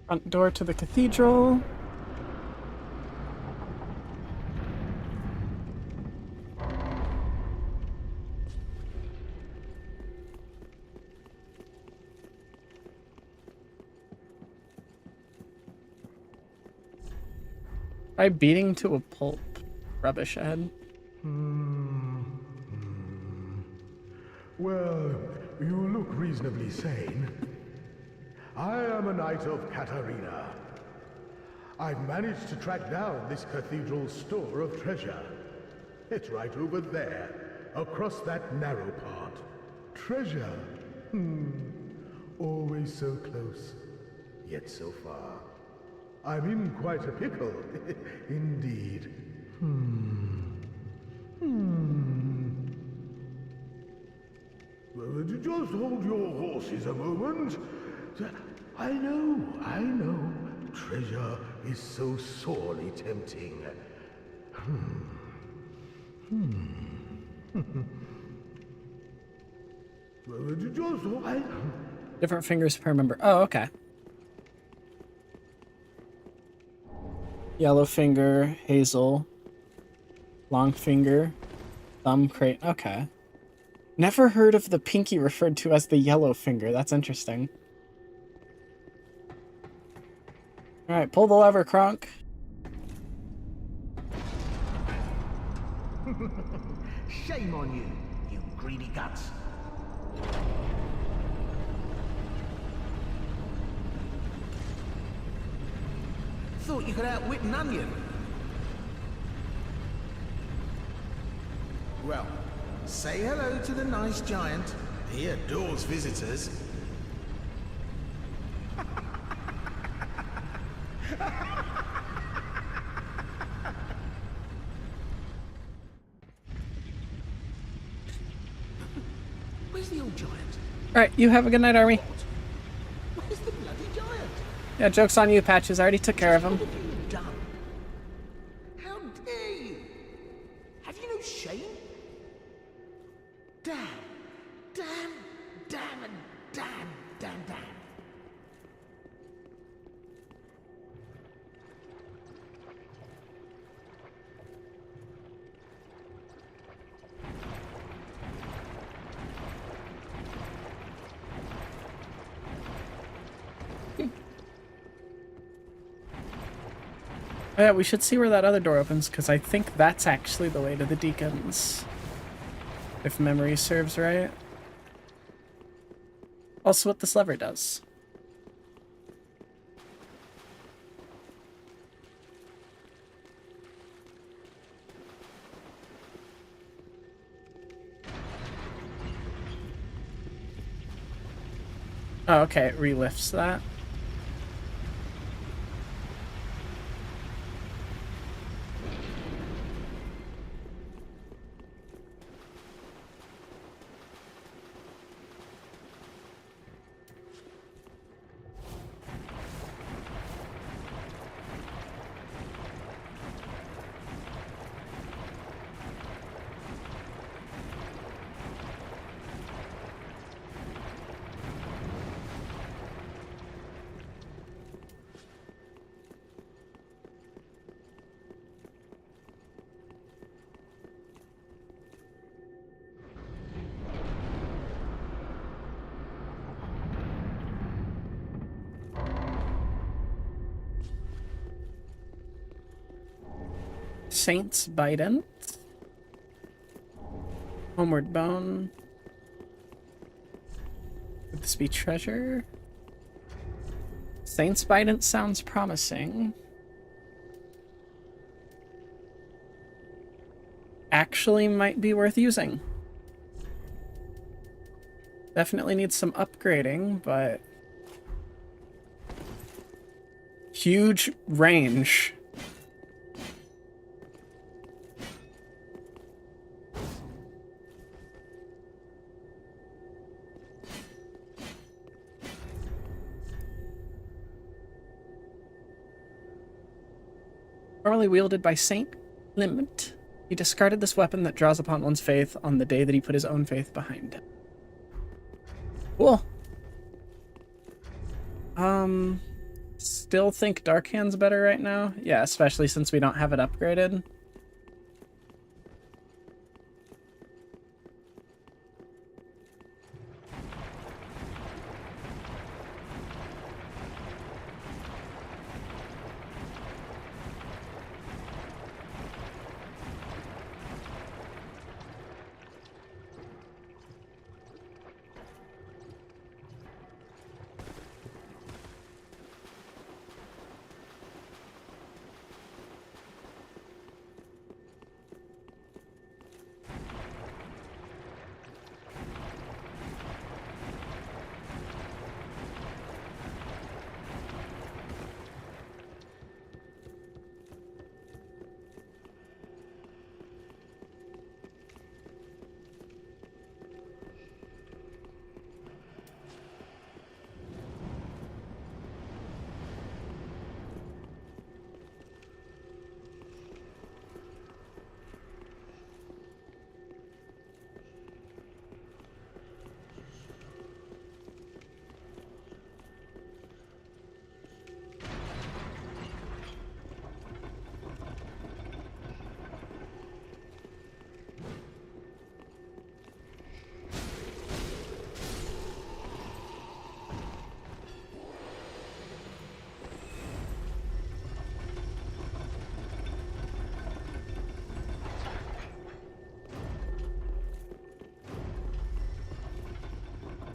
Front door to the cathedral. By beating to a pulp. Rubbish head. Well, you look reasonably sane. I am a knight of Katarina. I've managed to track down this cathedral's store of treasure. It's right over there, across that narrow part. Treasure? Always so close, yet so far. I'm in quite a pickle, indeed. Well, just hold your horses a moment. I know. Treasure is so sorely tempting. Well, just Different fingers per member. Oh, okay. Yellow finger, hazel, long finger, thumb, crate. Okay. Never heard of the pinky referred to as the yellow finger. That's interesting. Alright, pull the lever, Kronk. Shame on you, you greedy guts. Thought you could outwit an onion. Well, say hello to the nice giant. He adores visitors. Where's the old giant? Alright, you have a good night, Army. Where's the bloody giant? Yeah, joke's on you, Patches. I already took care of him. What have you done? How dare you? Have you no shame? Damn, and damn. Oh, yeah, we should see where that other door opens, because I think that's actually the way to the Deacons. If memory serves right. Also what this lever does. Oh, okay, it relifts that. Saint's Bident. Homeward Bone. Could this be treasure? Saint's Bident sounds promising. Actually might be worth using. Definitely needs some upgrading, but huge range. Formerly wielded by Saint Clement, he discarded this weapon that draws upon one's faith on the day that he put his own faith behind it. Cool. Still think Dark Hand's better right now? Yeah, especially since we don't have it upgraded.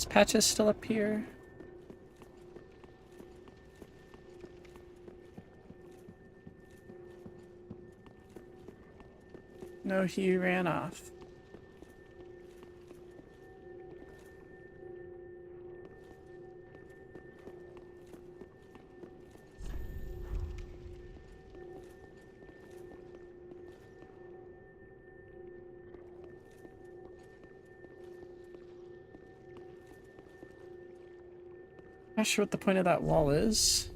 Is Patches still up here? No, he ran off. Not sure what the point of that wall is.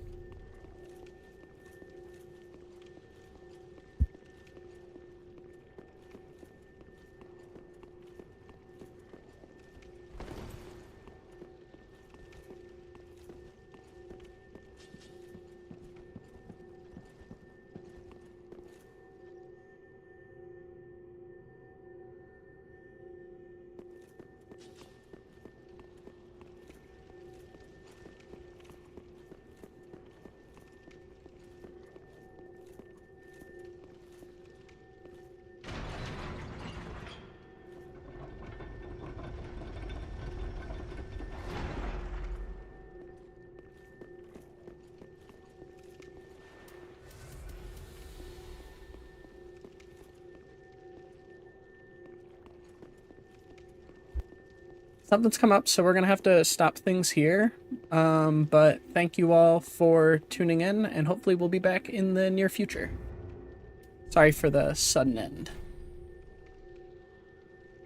Something's come up, so we're gonna have to stop things here. But thank you all for tuning in, and hopefully we'll be back in the near future. Sorry for the sudden end.